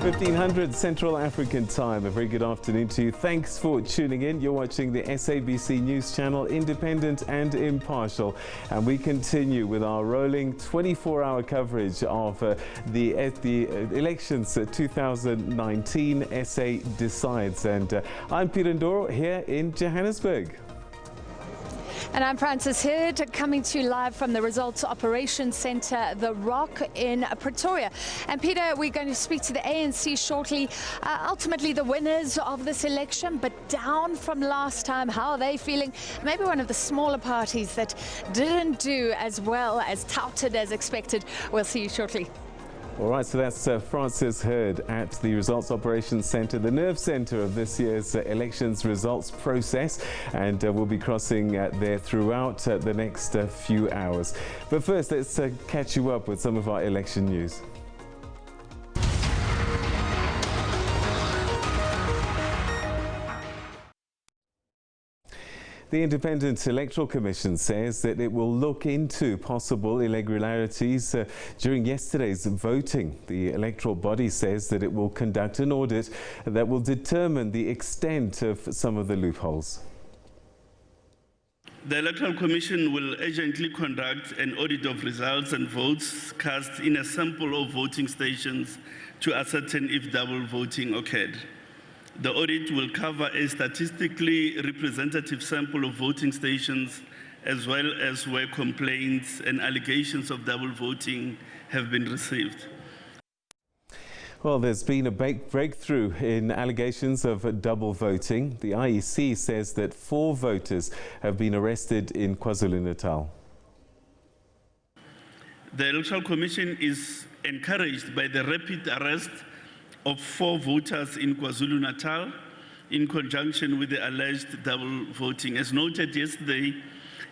1500 Central African Time. A very good afternoon to you. Thanks for tuning in. You're watching the SABC News Channel, independent and impartial. And we continue with our rolling 24-hour coverage of the elections 2019 SA Decides. And I'm Peter Ndoro here in Johannesburg. And I'm Francis Heard, coming to you live from the Results Operations Centre, The Rock in Pretoria. And Peter, we're going to speak to the ANC shortly. Ultimately, the winners of this election, but down from last time. How are they feeling? Maybe one of the smaller parties that didn't do as well, as touted as expected. We'll see you shortly. All right, so that's Francis Heard at the Results Operations Centre, the nerve centre of this year's elections results process, and we'll be crossing there throughout the next few hours. But first, let's catch you up with some of our election news. The Independent Electoral Commission says that it will look into possible irregularities during yesterday's voting. The electoral body says that it will conduct an audit that will determine the extent of some of the loopholes. The Electoral Commission will urgently conduct an audit of results and votes cast in a sample of voting stations to ascertain if double voting occurred. The audit will cover a statistically representative sample of voting stations, as well as where complaints and allegations of double voting have been received. Well, there's been a breakthrough in allegations of double voting. The IEC says that 4 voters have been arrested in KwaZulu-Natal. The Electoral Commission is encouraged by the rapid arrest of 4 voters in KwaZulu-Natal in conjunction with the alleged double voting. As noted yesterday,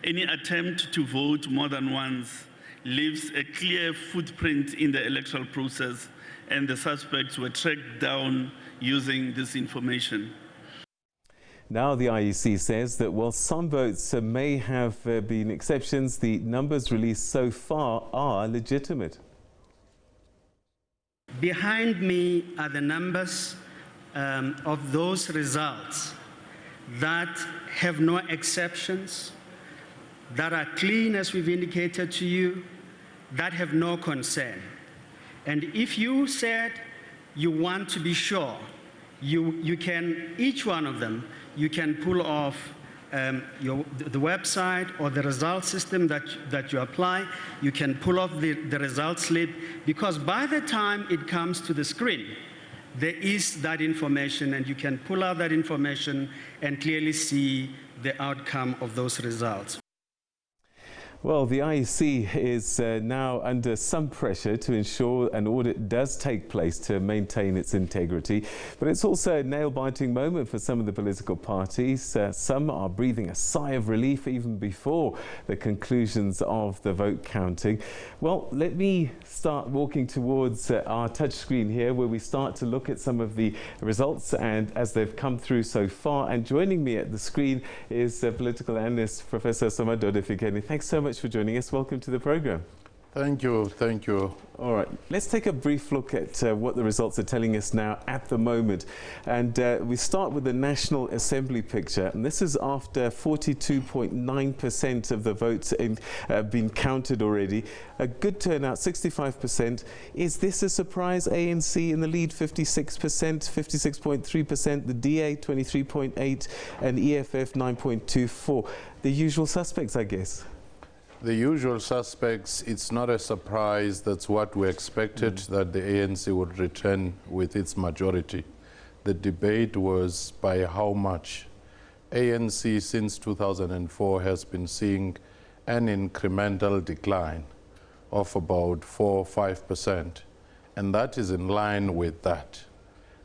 any attempt to vote more than once leaves a clear footprint in the electoral process, and the suspects were tracked down using this information. Now the IEC says that while some votes may have been exceptions, the numbers released so far are legitimate. Behind me are the numbers of those results that have no exceptions, that are clean, as we've indicated to you, that have no concern. And if you said you want to be sure, you can, each one of them, you can pull off the website or the results system that you apply. You can pull off the result slip, because by the time it comes to the screen, there is that information, and you can pull out that information and clearly see the outcome of those results. Well, the IEC is now under some pressure to ensure an audit does take place to maintain its integrity. But it's also a nail-biting moment for some of the political parties. Some are breathing a sigh of relief even before the conclusions of the vote counting. Well, let me start walking towards our touchscreen here, where we start to look at some of the results and as they've come through so far. And joining me at the screen is political analyst Professor Somadoda Fikeni. Thanks so much for joining us. Welcome to the program. Thank you. Thank you. All right, let's take a brief look at what the results are telling us now at the moment. And we start with the National Assembly picture. And this is after 42.9% of the votes been counted already. A good turnout, 65%. Is this a surprise? ANC in the lead, 56%, 56.3%. The DA, 23.8%, and EFF, 9.24%. The usual suspects, I guess. The usual suspects, it's not a surprise. That's what we expected, that the ANC would return with its majority. The debate was by how much. ANC since 2004 has been seeing an incremental decline of about 4–5%, and that is in line with that.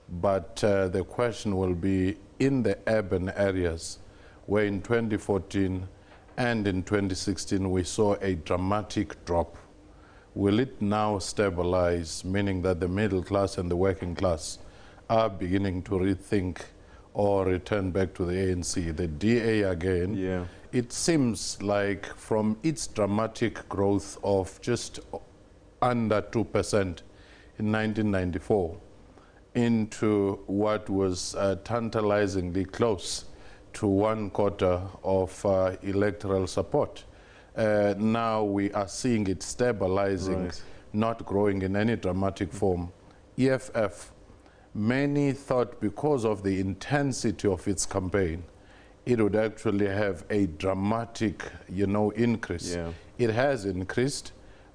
But the question will be in the urban areas, where in 2014 and in 2016 we saw a dramatic drop. Will it now stabilize, meaning that the middle class and the working class are beginning to rethink or return back to the ANC? The DA again, it seems like from its dramatic growth of just under 2% in 1994, into what was tantalizingly close to 1/4 of electoral support. Now we are seeing it stabilizing, Right. not growing in any dramatic form. EFF, many thought because of the intensity of its campaign, it would actually have a dramatic, increase. Yeah. It has increased,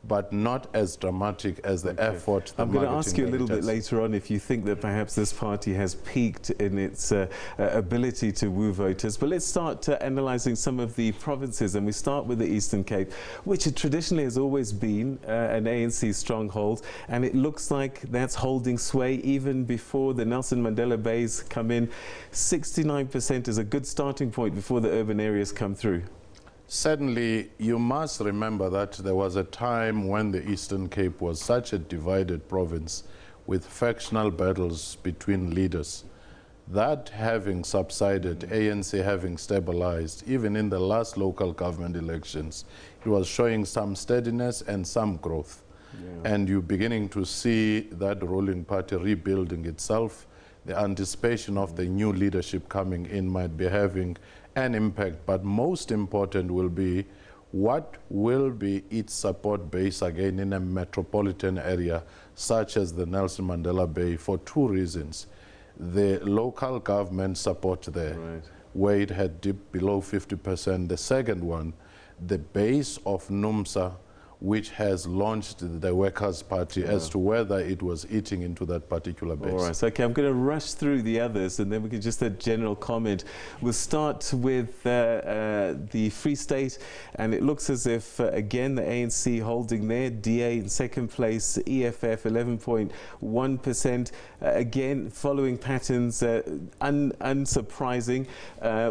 but not as dramatic as the effort. I'm going to ask you a little bit later on if you think that perhaps this party has peaked in its ability to woo voters. But let's start analysing some of the provinces, and we start with the Eastern Cape, which traditionally has always been an ANC stronghold, and it looks like that's holding sway even before the Nelson Mandela Bays come in. 69% is a good starting point before the urban areas come through. Certainly, you must remember that there was a time when the Eastern Cape was such a divided province with factional battles between leaders. That having subsided, ANC having stabilized, even in the last local government elections, it was showing some steadiness and some growth. Yeah. And you're beginning to see that ruling party rebuilding itself. The anticipation of the new leadership coming in might be having an impact, but most important will be what will be its support base again in a metropolitan area such as the Nelson Mandela Bay, for two reasons. The local government support there, right, where it had dipped below 50%. The second one, the base of NUMSA, which has launched the Workers' Party, as to whether it was eating into that particular base. All right, so okay, I'm going to rush through the others and then we can just a general comment. We'll start with the Free State, and it looks as if, again, the ANC holding there, DA in second place, EFF 11.1%. Again, following patterns, unsurprising.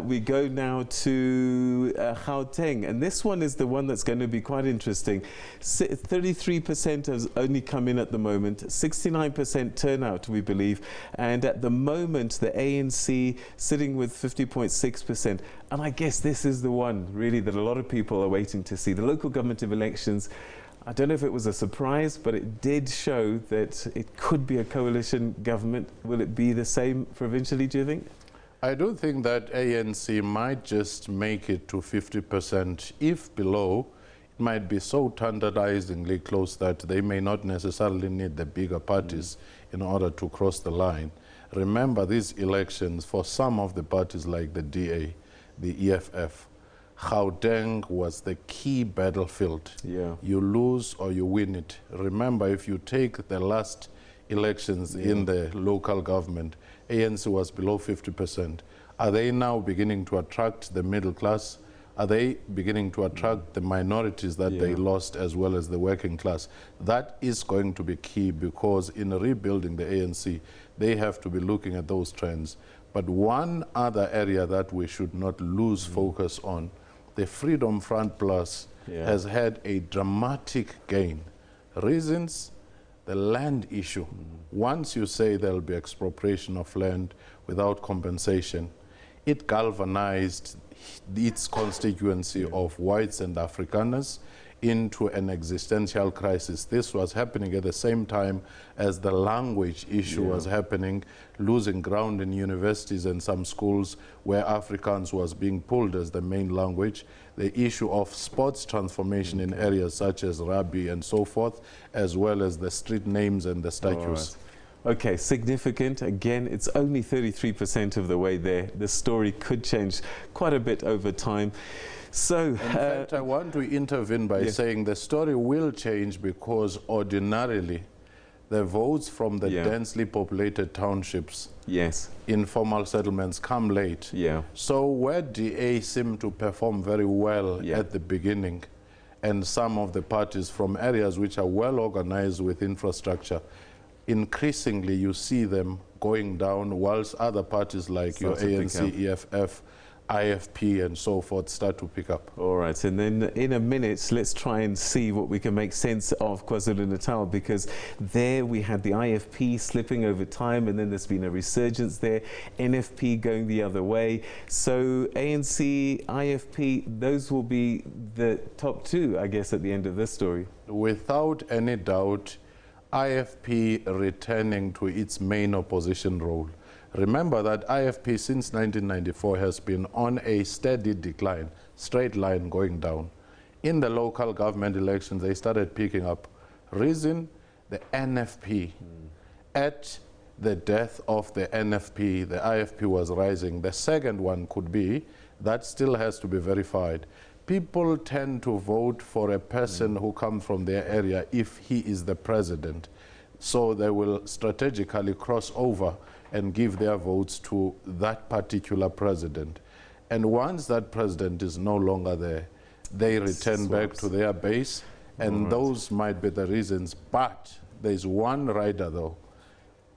We go now to Gauteng, and this one is the one that's going to be quite interesting. 33% has only come in at the moment, 69% turnout, we believe, and at the moment the ANC sitting with 50.6%. And I guess this is the one really that a lot of people are waiting to see. The local government elections, I don't know if it was a surprise, but it did show that it could be a coalition government. Will it be the same provincially, do you think? I do think that ANC might just make it to 50%. If below, it might be so tantalizingly close that they may not necessarily need the bigger parties in order to cross the line. Remember, these elections, for some of the parties like the DA, the EFF, Gauteng was the key battlefield. Yeah. You lose or you win it. Remember, if you take the last elections in the local government, ANC was below 50%. Are they now beginning to attract the middle class? Are they beginning to attract the minorities that they lost, as well as the working class? That is going to be key, because in rebuilding the ANC, they have to be looking at those trends. But one other area that we should not lose focus on, the Freedom Front Plus has had a dramatic gain. Reasons? The land issue. Once you say there'll be expropriation of land without compensation, it galvanized its constituency of whites and Afrikaners into an existential crisis. This was happening at the same time as the language issue was happening, losing ground in universities and some schools where Afrikaans was being pulled as the main language. The issue of sports transformation in areas such as rugby and so forth, as well as the street names and the statues. Okay, significant. Again, it's only 33% of the way there. The story could change quite a bit over time. So, in fact, I want to intervene by saying the story will change, because ordinarily the votes from the densely populated townships, informal settlements, come late. So where DA seemed to perform very well at the beginning, and some of the parties from areas which are well organized with infrastructure, increasingly you see them going down, whilst other parties like your ANC, EFF, IFP and so forth start to pick up. All right, and then in a minute, let's try and see what we can make sense of KwaZulu-Natal, because there we had the IFP slipping over time, and then there's been a resurgence there, NFP going the other way. So ANC, IFP, those will be the top two, I guess, at the end of this story. Without any doubt, IFP returning to its main opposition role. Remember that IFP since 1994 has been on a steady decline, straight line going down. In the local government elections, they started picking up. Reason, the NFP. At the death of the NFP, the IFP was rising. The second one could be, that still has to be verified. People tend to vote for a person who comes from their area if he is the president. So they will strategically cross over and give their votes to that particular president. And once that president is no longer there, they return back to their base, and those might be the reasons. But there's one rider though.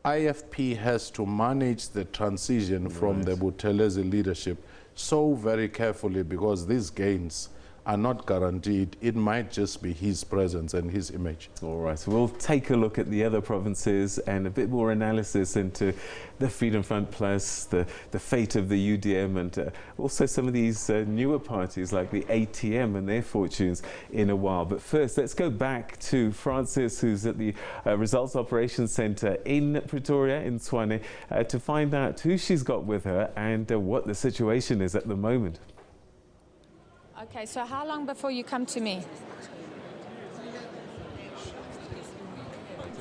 IFP has to manage the transition from the Buthelezi leadership so very carefully, because these gains are not guaranteed. It might just be his presence and his image. All right, so we'll take a look at the other provinces and a bit more analysis into the Freedom Front Plus, the fate of the UDM, and also some of these newer parties like the ATM and their fortunes in a while. But first, let's go back to Francis, who's at the Results Operations Centre in Pretoria, in Tshwane, to find out who she's got with her and what the situation is at the moment. Okay, so how long before you come to me?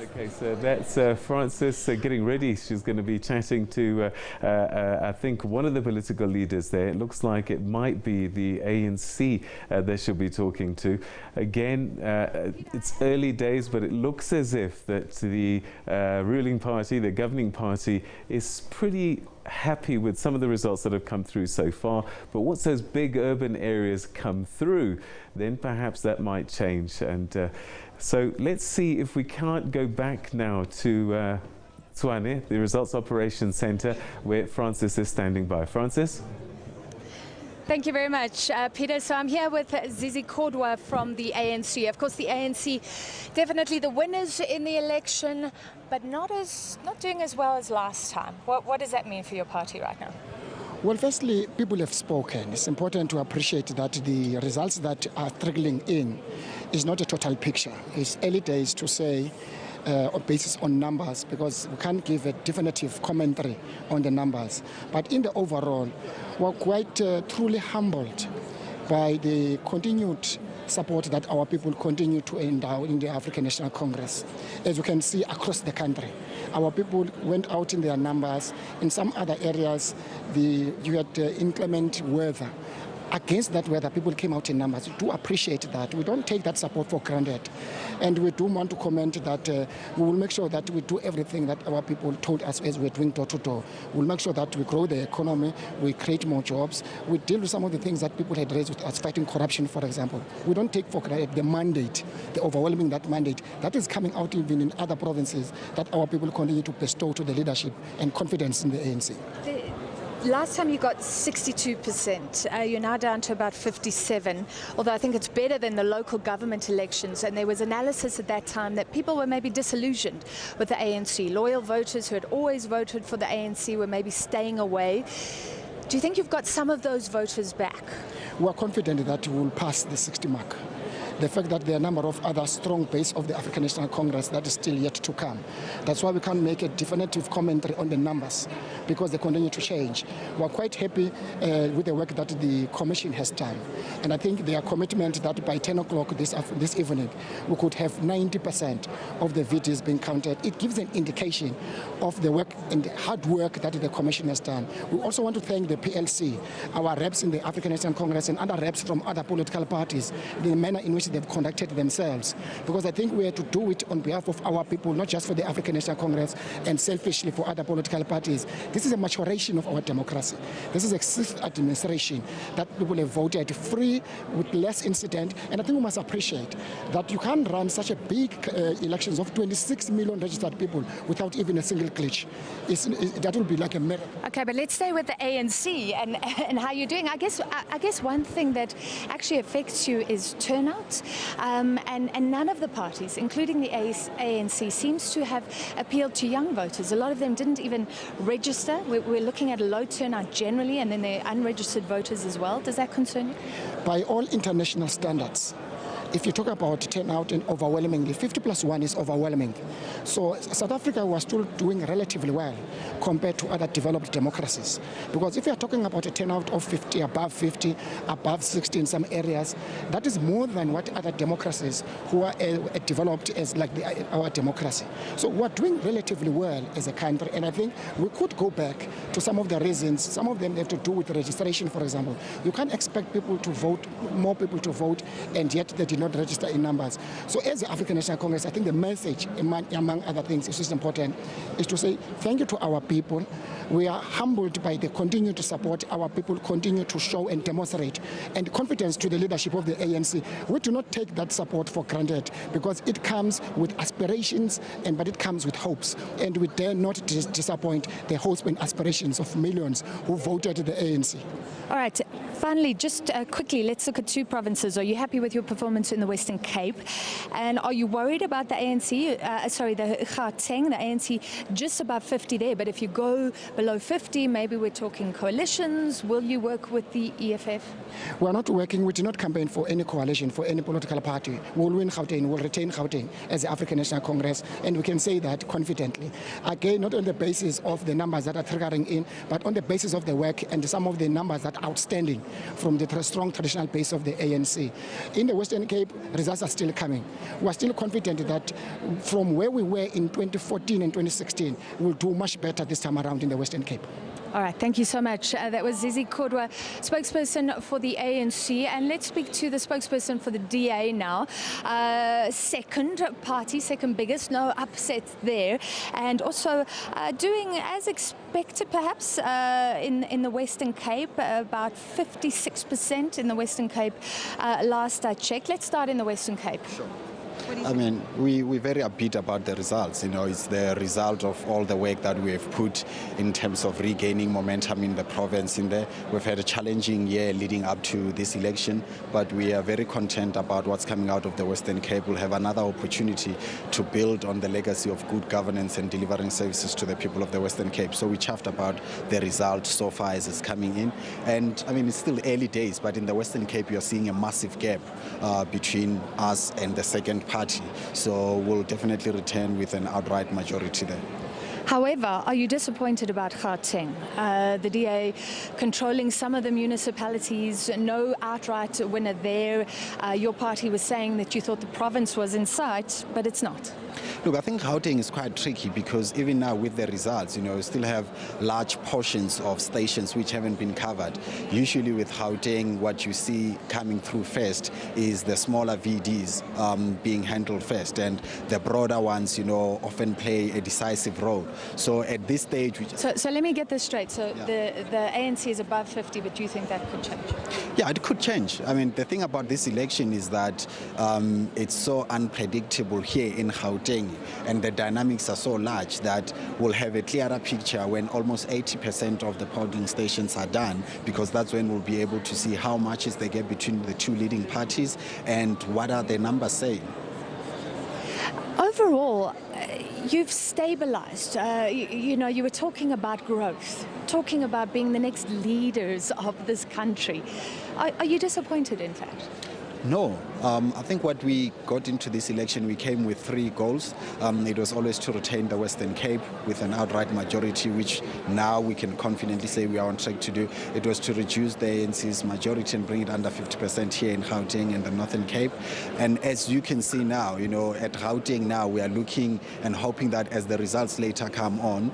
Okay, so that's Francis getting ready. She's going to be chatting to, I think, one of the political leaders there. It looks like it might be the ANC that she'll be talking to. Again, it's early days, but it looks as if that the ruling party, the governing party, is pretty happy with some of the results that have come through so far. But once those big urban areas come through, then perhaps that might change. And so let's see if we can't go back now to Tshwane, the Results Operations Centre, where Francis is standing by. Francis? Thank you very much, Peter. So I'm here with Zizi Kodwa from the ANC. Of course, the ANC definitely the winners in the election, but not doing as well as last time. What does that mean for your party right now? Well, firstly, people have spoken. It's important to appreciate that the results that are trickling in is not a total picture. It's early days to say basis on numbers, because we can't give a definitive commentary on the numbers. But in the overall, we're quite truly humbled by the continued support that our people continue to endow in the African National Congress. As you can see across the country, our people went out in their numbers. In some other areas, you had inclement weather. Against that weather, people came out in numbers. We do appreciate that. We don't take that support for granted. And we do want to comment that we will make sure that we do everything that our people told us as we're doing door to door. We'll make sure that we grow the economy, we create more jobs, we deal with some of the things that people had raised with us, fighting corruption, for example. We don't take for granted the mandate, the overwhelming that mandate, that is coming out even in other provinces, that our people continue to bestow to the leadership and confidence in the ANC. Last time you got 62%. You're now down to about 57%, although I think it's better than the local government elections. And there was analysis at that time that people were maybe disillusioned with the ANC. Loyal voters who had always voted for the ANC were maybe staying away. Do you think you've got some of those voters back? We're confident that we will pass the 60 mark. The fact that there are a number of other strong base of the African National Congress that is still yet to come. That's why we can't make a definitive commentary on the numbers, because they continue to change. We're quite happy with the work that the Commission has done. And I think their commitment that by 10 o'clock this evening, we could have 90% of the VTs being counted. It gives an indication of the work and the hard work that the Commission has done. We also want to thank the PLC, our reps in the African National Congress and other reps from other political parties, the manner in which they've conducted themselves, because I think we have to do it on behalf of our people, not just for the African National Congress and selfishly for other political parties. This is a maturation of our democracy. This is a sixth administration that people have voted free with less incident, and I think we must appreciate that you can't run such a big elections of 26 million registered people without even a single glitch. That will be like a miracle. Okay, but let's stay with the ANC and how you're doing. I guess one thing that actually affects you is turnout. And none of the parties, including the ANC, seems to have appealed to young voters. A lot of them didn't even register. We're looking at a low turnout generally, and then there are unregistered voters as well. Does that concern you? By all international standards, if you talk about turnout and overwhelmingly, 50+1 is overwhelming. So South Africa was still doing relatively well compared to other developed democracies. Because if you are talking about a turnout of 50, above 60 in some areas, that is more than what other democracies who are developed as like our democracy. So we're doing relatively well as a country, and I think we could go back to some of the reasons. Some of them have to do with registration, for example. You can't expect people to vote, more people to vote, and yet they did not register in numbers. So as the African National Congress, I think the message, among other things, is just important, is to say thank you to our people. We are humbled by the continue to support our people, continue to show and demonstrate, and confidence to the leadership of the ANC. We do not take that support for granted, because it comes with aspirations, but it comes with hopes, and we dare not disappoint the hopes and aspirations of millions who voted the ANC. All right, finally, just quickly, let's look at two provinces. Are you happy with your performance in the Western Cape? And are you worried about the ANC, the Gauteng, the ANC just above 50 there, but if you go below 50, maybe we're talking coalitions. Will you work with the EFF? We're not working, we do not campaign for any coalition, for any political party. We'll win Gauteng, we'll retain Gauteng as the African National Congress, and we can say that confidently. Again, not on the basis of the numbers that are triggering in, but on the basis of the work and some of the numbers that are outstanding from the strong traditional base of the ANC. In the Western Cape, results are still coming. We're still confident that from where we were in 2014 and 2016, we'll do much better this time around in the Western Cape. All right, thank you so much. That was Zizi Kodwa, spokesperson for the ANC. And let's speak to the spokesperson for the DA now. Second party, second biggest, no upsets there. And also doing as expected, perhaps, in the Western Cape, about 56% in the Western Cape last I checked. Let's start in the Western Cape. Sure. I mean, we're very upbeat about the results. You know, it's the result of all the work that we have put in terms of regaining momentum in the province. We've had a challenging year leading up to this election, but we are very content about what's coming out of the Western Cape. We'll have another opportunity to build on the legacy of good governance and delivering services to the people of the Western Cape. So we're chuffed about the result so far as it's coming in. And I mean, it's still early days, but in the Western Cape, you're seeing a massive gap between us and the second party. So we'll definitely return with an outright majority there. However, are you disappointed about Gauteng? The DA controlling some of the municipalities, no outright winner there. Your party was saying that you thought the province was in sight, but it's not. Look, I think Gauteng is quite tricky because even now with the results, you know, you still have large portions of stations which haven't been covered. Usually with Gauteng, what you see coming through first is the smaller VDs being handled first, and the broader ones, you know, often play a decisive role. So at this stage... So let me get this straight. So yeah. the ANC is above 50, but do you think that could change? Yeah, it could change. I mean, the thing about this election is that it's so unpredictable here in Gauteng, and the dynamics are so large that we'll have a clearer picture when almost 80% of the polling stations are done, because that's when we'll be able to see how much is the gap between the two leading parties and what are the numbers saying. Overall, you've stabilized. You know, you were talking about growth, talking about being the next leaders of this country. Are you disappointed, in fact? No. I think what we got into this election, we came with 3 goals. It was always to retain the Western Cape with an outright majority, which now we can confidently say we are on track to do. It was to reduce the ANC's majority and bring it under 50% here in Gauteng and the Northern Cape. And as you can see now, you know, at Gauteng now, we are looking and hoping that as the results later come on,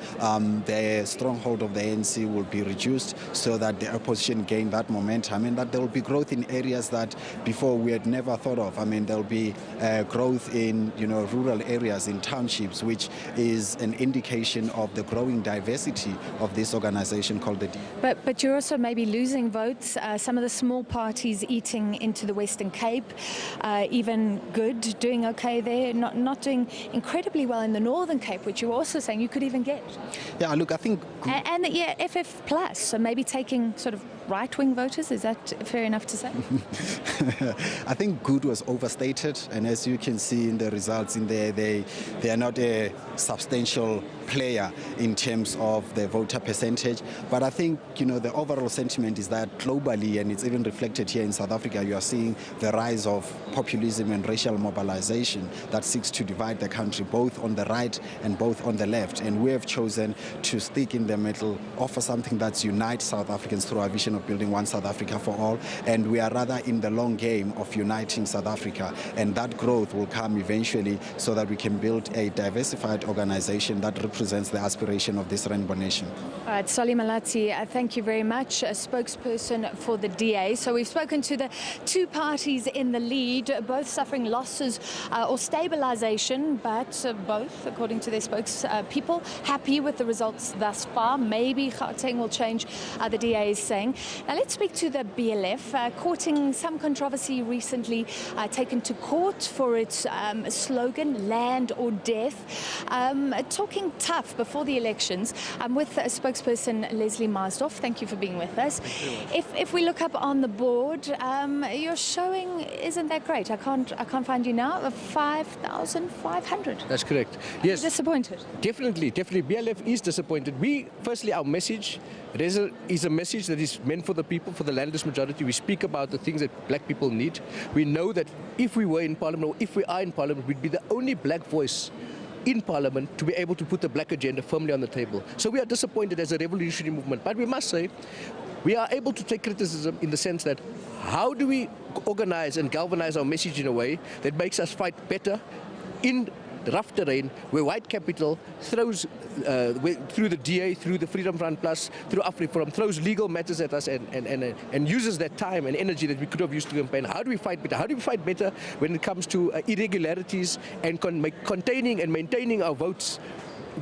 the stronghold of the ANC will be reduced so that the opposition gain that momentum, and that there will be growth in areas that before we had never thought of. I mean, there'll be growth in, you know, rural areas, in townships, which is an indication of the growing diversity of this organization called the DA. But you're also maybe losing votes. Some of the small parties eating into the Western Cape, even Good doing okay there, not doing incredibly well in the Northern Cape, which you're also saying you could even get. Yeah, look, I think... And yeah, FF Plus, so maybe taking sort of right-wing voters, is that fair enough to say? I think Good was overstated, and as you can see in the results in there, they are not a substantial player in terms of the voter percentage. But I think, the overall sentiment is that globally, and it's even reflected here in South Africa, you are seeing the rise of populism and racial mobilization that seeks to divide the country, both on the right and both on the left. And we have chosen to stick in the middle, offer something that unites South Africans through our vision of building one South Africa for all. And we are rather in the long game of uniting South Africa. And that growth will come eventually so that we can build a diversified organization that represents the aspiration of this rainbow nation. All right, Solly Malati, thank you very much, a spokesperson for the DA. So we've spoken to the two parties in the lead, both suffering losses or stabilization, but both, according to their spokespeople, happy with the results thus far. Maybe Gauteng will change, the DA is saying. Now let's speak to the BLF, courting some controversy recently, taken to court for its slogan, land or death. Talking tough before the elections. I'm with spokesperson Leslie Marsdorf. Thank you for being with us. If we look up on the board, your showing isn't that great. I can't find you now. 5,500. That's correct. Yes. Disappointed. Definitely. BLF is disappointed. Firstly, our message is a message that is meant for the people, for the landless majority. We speak about the things that black people need. We know that if we were in Parliament, or if we are in Parliament, we'd be the only black voice in Parliament to be able to put the black agenda firmly on the table. So we are disappointed as a revolutionary movement. But we must say, we are able to take criticism in the sense that how do we organize and galvanize our message in a way that makes us fight better in the rough terrain where white capital throws, through the DA, through the Freedom Front Plus, through AfriForum, throws legal matters at us and uses that time and energy that we could have used to campaign. How do we fight better? How do we fight better when it comes to irregularities and containing and maintaining our votes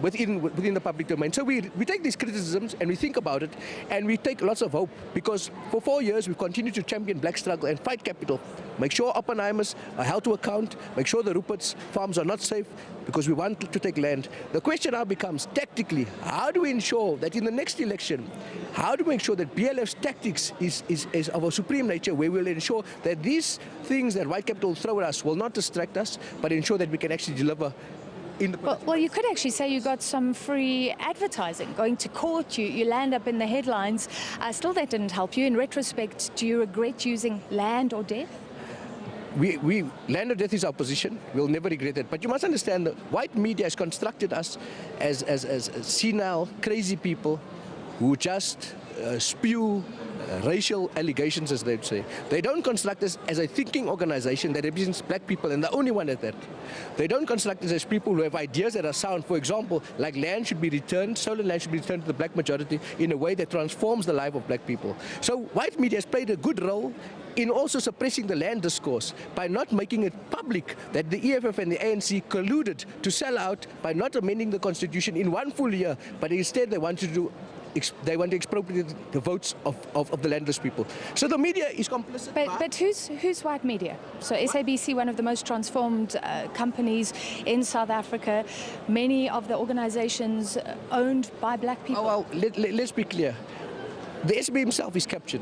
within the public domain? So we take these criticisms and we think about it, and we take lots of hope, because for 4 years we've continued to champion black struggle and fight capital, make sure Oppenheimers are held to account, make sure the Rupert's farms are not safe because we want to take land. The question now becomes, tactically, how do we ensure that in the next election, how do we make sure that BLF's tactics is of a supreme nature, where we'll ensure that these things that white capital throw at us will not distract us, but ensure that we can actually deliver. Well, you could actually say you got some free advertising. Going to court, you land up in the headlines. Still, that didn't help you. In retrospect, do you regret using land or death? Land or death is our position. We'll never regret it. But you must understand that white media has constructed us as senile, crazy people who just spew racial allegations, as they'd say. They don't construct us as a thinking organization that represents black people, and the only one at that. They don't construct us as people who have ideas that are sound. For example, like land should be returned, stolen land should be returned to the black majority in a way that transforms the life of black people. So white media has played a good role in also suppressing the land discourse by not making it public that the EFF and the ANC colluded to sell out by not amending the constitution in 1 full year, but instead they want to expropriate the votes of the landless people. So the media is complicit. But who's white media? So SABC, one of the most transformed companies in South Africa, many of the organizations owned by black people. Oh, well, let's be clear. The SB himself is captured.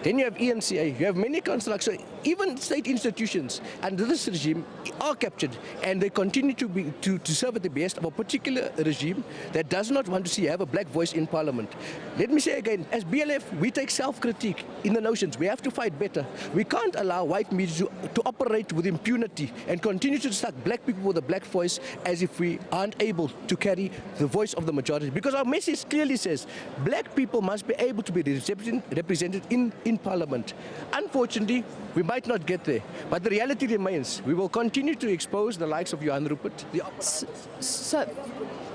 Then you have ENCA, you have many constructs, so even state institutions under this regime are captured, and they continue to serve at the behest of a particular regime that does not want to see have a black voice in Parliament. Let me say again, as BLF, we take self-critique in the notions. We have to fight better. We can't allow white media to operate with impunity and continue to distract black people with a black voice as if we aren't able to carry the voice of the majority. Because our message clearly says black people must be able to be represented in Parliament. Unfortunately, we might not get there, but the reality remains. We will continue to expose the likes of Johan Rupert, the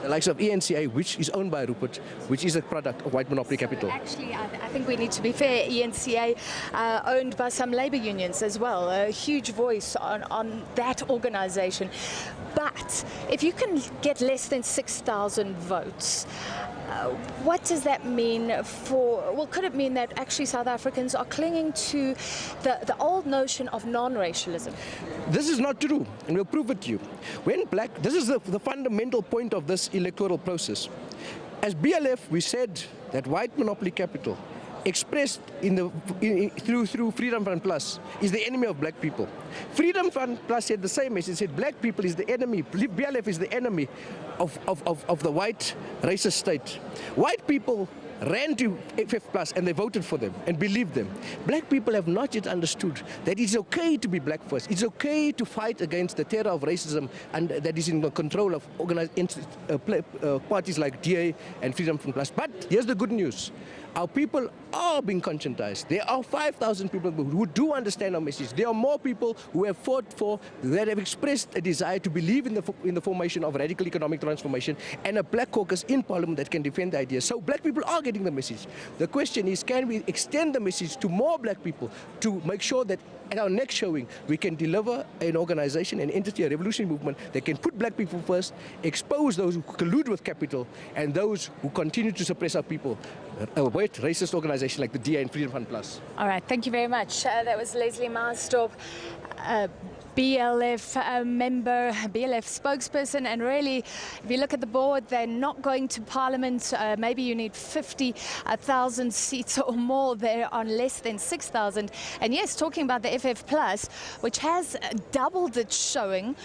likes of ENCA, which is owned by Rupert, which is a product of white monopoly capital. Actually, I think we need to be fair. ENCA owned by some labour unions as well, a huge voice on that organisation. But if you can get less than 6,000 votes, what does that mean for, well, could it mean that actually South Africans are clinging to the old notion of non-racialism? This is not true, and we'll prove it to you. When this is the fundamental point of this electoral process. As BLF, we said that white monopoly capital expressed through Freedom Front Plus is the enemy of black people. Freedom Front Plus said the same message. It said black people is the enemy. BLF is the enemy of the white racist state. White people ran to FF Plus and they voted for them and believed them. Black people have not yet understood that it's okay to be black first. It's okay to fight against the terror of racism and that is in the control of organized parties like DA and Freedom Front Plus. But here's the good news. Our people are being conscientized. There are 5,000 people who do understand our message. There are more people who have fought for, that have expressed a desire to believe in the formation of radical economic transformation and a black caucus in parliament that can defend the idea. So black people are getting the message. The question is, can we extend the message to more black people to make sure that at our next showing, we can deliver an organization, an entity, a revolutionary movement that can put black people first, expose those who collude with capital, and those who continue to suppress our people. A white racist organization like the DA and Freedom Front Plus. All right, thank you very much. That was Leslie Marstorp, BLF member, BLF spokesperson, and really, if you look at the board, they're not going to Parliament. Maybe you need 50,000 seats or more. They're on less than 6,000. And yes, talking about the FF Plus, which has doubled its showing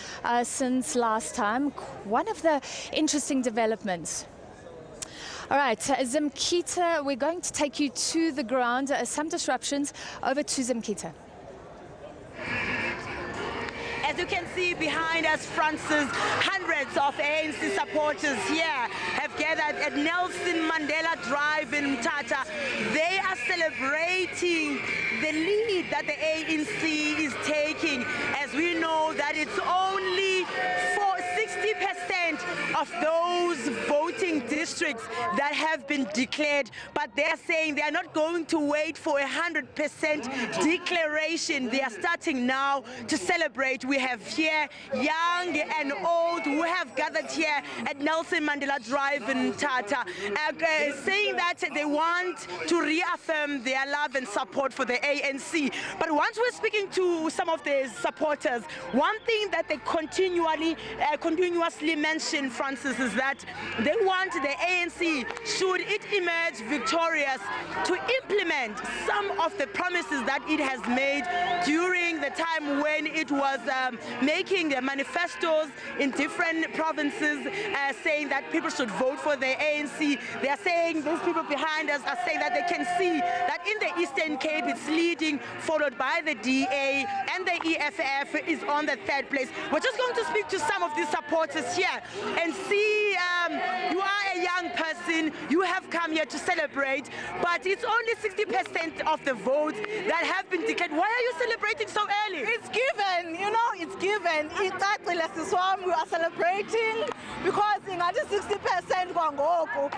since last time. One of the interesting developments. All right, Zimkita, we're going to take you to the ground. Some disruptions. Over to Zimkita. As you can see behind us, Francis, hundreds of ANC supporters here have gathered at Nelson Mandela Drive in Mthatha. They are celebrating the lead that the ANC is taking, as we know that it's only for 60% of those voting districts that have been declared, but they're saying they are not going to wait for 100% declaration. They are starting now to celebrate. We have here young and old who have gathered here at Nelson Mandela Drive in Mthatha, saying that they want to reaffirm their love and support for the ANC. But once we're speaking to some of the supporters, one thing that they continuously mention, Francis, is that they want the ANC, should it emerge victorious, to implement some of the promises that it has made during the time when it was making the manifestos in different provinces, saying that people should vote for the ANC. They are saying, these people behind us are saying that they can see that in the Eastern Cape it's leading, followed by the DA, and the EFF is on the third place. We're just going to speak to some of these supporters here and see, you are a young person, you have come here to celebrate, but it's only 60% of the votes that have been declared. Why are you celebrating so early? It's given, you know, it's given. We are celebrating because in 60% kwangoku.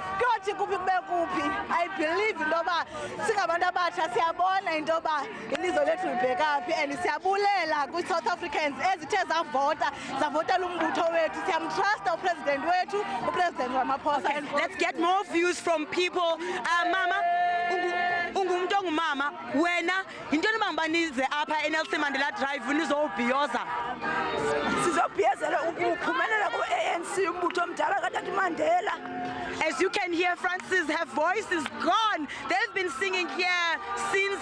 I believe in Doba, Singabanda Bacha, Siabona, and Doba, in this electric backup, and Siabulela, good South Africans, as it is a voter, Zavota Lumbuto, to some trust of President Wetu, President Ramaphosa. Okay, let's get more views from people. Mama, Mama, wena, intoni mambanize apha eNelson Mandela Drive nizobhiyoza. Sizobhiyozela ukuphumelela ku-ANC umbutho omdala kaTata Mandela. As you can hear, Francis, her voice is gone. They've been singing here since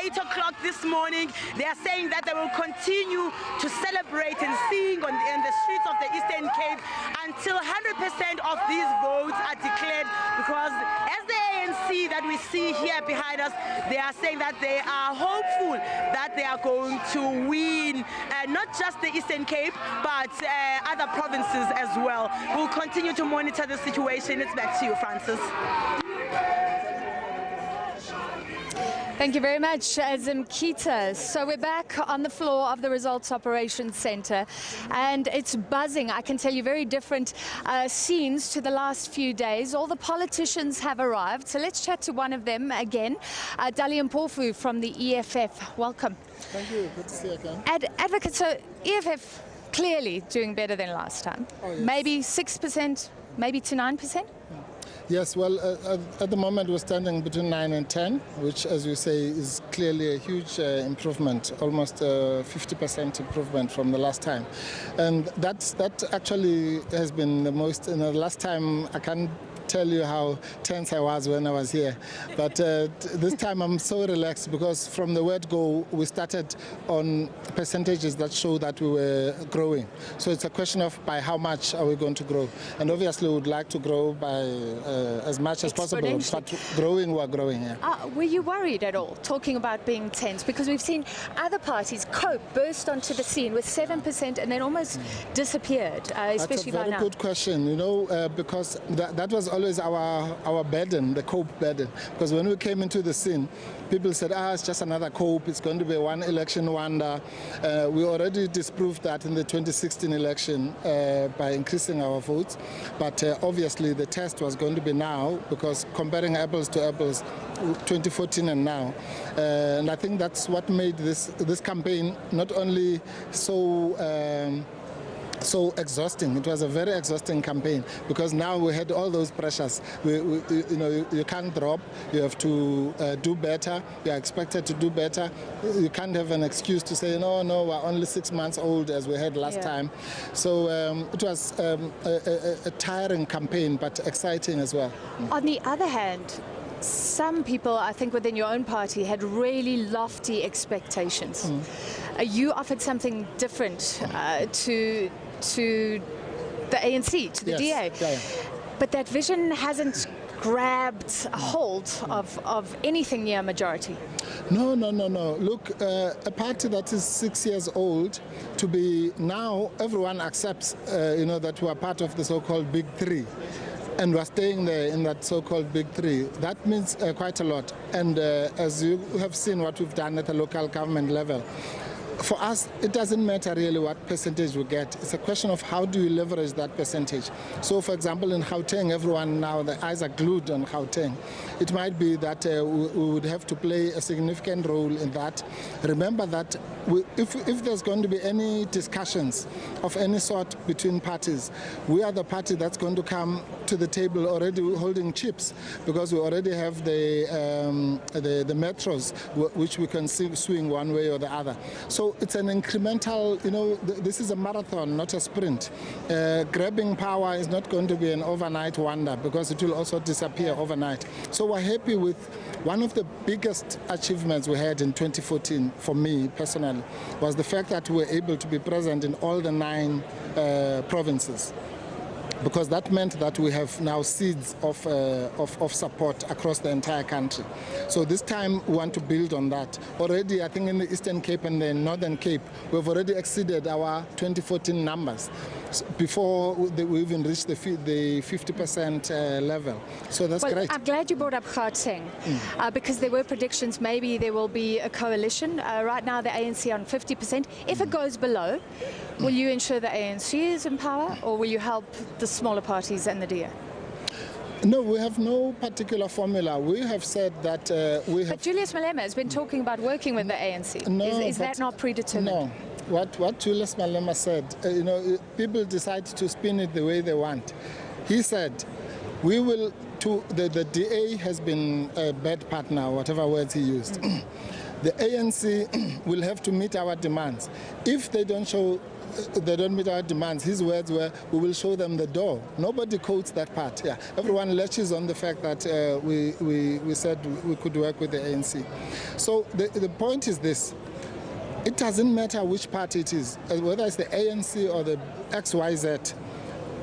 8 o'clock this morning. They are saying that they will continue to celebrate and sing in the streets of the Eastern Cape until 100% of these votes are declared, because as the ANC that we see here behind us, they are saying that they are hopeful that they are going to win not just the Eastern Cape, but other provinces as well. We'll continue to monitor the situation. It's back to you, Francis. Thank you very much, Zimkita. So we're back on the floor of the Results Operations Centre, and it's buzzing. I can tell you, very different scenes to the last few days. All the politicians have arrived, so let's chat to one of them again. Dali Mpofu from the EFF. Welcome. Thank you. Good to see you again. Advocate, so EFF clearly doing better than last time. Oh, yes. Maybe 6%, maybe to 9%? Yes, well, at the moment we're standing between 9 and 10, which, as you say, is clearly a huge improvement, almost 50% improvement from the last time. And that actually has been the most, last time I can't tell you how tense I was when I was here. But this time I'm so relaxed because from the word go, we started on percentages that show that we were growing. So it's a question of by how much are we going to grow. And obviously we would like to grow by as much as possible, but growing, we're growing, yeah. Were you worried at all, talking about being tense? Because we've seen other parties, COPE, burst onto the scene with 7% and then almost disappeared, especially by now. That's a very good question, you know, because that was always our burden, the COPE burden. Because when we came into the scene, people said, it's just another COPE, it's going to be one election wonder. We already disproved that in the 2016 election by increasing our votes. But obviously the test was going to be now, because comparing apples to apples, 2014 and now. And I think that's what made this campaign not only so exhausting. It was a very exhausting campaign because now we had all those pressures. You can't drop. You have to do better. You are expected to do better. You can't have an excuse to say, no, we're only 6 months old as we had last time. So it was a tiring campaign, but exciting as well. On the other hand, some people, I think within your own party, had really lofty expectations. You offered something different to the ANC, to the DA. Yeah. But that vision hasn't grabbed a hold of anything near a majority. No. Look, a party that is 6 years old, to be now, everyone accepts, that we are part of the so-called Big Three. And we're staying there in that so-called Big Three. That means quite a lot. And as you have seen what we've done at the local government level, for us, it doesn't matter really what percentage we get. It's a question of how do you leverage that percentage. So, for example, in Gauteng, everyone now, the eyes are glued on Gauteng. It might be that we would have to play a significant role in that. Remember that if there's going to be any discussions of any sort between parties, we are the party that's going to come to the table already holding chips, because we already have the metros which we can swing one way or the other. So it's an incremental, this is a marathon, not a sprint. Grabbing power is not going to be an overnight wonder, because it will also disappear overnight. So we're happy with one of the biggest achievements we had in 2014, for me personally, was the fact that we were able to be present in all the 9 provinces. Because that meant that we have now seeds of support across the entire country. So this time we want to build on that. Already, I think in the Eastern Cape and the Northern Cape, we've already exceeded our 2014 numbers before we even reached the 50% level. So that's great. I'm glad you brought up Gauteng, because there were predictions maybe there will be a coalition. Right now the ANC on 50%. If it goes below, will you ensure the ANC is in power, or will you help the smaller parties and the DA? No, we have no particular formula. We have said that But Julius Malema has been talking about working with the ANC. No, is that not predetermined? No. What Julius Malema said, people decide to spin it the way they want. He said, we will, the DA has been a bad partner, whatever words he used. The ANC will have to meet our demands. If they don't meet our demands, his words were, we will show them the door. Nobody quotes that part. Yeah. Everyone latches on the fact that we said we could work with the ANC. So the point is this. It doesn't matter which party it is, whether it's the ANC or the XYZ.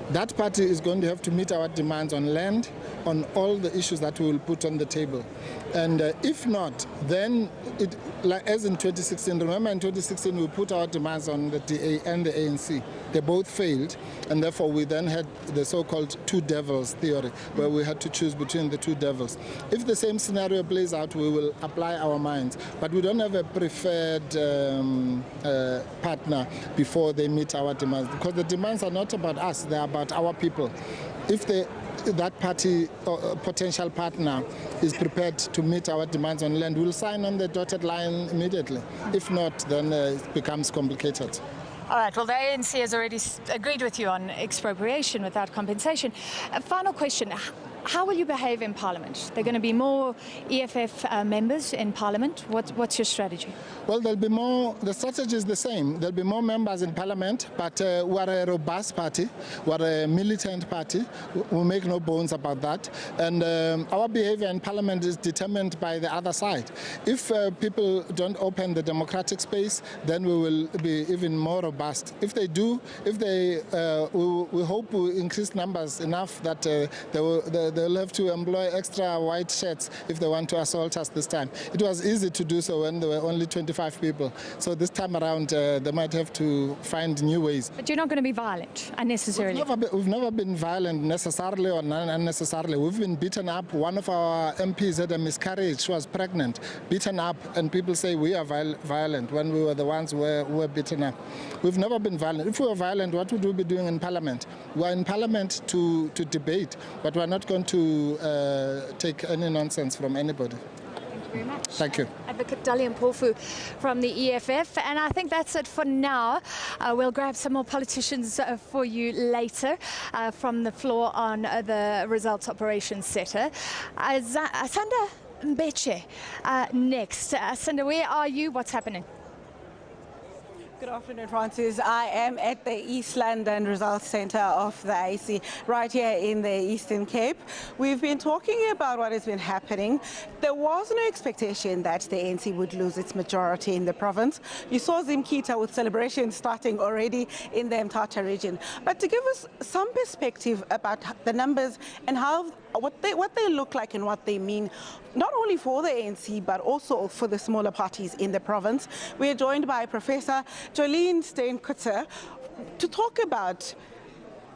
That party is going to have to meet our demands on land, on all the issues that we will put on the table. And if not, then, as in 2016, remember in 2016 we put our demands on the DA and the ANC. They both failed, and therefore we then had the so-called two devils theory, where we had to choose between the two devils. If the same scenario plays out, we will apply our minds. But we don't have a preferred partner before they meet our demands, because the demands are not about us, they're about our people. If that party or potential partner is prepared to meet our demands on land, we'll sign on the dotted line immediately. If not, then it becomes complicated. All right, well, the ANC has already agreed with you on expropriation without compensation. A final question. How will you behave in Parliament? There are going to be more EFF members in Parliament. What's your strategy? Well, there'll be more. The strategy is the same. There'll be more members in Parliament, but we're a robust party. We're a militant party. We make no bones about that. And our behavior in Parliament is determined by the other side. If people don't open the democratic space, then we will be even more robust. If they do, we hope we increase numbers enough that they'll have to employ extra white shirts if they want to assault us this time. It was easy to do so when there were only 25 people. So this time around, they might have to find new ways. But you're not going to be violent unnecessarily? We've never been violent necessarily or unnecessarily. We've been beaten up. One of our MPs had a miscarriage. She was pregnant, beaten up, and people say we are violent when we were the ones who were beaten up. We've never been violent. If we were violent, what would we be doing in Parliament? We're in Parliament to debate, but we're not going to take any nonsense from anybody. Thank you very much. Thank you. Advocate Dalian Mpofu from the EFF. And I think that's it for now. We'll grab some more politicians for you later from the floor on the Results Operations Center. Asanda Mbeche next. Asanda, where are you? What's happening? Good afternoon, Francis. I am at the East London Results Centre of the IEC, right here in the Eastern Cape. We've been talking about what has been happening. There was no expectation that the ANC would lose its majority in the province. You saw Zimkita with celebrations starting already in the Mthatha region. But to give us some perspective about the numbers and what they look like and what they mean, not only for the ANC, but also for the smaller parties in the province. We are joined by Professor Jolene Steyn-Kutzer to talk about,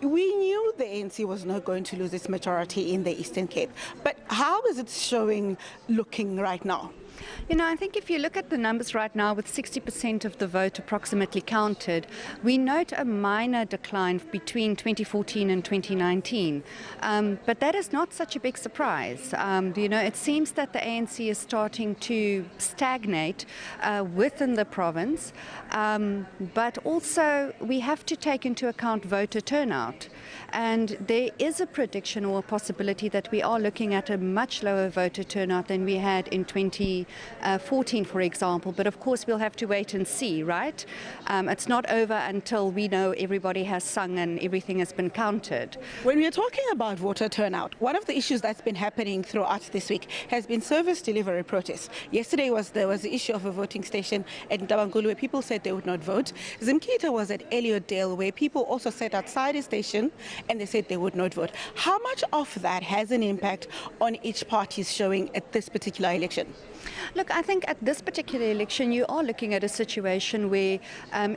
we knew the ANC was not going to lose its majority in the Eastern Cape, but how is it looking right now? You know, I think if you look at the numbers right now, with 60% of the vote approximately counted, we note a minor decline between 2014 and 2019. But that is not such a big surprise. You know, it seems that the ANC is starting to stagnate within the province. But also, we have to take into account voter turnout. And there is a prediction or a possibility that we are looking at a much lower voter turnout than we had in 2014, for example. But of course, we'll have to wait and see, right? It's not over until we know everybody has sung and everything has been counted. When we're talking about voter turnout, one of the issues that's been happening throughout this week has been service delivery protests. Yesterday there was the issue of a voting station at Ntabangulu where people said they would not vote. Zimkita was at Elliotdale where people also sat outside a station and they said they would not vote. How much of that has an impact on each party's showing at this particular election? Look, I think at this particular election, you are looking at a situation where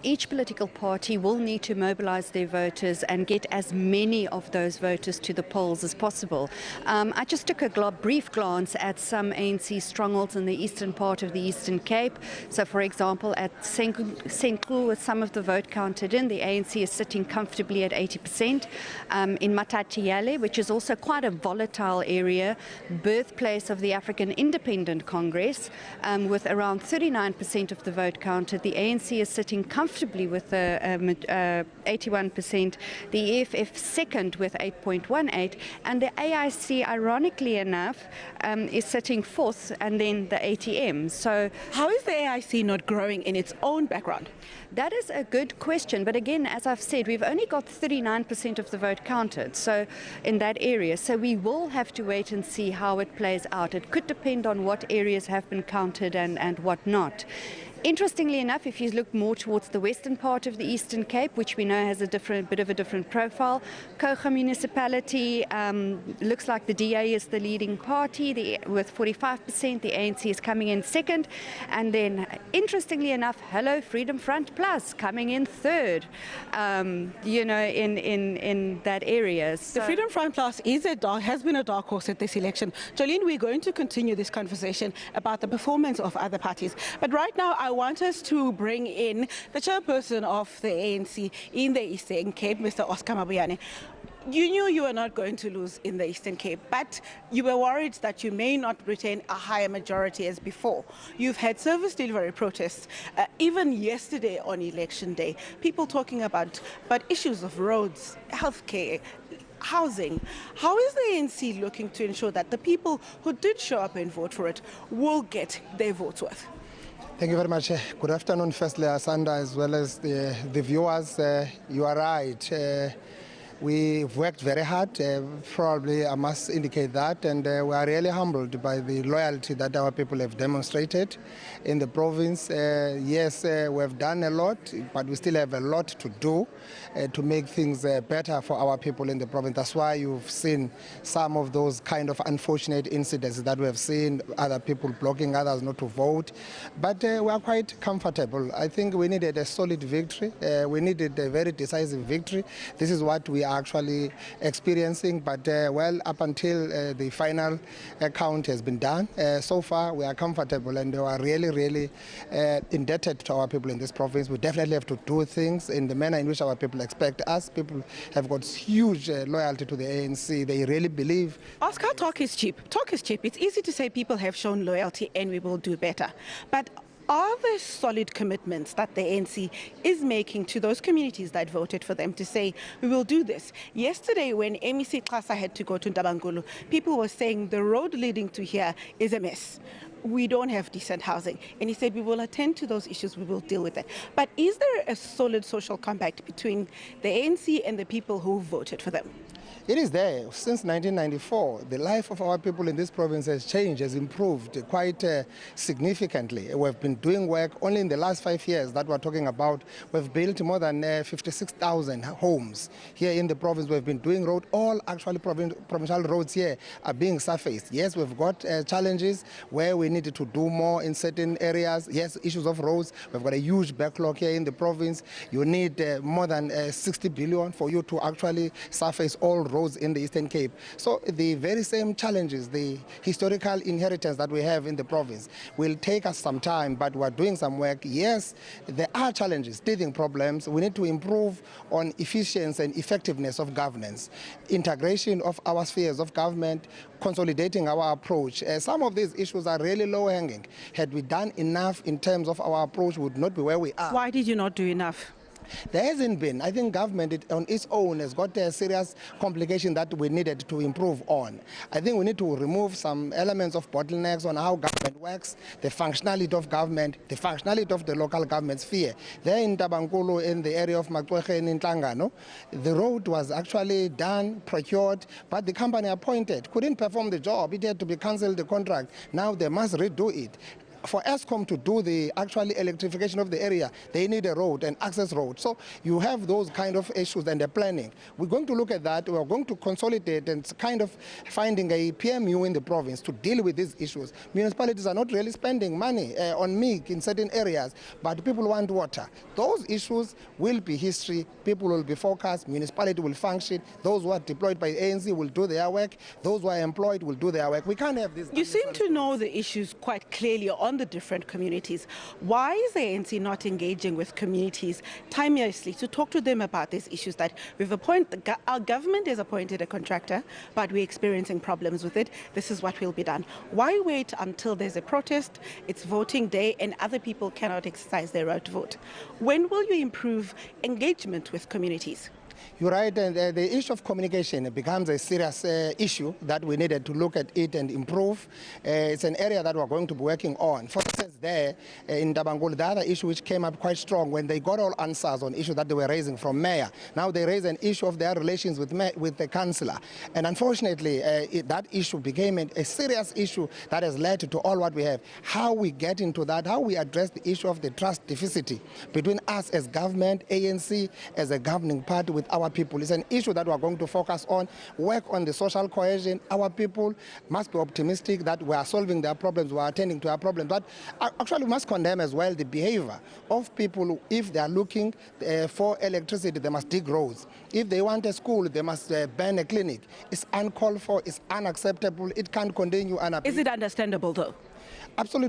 each political party will need to mobilize their voters and get as many of those voters to the polls as possible. I just took a brief glance at some ANC strongholds in the eastern part of the Eastern Cape. So, for example, at Senqu, with some of the vote counted in, the ANC is sitting comfortably at 80%. In Matatiele, which is also quite a volatile area, birthplace of the African Independent Congress, with around 39% of the vote counted. The ANC is sitting comfortably with 81%, the EFF second with 8.18%, and the AIC, ironically enough, is sitting fourth, and then the ATM. So how is the AIC not growing in its own background? That is a good question, but again, as I've said, we've only got 39% of the vote counted, so in that area. So we will have to wait and see how it plays out. It could depend on what areas have been counted and what not. Interestingly enough, if you look more towards the western part of the Eastern Cape, which we know has a bit of a different profile, Koga municipality looks like the DA is the leading party with 45%. The ANC is coming in second, and then interestingly enough, Hello Freedom Front Plus coming in third. You know, in that area. So the Freedom Front Plus has been a dark horse at this election. Jolene, we're going to continue this conversation about the performance of other parties, but right now I want us to bring in the chairperson of the ANC in the Eastern Cape, Mr. Oscar Mabuyane. You knew you were not going to lose in the Eastern Cape, but you were worried that you may not retain a higher majority as before. You've had service delivery protests, even yesterday on election day, people talking about issues of roads, healthcare, housing. How is the ANC looking to ensure that the people who did show up and vote for it will get their votes worth? Thank you very much. Good afternoon, firstly, Asanda, as well as the viewers. You are right. We've worked very hard, probably I must indicate that, and we are really humbled by the loyalty that our people have demonstrated in the province. Yes, we have done a lot, but we still have a lot to do to make things better for our people in the province. That's why you've seen some of those kind of unfortunate incidents that we have seen, other people blocking others not to vote. But we are quite comfortable. I think we needed a solid victory. We needed a very decisive victory. This is what we are actually experiencing, but well, up until the final count has been done, so far we are comfortable, and we are really indebted to our people in this province. We definitely have to do things in the manner in which our people expect us. People have got huge loyalty to the ANC. They really believe. Oscar, talk is cheap. Talk is cheap. It's easy to say people have shown loyalty and we will do better, but are there solid commitments that the ANC is making to those communities that voted for them to say, we will do this? Yesterday, when MEC Xasa had to go to Ntabangolo, people were saying the road leading to here is a mess. We don't have decent housing. And he said, we will attend to those issues, we will deal with it. But is there a solid social compact between the ANC and the people who voted for them? It is there. Since 1994, the life of our people in this province has changed, has improved quite significantly. We've been doing work only in the last 5 years that we're talking about. We've built more than 56,000 homes here in the province. We've been doing road. All actually provincial roads here are being surfaced. Yes, we've got challenges where we needed to do more in certain areas. Yes, issues of roads. We've got a huge backlog here in the province. You need more than 60 billion for you to actually surface all roads in the Eastern Cape. So the very same challenges, the historical inheritance that we have in the province will take us some time, but we're doing some work. Yes, there are challenges, teething problems. We need to improve on efficiency and effectiveness of governance, integration of our spheres of government, consolidating our approach. Some of these issues are really low-hanging. Had we done enough in terms of our approach, we would not be where we are. Why did you not do enough? There hasn't been. I think government on its own has got a serious complication that we needed to improve on. I think we need to remove some elements of bottlenecks on how government works, the functionality of government, the functionality of the local government sphere. There in Ntabangolo, in the area of Makwekhe in Tlangano, the road was actually done, procured, but the company appointed couldn't perform the job. It had to be cancelled, the contract. Now they must redo it. For ESCOM to do the actual electrification of the area, they need a road, an access road. So you have those kind of issues and the planning. We're going to look at that. We're going to consolidate and kind of finding a PMU in the province to deal with these issues. Municipalities are not really spending money on milk in certain areas, but people want water. Those issues will be history. People will be focused. Municipality will function. Those who are deployed by the ANC will do their work. Those who are employed will do their work. We can't have this. You seem to know the issues quite clearly on the different communities. Why is the ANC not engaging with communities timeously to talk to them about these issues that we've appointed? Our government has appointed a contractor, but we're experiencing problems with it. This is what will be done. Why wait until there's a protest, it's voting day, and other people cannot exercise their right to vote? When will you improve engagement with communities? You're right, and the issue of communication becomes a serious issue that we needed to look at it and improve. It's an area that we're going to be working on. For instance, there in Ntabangolo, the other issue which came up quite strong when they got all answers on issues that they were raising from mayor. Now they raise an issue of their relations with the councillor. And unfortunately, that issue became a serious issue that has led to all what we have. How we get into that, how we address the issue of the trust deficit between us as government, ANC, as a governing party with our people is an issue that we are going to focus on, work on the social cohesion. Our people must be optimistic that we are solving their problems, we are attending to our problems. But actually we must condemn as well the behavior of people. If they are looking for electricity, they must dig roads. If they want a school, they must ban a clinic. It's uncalled for, it's unacceptable, it can't continue. Is it understandable though? Absolutely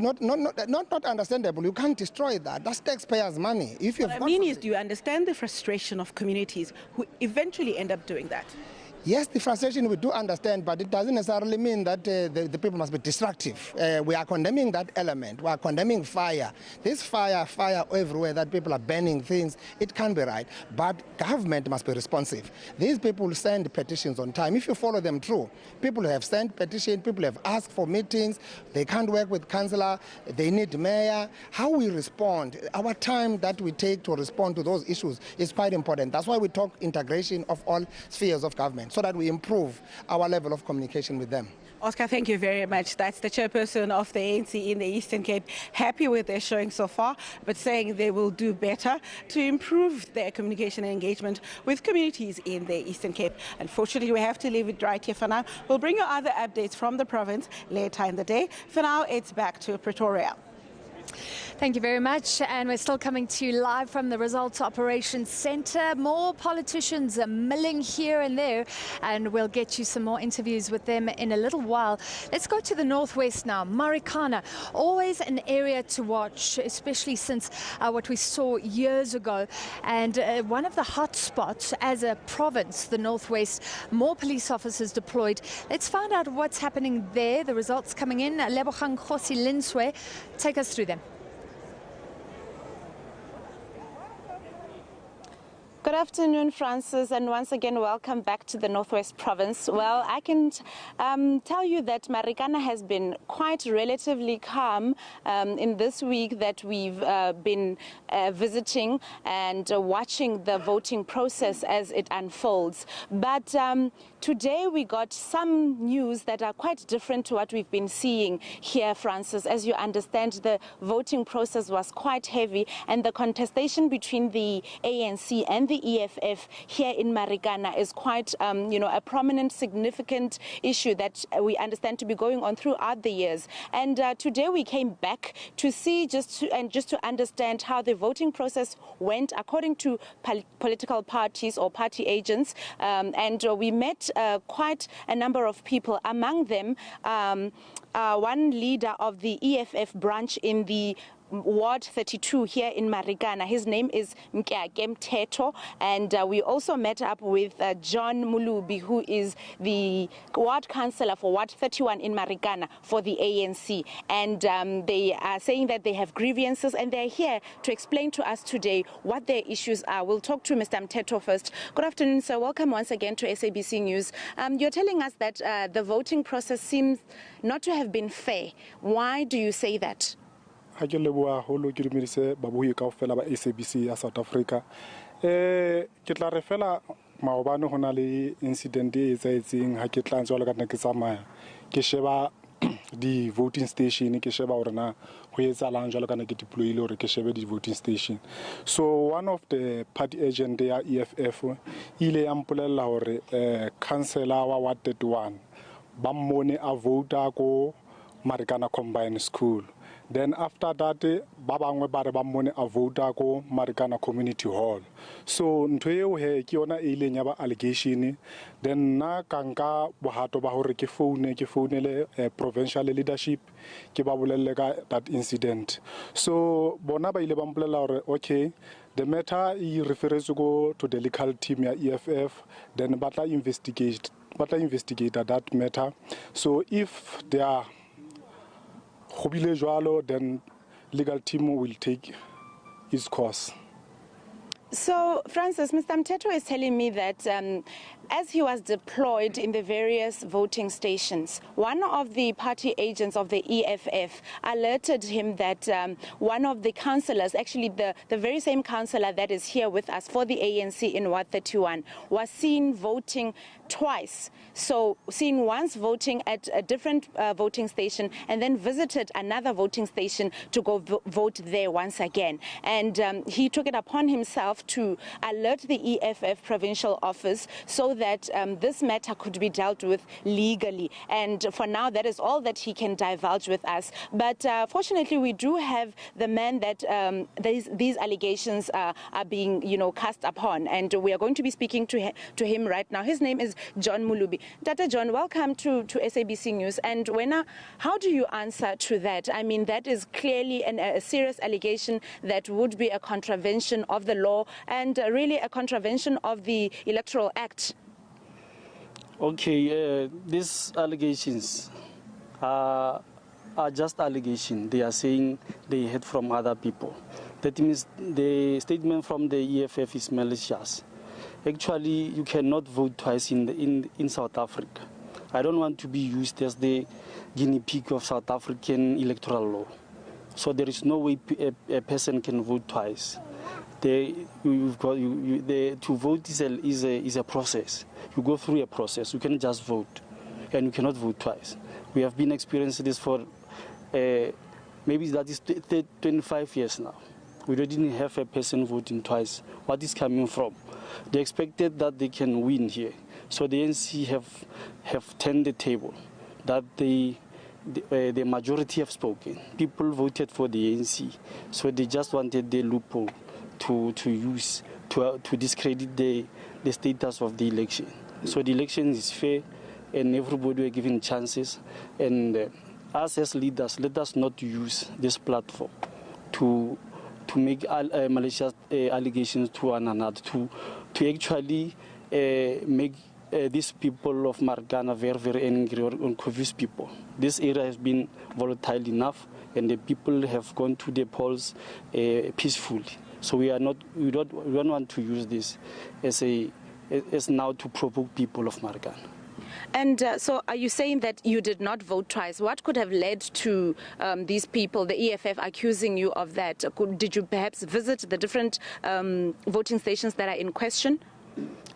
not understandable. You can't destroy that. That's taxpayers' money. If what I mean is, do you understand the frustration of communities who eventually end up doing that? Yes, the frustration we do understand, but it doesn't necessarily mean that the people must be destructive. We are condemning that element. We are condemning fire. This fire everywhere that people are burning things, it can't be right. But government must be responsive. These people send petitions on time. If you follow them through, people have sent petitions, people have asked for meetings, they can't work with councillor, they need mayor. How we respond, our time that we take to respond to those issues is quite important. That's why we talk integration of all spheres of government, so that we improve our level of communication with them. Oscar, thank you very much. That's the chairperson of the ANC in the Eastern Cape. Happy with their showing so far, but saying they will do better to improve their communication and engagement with communities in the Eastern Cape. Unfortunately, we have to leave it right here for now. We'll bring you other updates from the province later in the day. For now, it's back to Pretoria. Thank you very much. And we're still coming to you live from the Results Operations Centre. More politicians are milling here and there, and we'll get you some more interviews with them in a little while. Let's go to the northwest now. Marikana, always an area to watch, especially since what we saw years ago. And one of the hot spots as a province, the northwest, more police officers deployed. Let's find out what's happening there. The results coming in. Lebogang Khosi Linswe, take us through them. Good afternoon, Francis, and once again, welcome back to the Northwest Province. Well, I can tell you that Marikana has been quite relatively calm in this week that we've been visiting and watching the voting process as it unfolds. But today we got some news that are quite different to what we've been seeing here, Francis. As you understand, the voting process was quite heavy, and the contestation between the ANC and the EFF here in Marikana is quite, a prominent, significant issue that we understand to be going on throughout the years. And today we came back to see just to understand how the voting process went according to political parties or party agents. And we met quite a number of people, among them one leader of the EFF branch in the Ward 32 here in Marikana. His name is Mkeake Mteto, and we also met up with John Mulubi, who is the ward councillor for Ward 31 in Marikana for the ANC. And they are saying that they have grievances, and they're here to explain to us today what their issues are. We'll talk to Mr. Mteto first. Good afternoon, sir. Welcome once again to SABC News. You're telling us that the voting process seems not to have been fair. Why do you say that? Ha ke leboa holo ke dumedise babuhi kaofela ba SABC ya South Africa. Ke tla re fela maobane hona le incident e etsaetseng ha ke tla ntse ka nna ke tsamaya ke sheba di voting station ke sheba hore na ho etsalang jwalo kana ke deployile hore ke shebe di voting station. So one of the party agent ya EFF ile ya mpolella hore councillor wa Ward 31 ba mmone a vote ko Marikana Combined School. Then after that, ba bangwe ba re ba mmone a vote ko Marikana Community Hall. So ntho eo he ke yona e ileng ya ba allegation. Then na ka nka bohato ba hore ke founele provincial leadership ke ba bolelle ka that incident. So bona ba ile ba mpolela hore okay, the matter e refers to the legal team ya EFF, then ba tla investigate that matter. So if there are then legal team will take its course. So, Francis, Mr. Mteto is telling me that as he was deployed in the various voting stations, one of the party agents of the EFF alerted him that one of the councillors, actually the very same councillor that is here with us for the ANC in Ward 31, was seen voting twice. So seen once voting at a different voting station and then visited another voting station to go vote there once again. And he took it upon himself to alert the EFF provincial office so that this matter could be dealt with legally. And for now, that is all that he can divulge with us. But fortunately, we do have the man that these allegations are being, cast upon. And we are going to be speaking to him right now. His name is John Mulubi. Dr. John, welcome to SABC News. And how do you answer to that? I mean, that is clearly a serious allegation that would be a contravention of the law and really a contravention of the Electoral Act. Okay, these allegations are just allegations. They are saying they heard from other people. That means the statement from the EFF is malicious. Actually, you cannot vote twice in South Africa. I don't want to be used as the guinea pig of South African electoral law. So there is no way a person can vote twice. To vote is a process. You go through a process. You cannot just vote, and you cannot vote twice. We have been experiencing this for maybe that is 25 years now. We didn't have a person voting twice. What is coming from? They expected that they can win here. So the ANC have turned the table, that the majority have spoken. People voted for the ANC, so they just wanted the loophole to use to discredit the status of the election. So the election is fair, and everybody were given chances. And us as leaders, let us not use this platform to make malicious allegations to one another, to actually make these people of Marikana very, very angry or confused people. This area has been volatile enough, and the people have gone to the polls peacefully. So we don't want to use this as now to provoke people of Marikana. And so are you saying that you did not vote twice? What could have led to these people, the EFF, accusing you of that? Did you perhaps visit the different voting stations that are in question?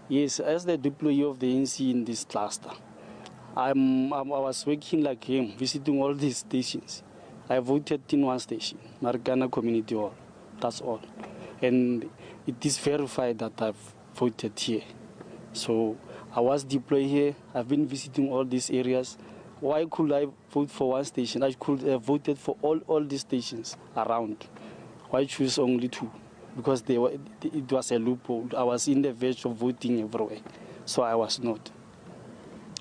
Yes, as the deployee of the ANC in this cluster, I was working like him, visiting all these stations. I voted in one station, Marikana Community Hall, that's all. And it is verified that I've voted here. So I was deployed here, I've been visiting all these areas. Why could I vote for one station? I could have voted for all these stations around. Why choose only two? Because it was a loophole. I was in the verge of voting everywhere, so I was not.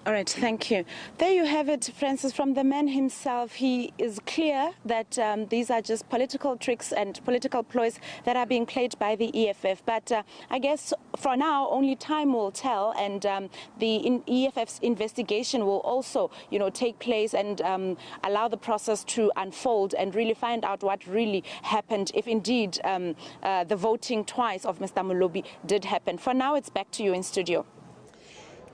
All right, thank you. There you have it, Francis, from the man himself. He is clear that these are just political tricks and political ploys that are being played by the EFF. But I guess for now, only time will tell, and the EFF's investigation will also, take place and allow the process to unfold and really find out what really happened, if indeed the voting twice of Mr. Molobi did happen. For now, it's back to you in studio.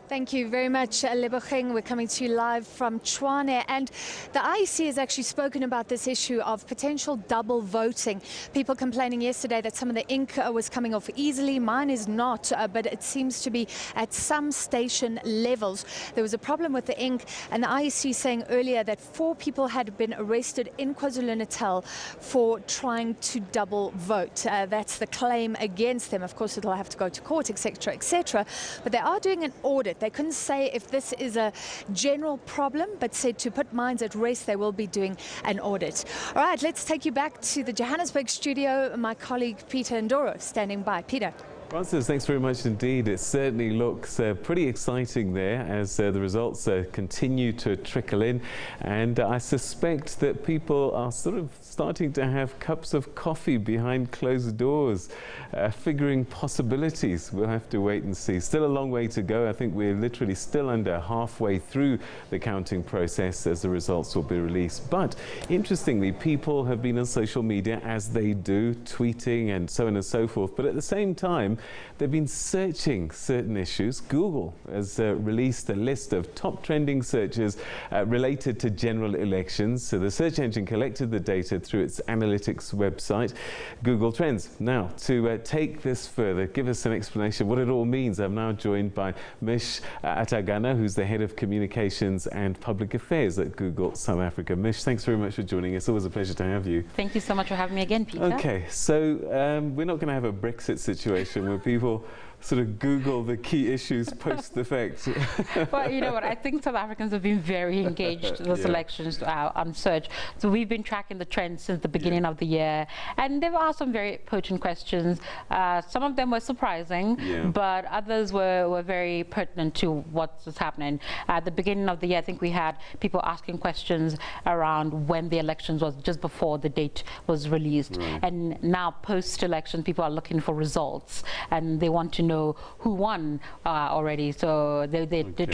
Thank you very much, Lebogang. We're coming to you live from Tshwane, and the IEC has actually spoken about this issue of potential double voting. People complaining yesterday that some of the ink was coming off easily. Mine is not, but it seems to be at some station levels. There was a problem with the ink, and the IEC saying earlier that 4 people had been arrested in KwaZulu-Natal for trying to double vote. That's the claim against them. Of course, it'll have to go to court, etc., etc. But they are doing an audit. They couldn't say if this is a general problem, but said to put minds at rest, they will be doing an audit. All right, let's take you back to the Johannesburg studio. My colleague Peter Ndoro standing by. Peter. Francis, thanks very much indeed. It certainly looks pretty exciting there as the results continue to trickle in, and I suspect that people are sort of starting to have cups of coffee behind closed doors, figuring possibilities. We'll have to wait and see. Still a long way to go. I think we're literally still under halfway through the counting process as the results will be released. But interestingly, people have been on social media, as they do, tweeting and so on and so forth. But at the same time, they've been searching certain issues. Google has released a list of top trending searches related to general elections. So the search engine collected the data through its analytics website, Google Trends. Now, to take this further, give us an explanation of what it all means, I'm now joined by Mish Atagana, who's the Head of Communications and Public Affairs at Google South Africa. Mish, thanks very much for joining us. Always a pleasure to have you. Thank you so much for having me again, Peter. Okay, so we're not going to have a Brexit situation where people sort of Google the key issues post the fact. Well, you know what, I think South Africans have been very engaged in this elections on search. So we've been tracking the trends since the beginning of the year, and there are some very pertinent questions. Some of them were surprising, but others were very pertinent to what was happening. At the beginning of the year, I think we had people asking questions around when the elections was, just before the date was released. And now post-election, people are looking for results, and they want to know who won already. So they're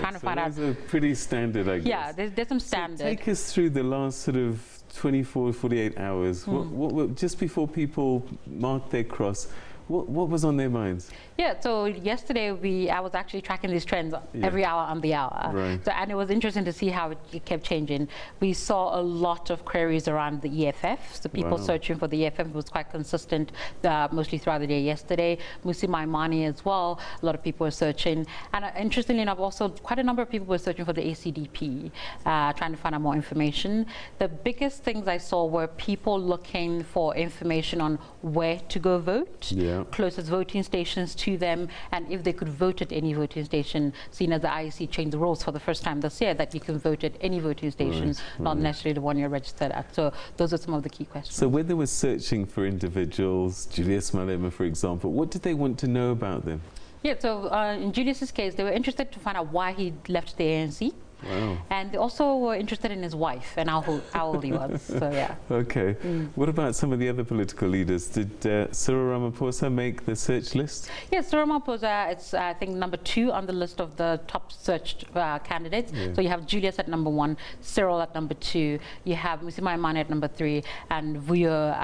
trying to find out. Those are pretty standard, I guess. Yeah, there's some standard. So take us through the last sort of 24, 48 hours. What, just before people mark their cross, what was on their minds? Yeah, so yesterday I was actually tracking these trends every hour on the hour. Right. So, and it was interesting to see how it kept changing. We saw a lot of queries around the EFF, so people searching for the EFF was quite consistent mostly throughout the day yesterday. Musi Maimane as well, a lot of people were searching. And interestingly enough, also quite a number of people were searching for the ACDP, trying to find out more information. The biggest things I saw were people looking for information on where to go vote, closest voting stations to them, and if they could vote at any voting station, seeing as the IEC changed the rules for the first time this year that you can vote at any voting station, not necessarily the one you're registered at. So those are some of the key questions. So when they were searching for individuals, Julius Malema, for example, what did they want to know about them? Yeah, so in Julius's case, they were interested to find out why he left the ANC. Wow. And they also were interested in his wife and how old he was. So yeah. Okay. What about some of the other political leaders? Did Cyril Ramaphosa make the search list? Yes, Cyril Ramaphosa, it's I think #2 on the list of the top searched candidates. So you have Julius at #1, Cyril at #2, you have Musi Maimane at #3, and Vuyo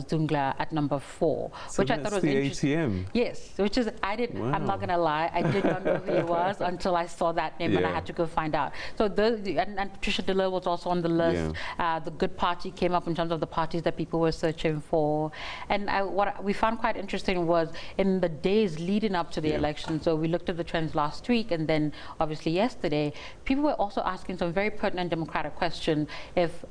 Zungla at #4, so which I thought was interesting. ATM. Yes, which is I'm not gonna lie, I did not know who he was until I saw that name and I had to go find out. So and Patricia de Lille was also on the list. The Good Party came up in terms of the parties that people were searching for. And what we found quite interesting was in the days leading up to the election, so we looked at the trends last week and then obviously yesterday, people were also asking some very pertinent democratic questions if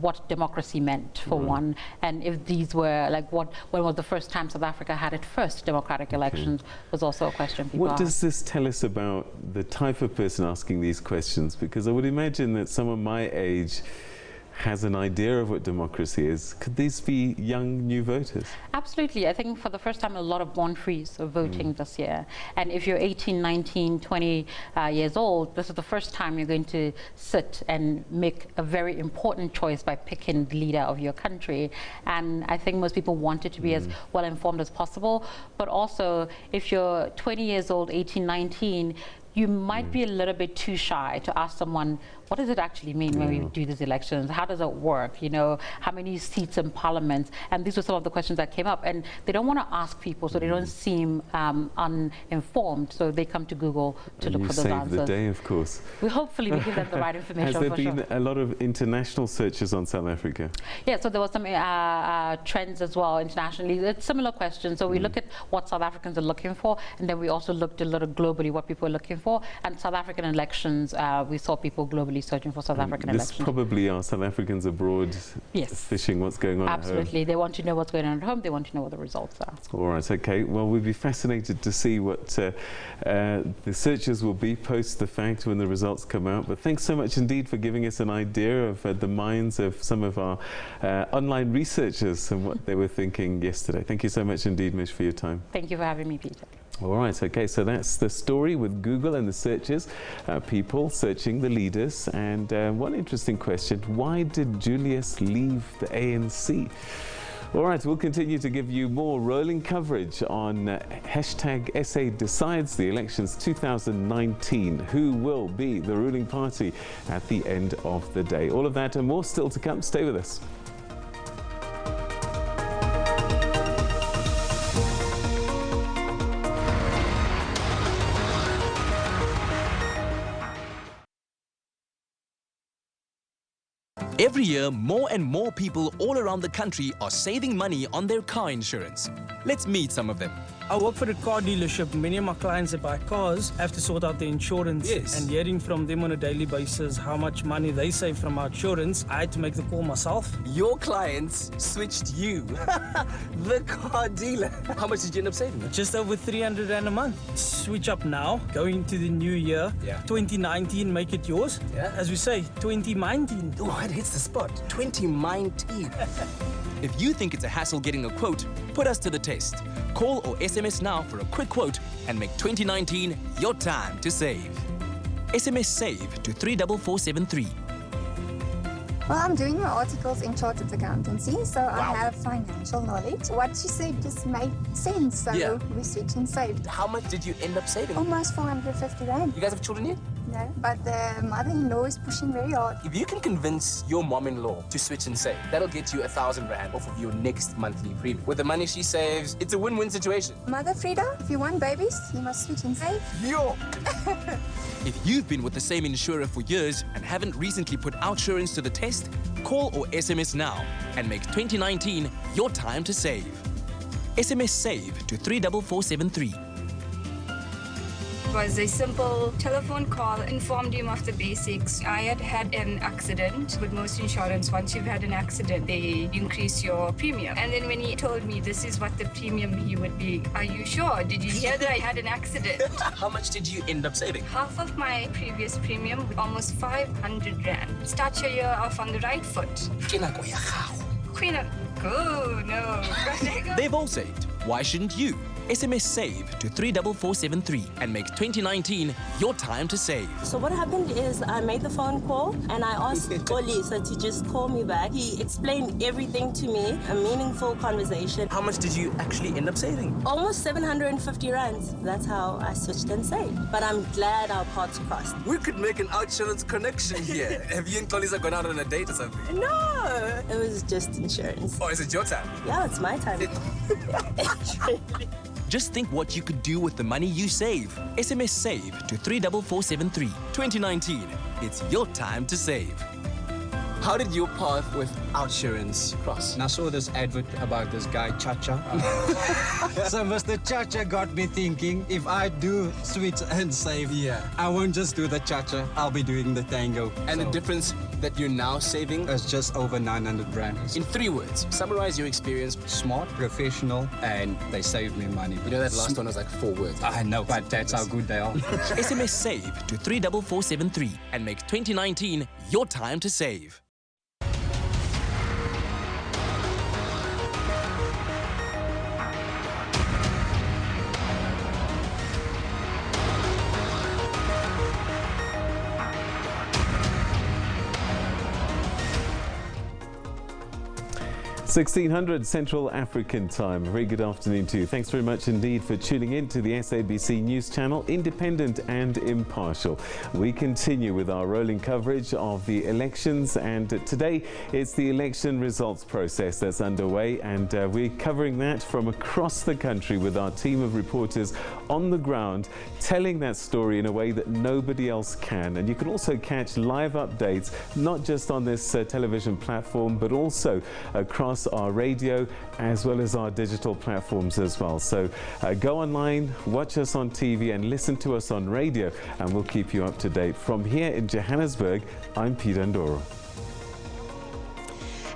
what democracy meant for one, and if these were like when was the first time South Africa had its first democratic elections was also a question people What asked. does this tell us about the type of person asking these questions? Because I would imagine that someone my age has an idea of what democracy is. Could these be young, new voters? Absolutely. I think for the first time, a lot of born-frees are voting this year. And if you're 18, 19, 20 years old, this is the first time you're going to sit and make a very important choice by picking the leader of your country. And I think most people want it to be as well-informed as possible. But also, if you're 20 years old, 18, 19, you might be a little bit too shy to ask someone, what does it actually mean when we do these elections? How does it work? You know, how many seats in parliament? And these were some of the questions that came up. And they don't want to ask people, so they don't seem uninformed. So they come to Google to look for those answers. Save the day, of course. We hopefully give them the right information. Has there been a lot of international searches on South Africa? Yeah, so there was some trends as well internationally. It's similar questions. So we look at what South Africans are looking for, and then we also looked a little globally what people are looking for. And South African elections, we saw people globally searching for South African elections. This probably are South Africans abroad fishing what's going on Absolutely. at home. They want to know what's going on at home. They want to know what the results are. All right, okay. Well, we'd be fascinated to see what the searches will be post the fact when the results come out. But thanks so much indeed for giving us an idea of the minds of some of our online researchers and what they were thinking yesterday. Thank you so much indeed, Mish, for your time. Thank you for having me, Peter. All right, okay, so that's the story with Google and the searches, people searching the leaders. And one interesting question, why did Julius leave the ANC? All right, we'll continue to give you more rolling coverage on #SA Decides the Elections 2019. Who will be the ruling party at the end of the day? All of that and more still to come. Stay with us. Every year, more and more people all around the country are saving money on their car insurance. Let's meet some of them. I work for a car dealership. Many of my clients that buy cars have to sort out the insurance. And hearing from them on a daily basis how much money they save from our insurance, I had to make the call myself. Your clients switched you, the car dealer. How much did you end up saving? Just over 300 Rand a month. Switch up now, going into the new year. 2019, make it yours. As we say, 2019. Oh, it hits the spot. 2019. If you think it's a hassle getting a quote, put us to the test. Call or SMS now for a quick quote and make 2019 your time to save. SMS SAVE to 34473. Well, I'm doing my articles in chartered accountancy, so I have financial knowledge. What she said just made sense, so we switched and saved. How much did you end up saving? Almost 450 rand. You guys have children yet? No, but the mother-in-law is pushing very hard. If you can convince your mom-in-law to switch and save, that'll get you 1,000 rand off of your next monthly premium. With the money she saves, it's a win-win situation. Mother Frida, if you want babies, you must switch and save. Yo! If you've been with the same insurer for years and haven't recently put OUTsurance to the test, call or SMS now and make 2019 your time to save. SMS SAVE to 34473. It was a simple telephone call, informed him of the basics. I had had an accident. With most insurance, once you've had an accident, they increase your premium. And then when he told me this is what the premium he would be, are you sure? Did you hear that I had an accident? How much did you end up saving? Half of my previous premium, almost 500 rand. Start your year off on the right foot. Queen of... Oh, no. They've all saved. Why shouldn't you? SMS SAVE to 34473 and make 2019 your time to save. So what happened is I made the phone call and I asked Olisa to just call me back. He explained everything to me, a meaningful conversation. How much did you actually end up saving? Almost 750 rands. That's how I switched and saved. But I'm glad our paths crossed. We could make an OUTsurance connection here. Have you and Kolisa gone out on a date or something? No, it was just insurance. Oh, is it your time? Yeah, it's my time. Just think what you could do with the money you save. SMS SAVE to 34473. 2019, it's your time to save. How did your path with OUTsurance cross? And I saw this advert about this guy, Chacha. So Mr. Chacha got me thinking, if I do switch and save, I won't just do the Chacha, I'll be doing the Tango. And the difference that you're now saving? Is just over 900 rand. In 3 words, summarize your experience. Smart, professional, and they saved me money. You know that last one was like 4 words. I know, but that's how good they are. SMS SAVE to 34473 and make 2019 your time to save. (1600) Central African Time. Very good afternoon to you. Thanks very much indeed for tuning in to the SABC News Channel, independent and impartial. We continue with our rolling coverage of the elections, and today it's the election results process that's underway, and we're covering that from across the country with our team of reporters on the ground, telling that story in a way that nobody else can. And you can also catch live updates, not just on this television platform, but also across our radio as well as our digital platforms as well. So go online, watch us on TV and listen to us on radio, and we'll keep you up to date. From here in Johannesburg, I'm Peter Ndoro.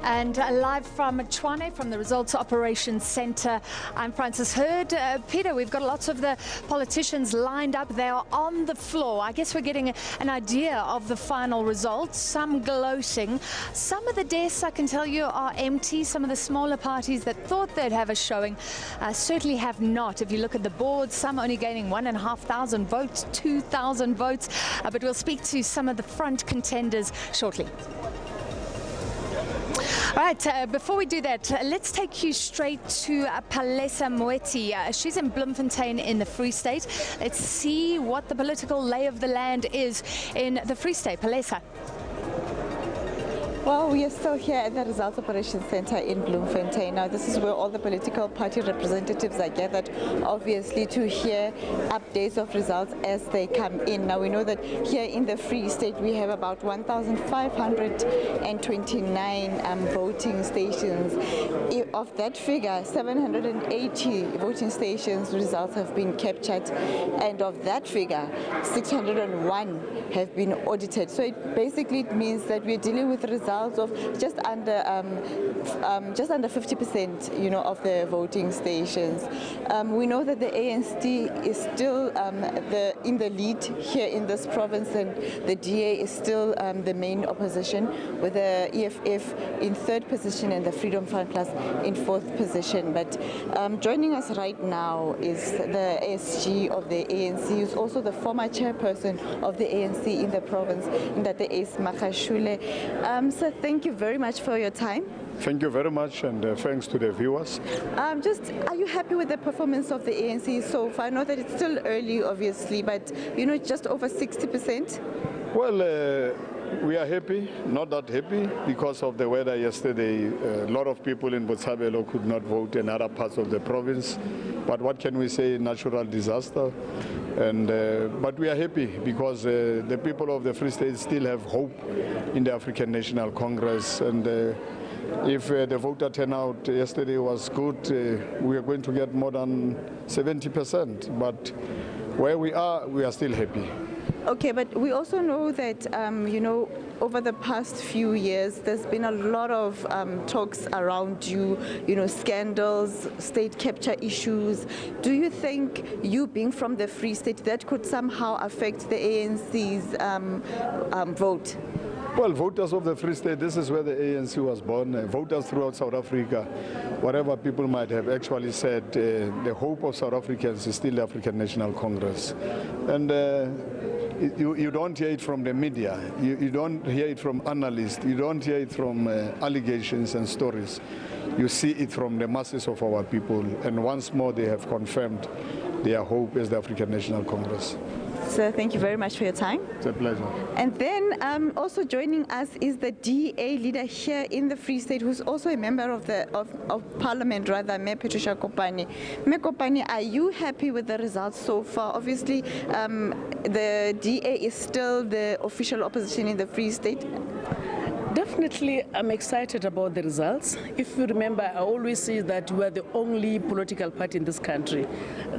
And live from Duarte, from the Results Operations Centre, I'm Frances Hurd. Peter, we've got lots of the politicians lined up. They are on the floor. I guess we're getting an idea of the final results, some gloating. Some of the desks, I can tell you, are empty. Some of the smaller parties that thought they'd have a showing certainly have not. If you look at the board, some only gaining 1,500 votes, 2,000 votes. But we'll speak to some of the front contenders shortly. All right, before we do that, let's take you straight to Palesa Moeti. She's in Bloemfontein in the Free State. Let's see what the political lay of the land is in the Free State. Palesa. Well, we are still here at the Results Operations Centre in Bloemfontein. Now, this is where all the political party representatives are gathered, obviously, to hear updates of results as they come in. Now, we know that here in the Free State, we have about 1,529 voting stations. Of that figure, 780 voting stations results have been captured, and of that figure, 601 have been audited. So it basically means that we're dealing with results of just under 50%, of the voting stations. We know that the ANC is still in the lead here in this province, and the DA is still the main opposition, with the EFF in 3rd position and the Freedom Front Plus in 4th position. But joining us right now is the ASG of the ANC, who's also the former chairperson of the ANC in the province, Ndate Ace Makashule. Palesa, thank you very much for your time. Thank you very much, and thanks to the viewers. Are you happy with the performance of the ANC so far? I know that it's still early, obviously, but just over 60%. Well, we are happy, not that happy, because of the weather yesterday. A lot of people in Botshabelo could not vote in other parts of the province. But what can we say? Natural disaster. But we are happy because the people of the Free State still have hope in the African National Congress. And if the voter turnout yesterday was good, we are going to get more than 70%. But where we are still happy. Okay, but we also know that, over the past few years, there's been a lot of talks around you, scandals, state capture issues. Do you think you being from the Free State, that could somehow affect the ANC's vote? Well, voters of the Free State, this is where the ANC was born. Voters throughout South Africa, whatever people might have actually said, the hope of South Africans is still the African National Congress. And you don't hear it from the media, you don't hear it from analysts, you don't hear it from allegations and stories. You see it from the masses of our people, and once more they have confirmed their hope is the African National Congress. Sir, thank you very much for your time. It's a pleasure. And then also joining us is the DA leader here in the Free State, who's also a member of Parliament, rather, Mayor Patricia Kopane. Mayor Kopane, are you happy with the results so far? Obviously, the DA is still the official opposition in the Free State. Definitely, I'm excited about the results. If you remember, I always say that we are the only political party in this country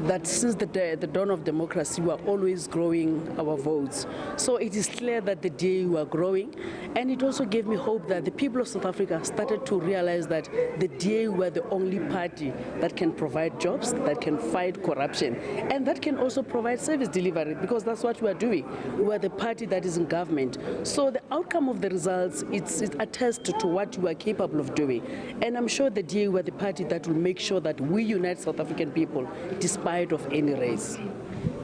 that since the dawn of democracy, we are always growing our votes. So it is clear that the day we are growing, and it also gave me hope that the people of South Africa started to realize that the day we are the only party that can provide jobs, that can fight corruption, and that can also provide service delivery, because that's what we are doing. We are the party that is in government. So the outcome of the results, it attests to what you are capable of doing. And I'm sure the DA were the party that will make sure that we unite South African people despite of any race.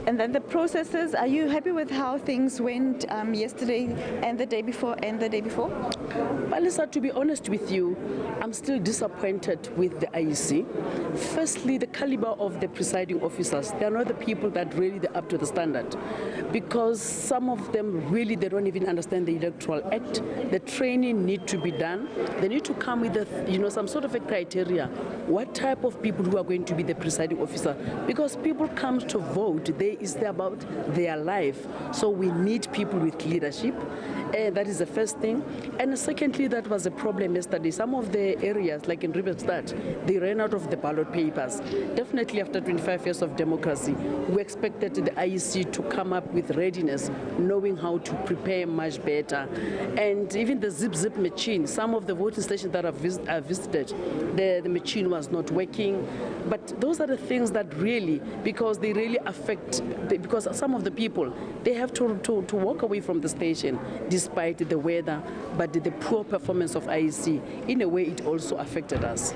And then the processes, are you happy with how things went yesterday and the day before and the day before? Well, Lisa, to be honest with you, I'm still disappointed with the IEC. Firstly, the caliber of the presiding officers, they are not the people that really are up to the standard, because some of them really, they don't even understand the Electoral Act. The training need to be done. They need to come with some sort of a criteria. What type of people who are going to be the presiding officer? Because people come to vote, it's about their life. So we need people with leadership. That is the first thing. And secondly, that was a problem yesterday. Some of the areas, like in Riverstad, they ran out of the ballot papers. Definitely after 25 years of democracy, we expected the IEC to come up with readiness, knowing how to prepare much better. And even the zip machine, some of the voting stations that I visited, the machine was not working. But those are the things that really, because they really affect, because some of the people, they have to walk away from the station despite the weather, but the poor performance of IEC, in a way, it also affected us.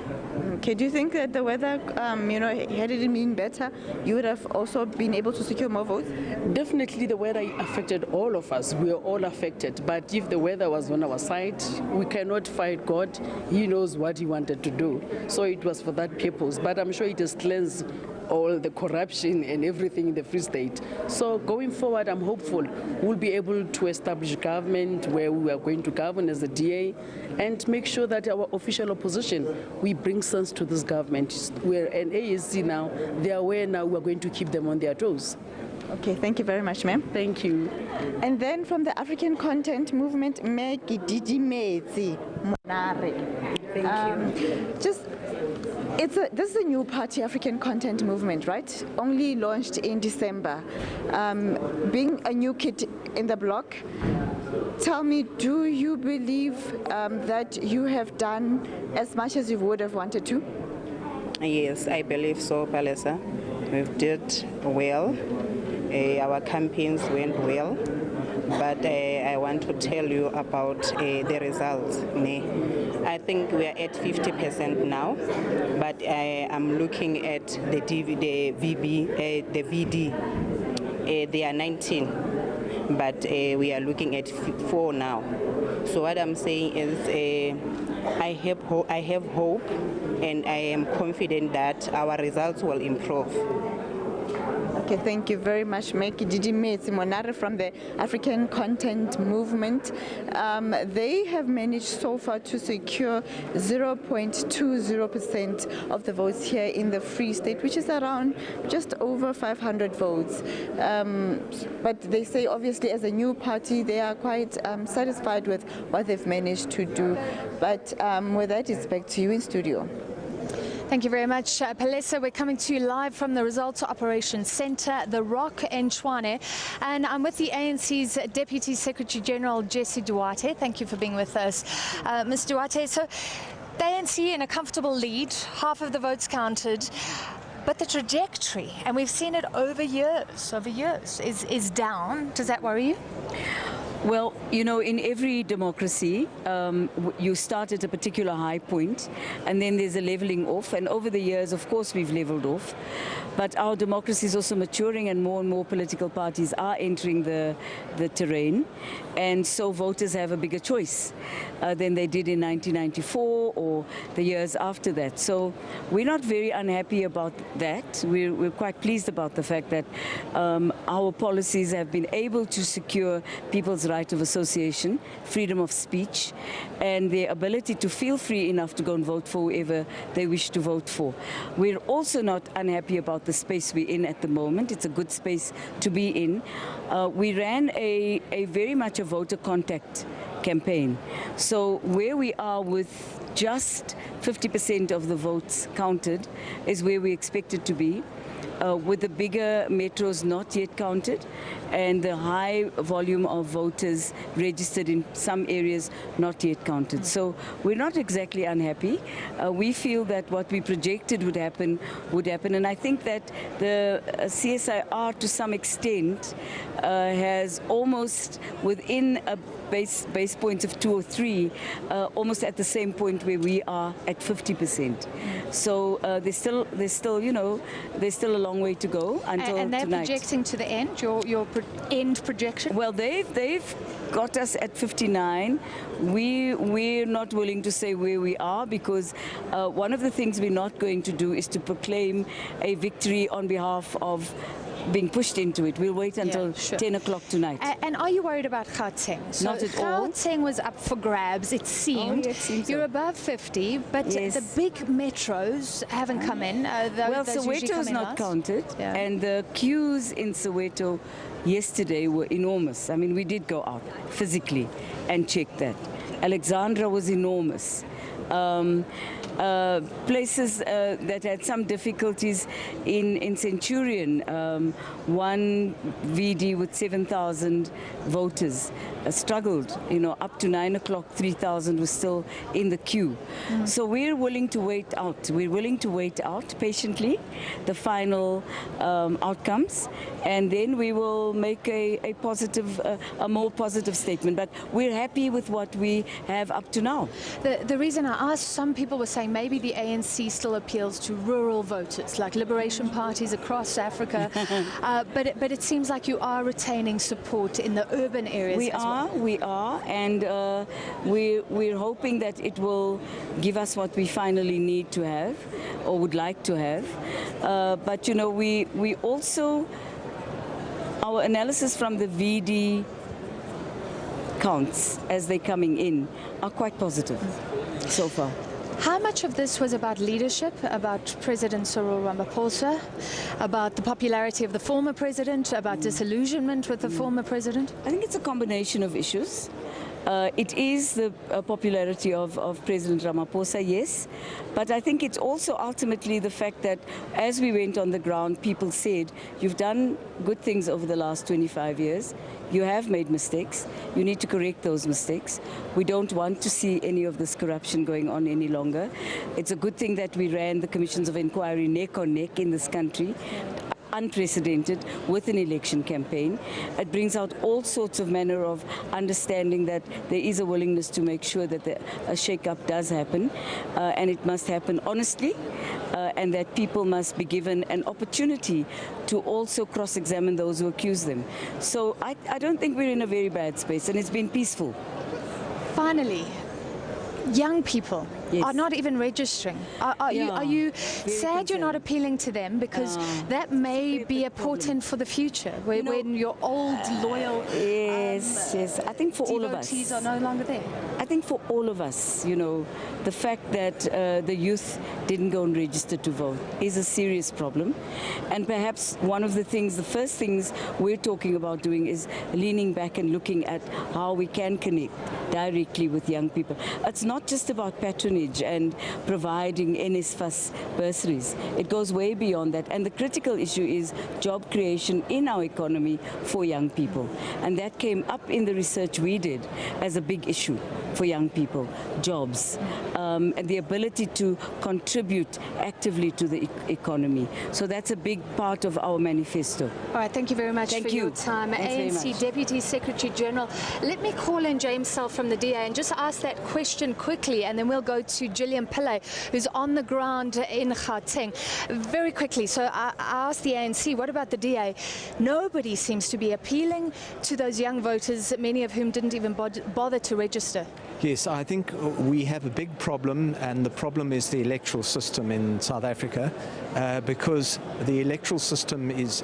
Okay, do you think that the weather, had it been better, you would have also been able to secure more votes? Definitely the weather affected all of us. We are all affected. But if the weather was on our side, we cannot fight God. He knows what he wanted to do. So it was for that purpose. But I'm sure it has cleansed all the corruption and everything in the Free State. So going forward, I'm hopeful we'll be able to establish government where we are going to govern as a DA and make sure that our official opposition, we bring sense to this government. We're an ASC now. They are aware now we're going to keep them on their toes. Okay, thank you very much, ma'am. Thank you. And then from the African Content Movement, Maggie Didimezi Monare. Thank you. This is a new party, African Content Movement, right? Only launched in December. Being a new kid in the block, tell me, do you believe that you have done as much as you would have wanted to? Yes, I believe so, Palesa. We did well. Our campaigns went well. But I want to tell you about the results. I think we are at 50% now, but I am looking at the VD. They are 19. but we are looking at 4 now. So what I'm saying is I have hope and I am confident that our results will improve. Okay, thank you very much, Meki Didime Simonare from the African Content Movement. They have managed so far to secure 0.20% of the votes here in the Free State, which is around just over 500 votes. But they say, obviously, as a new party, they are quite satisfied with what they've managed to do. But with that, it's back to you in studio. Thank you very much, Palesa. We're coming to you live from the Results Operations Centre, The Rock in Tshwane. And I'm with the ANC's Deputy Secretary General, Jesse Duarte. Thank you for being with us. Ms. Duarte, so the ANC in a comfortable lead, half of the votes counted. But the trajectory, and we've seen it over years, is down. Does that worry you? Well, you know, in every democracy, you start at a particular high point, and then there's a leveling off. And over the years, of course, we've leveled off. But our democracy is also maturing, and more political parties are entering the terrain. And so voters have a bigger choice than they did in 1994 or the years after that. So we're not very unhappy about that. We're quite pleased about the fact that our policies have been able to secure people's right of association, freedom of speech, and their ability to feel free enough to go and vote for whoever they wish to vote for. We're also not unhappy about the space we're in at the moment. It's a good space to be in. We ran a very much a voter contact campaign. So where we are with just 50% of the votes counted is where we expected to be. With the bigger metros not yet counted and the high volume of voters registered in some areas not yet counted. So we're not exactly unhappy. We feel that what we projected would happen. And I think that the CSIR to some extent has almost within a base points of 2 or 3, almost at the same point where we are at 50%. So there's still you know, there's still a long way to go until and they're tonight. Projecting to the end, your end projection? Well, they've got us at 59. We're not willing to say where we are because one of the things we're not going to do is to proclaim a victory on behalf of being pushed into it. We'll wait until 10 o'clock tonight. And are you worried about Gauteng? So Not at all. Gauteng was up for grabs, it seemed. Oh, yeah, it seems You're so. above 50, but Yes. the big metros haven't come in. Well, those usually Soweto come is in not last. counted, Yeah. and the queues in Soweto yesterday were enormous. I mean, we did go out physically and check that. Alexandra was enormous. Places that had some difficulties in Centurion, one VD with 7,000 voters struggled, you know, up to 9 o'clock, 3,000 was still in the queue. So we're willing to wait out. We're willing to wait out patiently the final outcomes, and then we will make a positive, a more positive statement. But we're happy with what we have up to now. The reason I asked, some people were saying maybe the ANC still appeals to rural voters, like liberation parties across Africa, but it seems like you are retaining support in the urban areas as well. We are, and we're hoping that it will give us what we finally need to have, or would like to have. But you know, we also, our analysis from the VD counts as they're coming in are quite positive so far. How much of this was about leadership, about President Cyril Ramaphosa, about the popularity of the former president, about disillusionment with the former president? I think it's a combination of issues. It is the popularity of President Ramaphosa, yes, but I think it's also ultimately the fact that as we went on the ground, people said, you've done good things over the last 25 years, you have made mistakes, you need to correct those mistakes. We don't want to see any of this corruption going on any longer. It's a good thing that we ran the commissions of inquiry neck on neck in this country. unprecedented with an election campaign. It brings out all sorts of manner of understanding that there is a willingness to make sure that a shake-up does happen, and it must happen honestly, and that people must be given an opportunity to also cross-examine those who accuse them. So I don't think we're in a very bad space, and it's been peaceful. Finally, young people are not even registering. Are you sad you're not appealing to them, because that may be a portent for the future, when your old loyal yes, I think for all of us, devotees are no longer there? I think for all of us, you know, the fact that the youth didn't go and register to vote is a serious problem, and perhaps one of the first things we're talking about doing is leaning back and looking at how we can connect directly with young people. It's not just about patronage and providing NSFAS bursaries. It goes way beyond that, and the critical issue is job creation in our economy for young people, and that came up in the research we did as a big issue for young people, jobs, and the ability to contribute actively to the economy. So that's a big part of our manifesto. All right, thank you very much for your time. ANC Deputy Secretary General. Let me call in James Self from the DA and just ask that question quickly, and then we'll go to Gillian Pillay, who's on the ground in Gauteng. Very quickly, so I asked the ANC, what about the DA? Nobody seems to be appealing to those young voters, many of whom didn't even bother to register. Yes, I think we have a big problem, and the problem is the electoral system in South Africa, because the electoral system is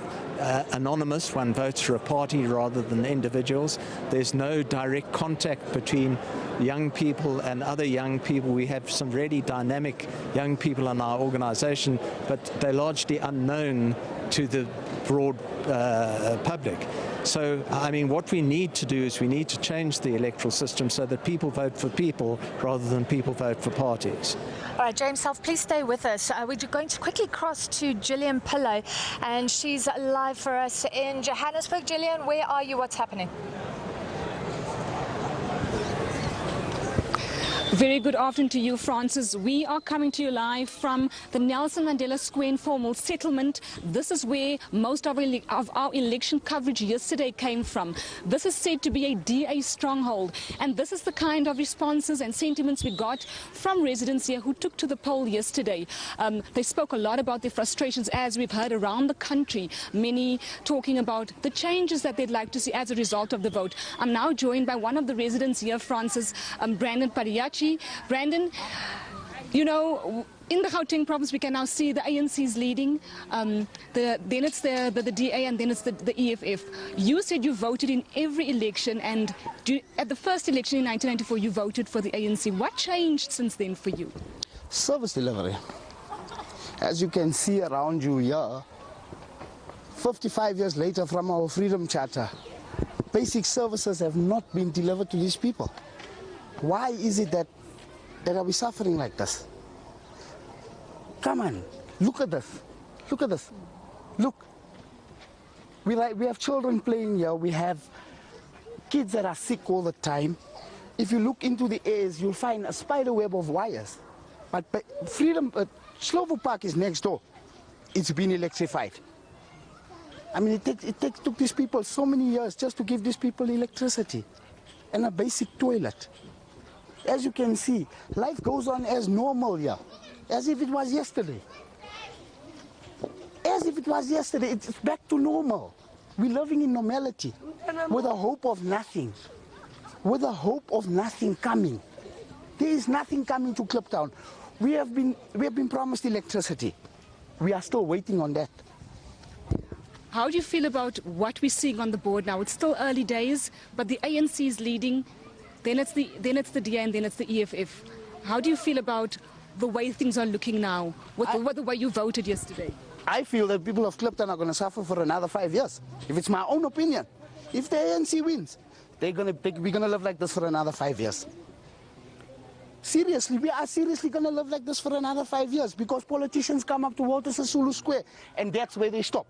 anonymous. One votes for a party rather than individuals. There's no direct contact between young people and other young people. We have some really dynamic young people in our organization, but they're largely unknown to the broad public. So, I mean, what we need to do is we need to change the electoral system so that people vote for people rather than people vote for parties. All right, James Self, please stay with us. We're going to quickly cross to Gillian Pillay, and she's live for us in Johannesburg. Gillian, where are you? What's happening? Very good afternoon to you, Francis. We are coming to you live from the Nelson Mandela Square informal settlement. This is where most of our election coverage yesterday came from. This is said to be a DA stronghold, and this is the kind of responses and sentiments we got from residents here who took to the poll yesterday. They spoke a lot about their frustrations, as we've heard around the country, many talking about the changes that they'd like to see as a result of the vote. I'm now joined by one of the residents here, Francis, Brandon Pariachi. Brandon, you know, in the Gauteng province we can now see the ANC is leading, then it's the DA, and then it's the EFF. You said you voted in every election, and at the first election in 1994 you voted for the ANC. What changed since then for you? Service delivery. As you can see around you here, 55 years later from our Freedom Charter, basic services have not been delivered to these people. Why is it that are we suffering like this? Come on, look at this. Look at this. Look. We have children playing here. We have kids that are sick all the time. If you look into the airs, you'll find a spider web of wires. But Slovo Park is next door. It's been electrified. I mean, it took these people so many years just to give these people electricity and a basic toilet. As you can see, life goes on as normal here, as if it was yesterday. As if it was yesterday, it's back to normal. We're living in normality, with a hope of nothing, with a hope of nothing coming. There is nothing coming to Kliptown. We have been promised electricity. We are still waiting on that. How do you feel about what we're seeing on the board now? It's still early days, but the ANC is leading. Then it's the DA, and then it's the EFF. How do you feel about the way things are looking now, with the way you voted yesterday? I feel that people of Kliptown are going to suffer for another 5 years. If it's my own opinion, if the ANC wins, we're going to live like this for another 5 years. Seriously, we are seriously going to live like this for another 5 years, because politicians come up to Walter Sisulu Square, and that's where they stop.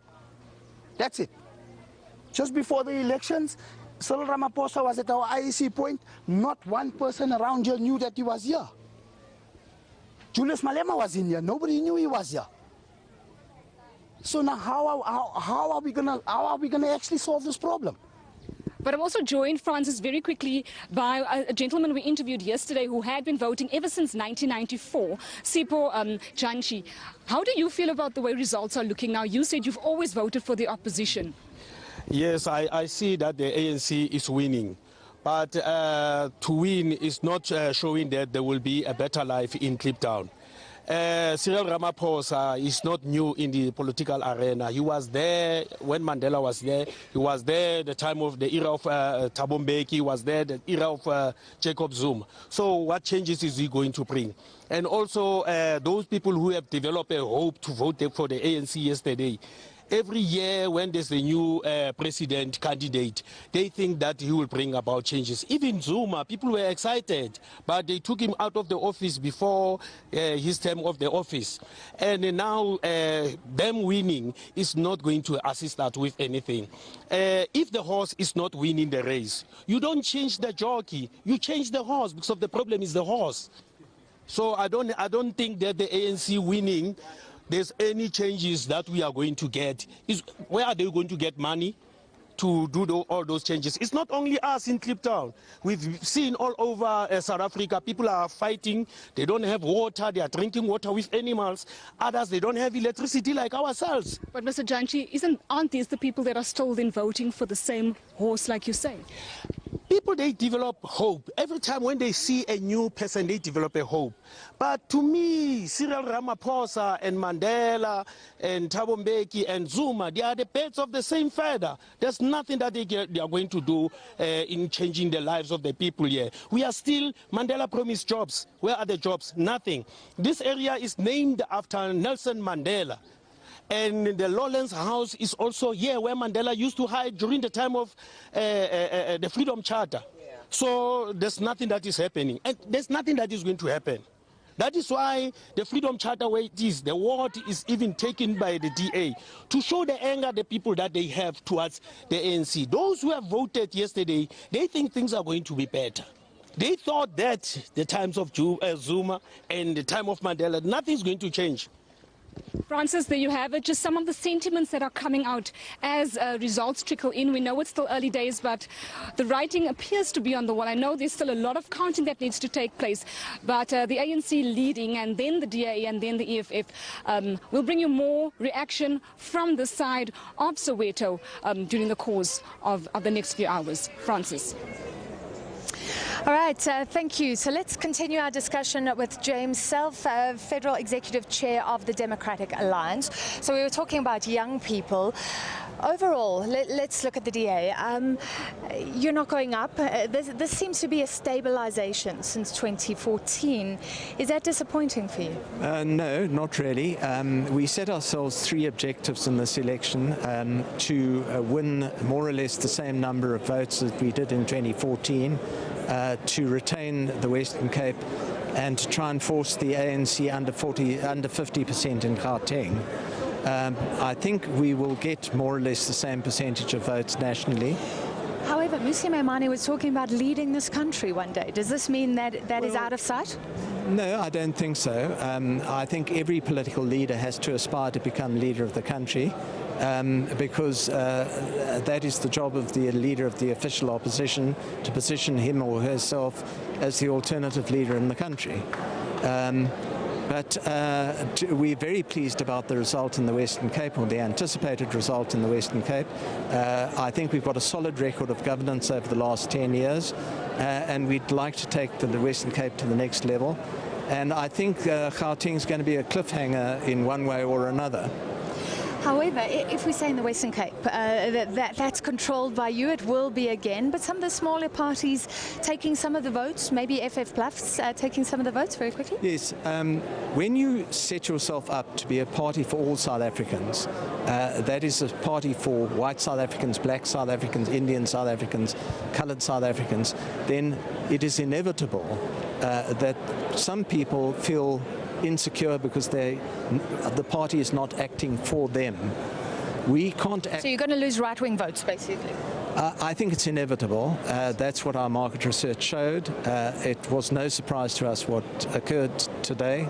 That's it. Just before the elections, Cyril Ramaphosa was at our IEC point. Not one person around here knew that he was here. Julius Malema was in here. Nobody knew he was here. So now how are we gonna actually solve this problem? But I'm also joined, Francis, very quickly by a gentleman we interviewed yesterday who had been voting ever since 1994, Sipho Janchi. How do you feel about the way results are looking now? You said you've always voted for the opposition. Yes, I see that the ANC is winning. But to win is not showing that there will be a better life in Kliptown. Cyril Ramaphosa is not new in the political arena. He was there when Mandela was there. He was there the time of the era of Thabo Mbeki. He was there the era of Jacob Zuma. So what changes is he going to bring? And also those people who have developed a hope to vote for the ANC yesterday, every year when there's a new president candidate, they think that he will bring about changes. Even Zuma, people were excited, but they took him out of the office before his term of the office. And now them winning is not going to assist that with anything. If the horse is not winning the race, you don't change the jockey, you change the horse, because of the problem is the horse. So I don't think that the ANC winning, there's any changes that we are going to get. Where are they going to get money to do all those changes? It's not only us in Kliptown. We've seen all over South Africa, people are fighting. They don't have water. They are drinking water with animals. Others, they don't have electricity like ourselves. But Mr. Janchi, aren't these the people that are still then voting for the same horse, like you say? People, they develop hope. Every time when they see a new person, they develop a hope. But to me, Cyril Ramaphosa and Mandela and Thabo Mbeki and Zuma, they are the birds of the same feather. There's nothing that they are going to do in changing the lives of the people here. We are still, Mandela promised jobs. Where are the jobs? Nothing. This area is named after Nelson Mandela. And the Lowlands House is also here where Mandela used to hide during the time of the Freedom Charter. Yeah. So there's nothing that is happening. And there's nothing that is going to happen. That is why the Freedom Charter, where it is, the word is even taken by the DA to show the anger the people that they have towards the ANC. Those who have voted yesterday, they think things are going to be better. They thought that the times of Zuma and the time of Mandela, nothing's going to change. Francis, there you have it, just some of the sentiments that are coming out as results trickle in. We know it's still early days, but the writing appears to be on the wall. I know there's still a lot of counting that needs to take place, but the ANC leading, and then the DA, and then the EFF. We'll bring you more reaction from the side of Soweto during the course of the next few hours. Francis. All right, thank you. So let's continue our discussion with James Self, Federal Executive Chair of the Democratic Alliance. So we were talking about young people. Overall, let's look at the DA. You're not going up. This seems to be a stabilization since 2014. Is that disappointing for you? No, not really. We set ourselves 3 objectives in this election: to win more or less the same number of votes as we did in 2014, to retain the Western Cape, and to try and force the ANC under 50% in Gauteng. I think we will get more or less the same percentage of votes nationally. However, Musi Maimane was talking about leading this country one day. Does this mean that is out of sight? No, I don't think so. I think every political leader has to aspire to become leader of the country, because that is the job of the leader of the official opposition, to position him or herself as the alternative leader in the country. But we're very pleased about the result in the Western Cape, or the anticipated result in the Western Cape. I think we've got a solid record of governance over the last 10 years, and we'd like to take the Western Cape to the next level. And I think Gauteng is going to be a cliffhanger in one way or another. However, if we say in the Western Cape, that's controlled by you, it will be again, but some of the smaller parties taking some of the votes, maybe FF Plus taking some of the votes very quickly? Yes. When you set yourself up to be a party for all South Africans, that is a party for white South Africans, black South Africans, Indian South Africans, coloured South Africans, then it is inevitable that some people feel insecure because the party is not acting for them. We can't act. So you're going to lose right-wing votes, basically? I think it's inevitable. That's what our market research showed. It was no surprise to us what occurred today.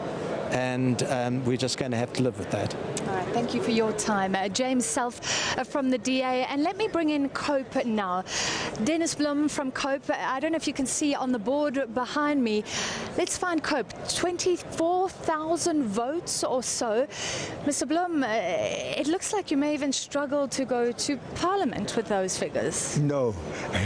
and we're just going to have to live with that. All right, thank you for your time. James Self from the DA. And let me bring in COPE now. Dennis Blum from COPE. I don't know if you can see on the board behind me. Let's find COPE. 24,000 votes or so. Mr. Blum, it looks like you may even struggle to go to Parliament with those figures. No,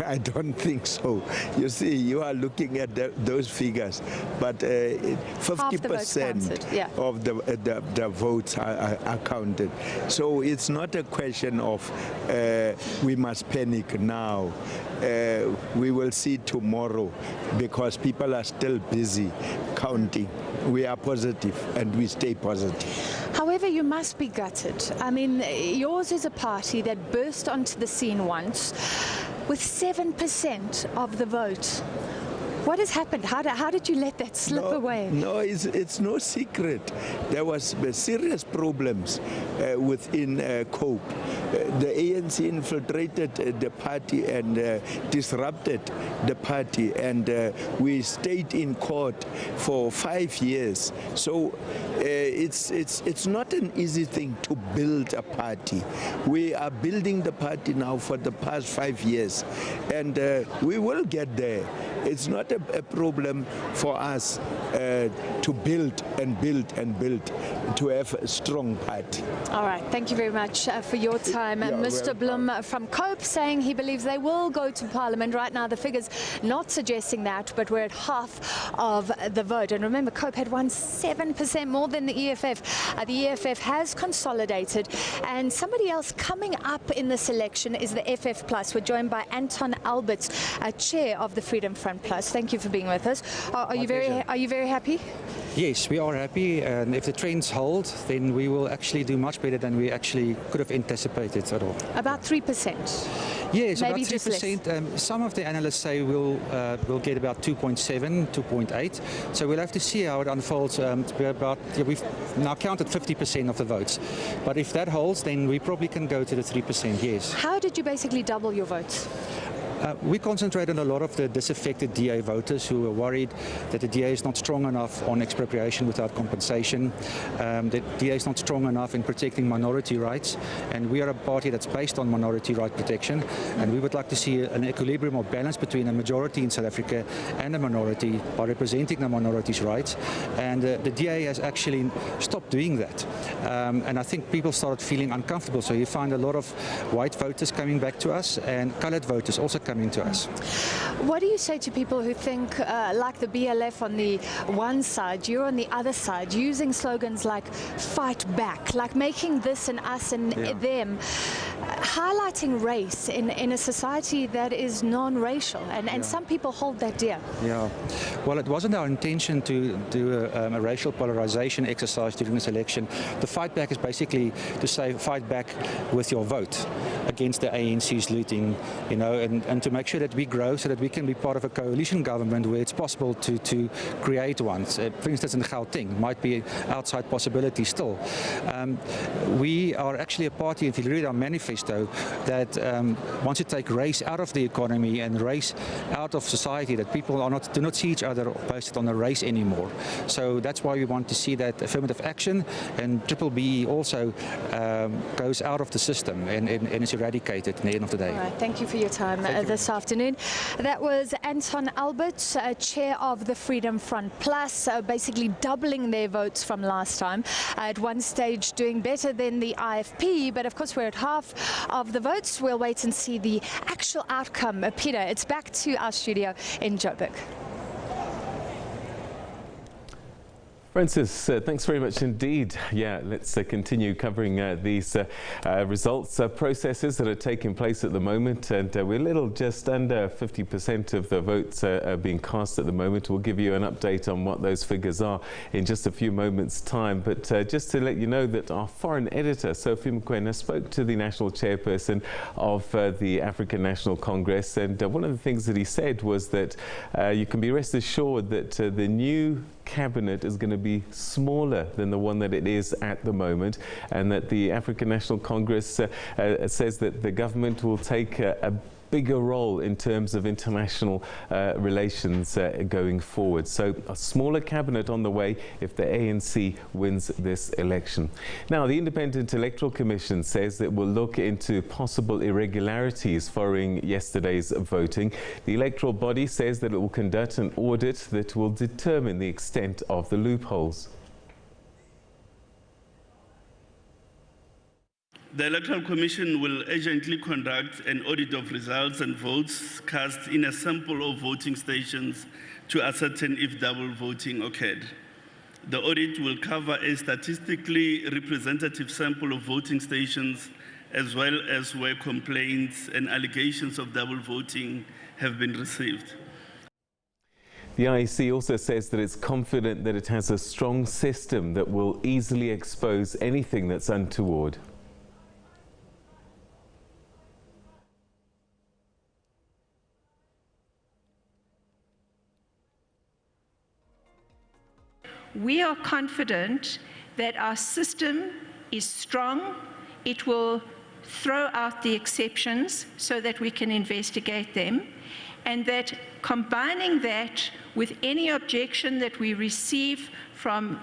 I don't think so. You see, you are looking at those figures, but 50% of the votes are counted. So it's not a question of we must panic now. We will see tomorrow because people are still busy counting. We are positive and we stay positive. However, you must be gutted. I mean, yours is a party that burst onto the scene once with 7% of the vote. What has happened? How did you let that slip away? No, it's no secret. There was serious problems within COPE. The ANC infiltrated the party and disrupted the party, and we stayed in court for 5 years. So it's not an easy thing to build a party. We are building the party now for the past 5 years, and we will get there. It's not a problem for us to build and build and build to have a strong party. All right, thank you very much for your time. Mr. Blum from COPE saying he believes they will go to Parliament. Right now the figures not suggesting that, but we're at half of the vote. And remember, COPE had won 7% more than the EFF. The EFF has consolidated, and somebody else coming up in this election is the FF Plus. We're joined by Anton Alberts, chair of the Freedom Front Plus. Thank you for being with us. Are you very happy? Yes, we are happy, and if the trends hold, then we will actually do much better than we actually could have anticipated at all. About 3%. Yes, maybe about 3%. Some of the analysts say we'll get about 2.7, 2.8. So we'll have to see how it unfolds. We've now counted 50% of the votes, but if that holds, then we probably can go to the 3%. Yes. How did you basically double your votes? We concentrate on a lot of the disaffected DA voters who are worried that the DA is not strong enough on expropriation without compensation. The DA is not strong enough in protecting minority rights, and we are a party that's based on minority right protection, and we would like to see an equilibrium or balance between a majority in South Africa and a minority by representing the minorities' rights, and the DA has actually stopped doing that, and I think people started feeling uncomfortable, so you find a lot of white voters coming back to us and coloured voters also coming to us. What do you say to people who think, like the BLF on the one side, you're on the other side, using slogans like fight back, like making this an us and them, highlighting race in a society that is non-racial, and some people hold that dear? Yeah, well, it wasn't our intention to do a racial polarization exercise during this election. The fight back is basically to say fight back with your vote against the ANC's looting, you know, and to make sure that we grow so that we can be part of a coalition government where it's possible to create one. For instance, in Gauteng, might be outside possibility still. We are actually a party, if you read our manifesto, that wants to take race out of the economy and race out of society, that people do not see each other based on a race anymore. So that's why we want to see that affirmative action, and BBB also goes out of the system and is eradicated in the end of the day. All right, thank you for your time this afternoon. That was Anton Alberts, chair of the Freedom Front Plus, basically doubling their votes from last time. At one stage doing better than the IFP, but of course we're at half of the votes. We'll wait and see the actual outcome. Peter, it's back to our studio in Joburg. Francis, thanks very much indeed. Yeah, let's continue covering these results processes that are taking place at the moment, and we're a little just under 50% of the votes are being cast at the moment. We'll give you an update on what those figures are in just a few moments' time, but just to let you know that our foreign editor, Sophie Mkwena, spoke to the national chairperson of the African National Congress, and one of the things that he said was that you can be rest assured that the new cabinet is going to be smaller than the one that it is at the moment, and that the African National Congress says that the government will take a bigger role in terms of international relations going forward. So a smaller cabinet on the way if the ANC wins this election. Now, the Independent Electoral Commission says that it will look into possible irregularities following yesterday's voting. The electoral body says that it will conduct an audit that will determine the extent of the loopholes. The Electoral Commission will urgently conduct an audit of results and votes cast in a sample of voting stations to ascertain if double voting occurred. The audit will cover a statistically representative sample of voting stations, as well as where complaints and allegations of double voting have been received. The IEC also says that it's confident that it has a strong system that will easily expose anything that's untoward. We are confident that our system is strong. It will throw out the exceptions so that we can investigate them, and that combining that with any objection that we receive from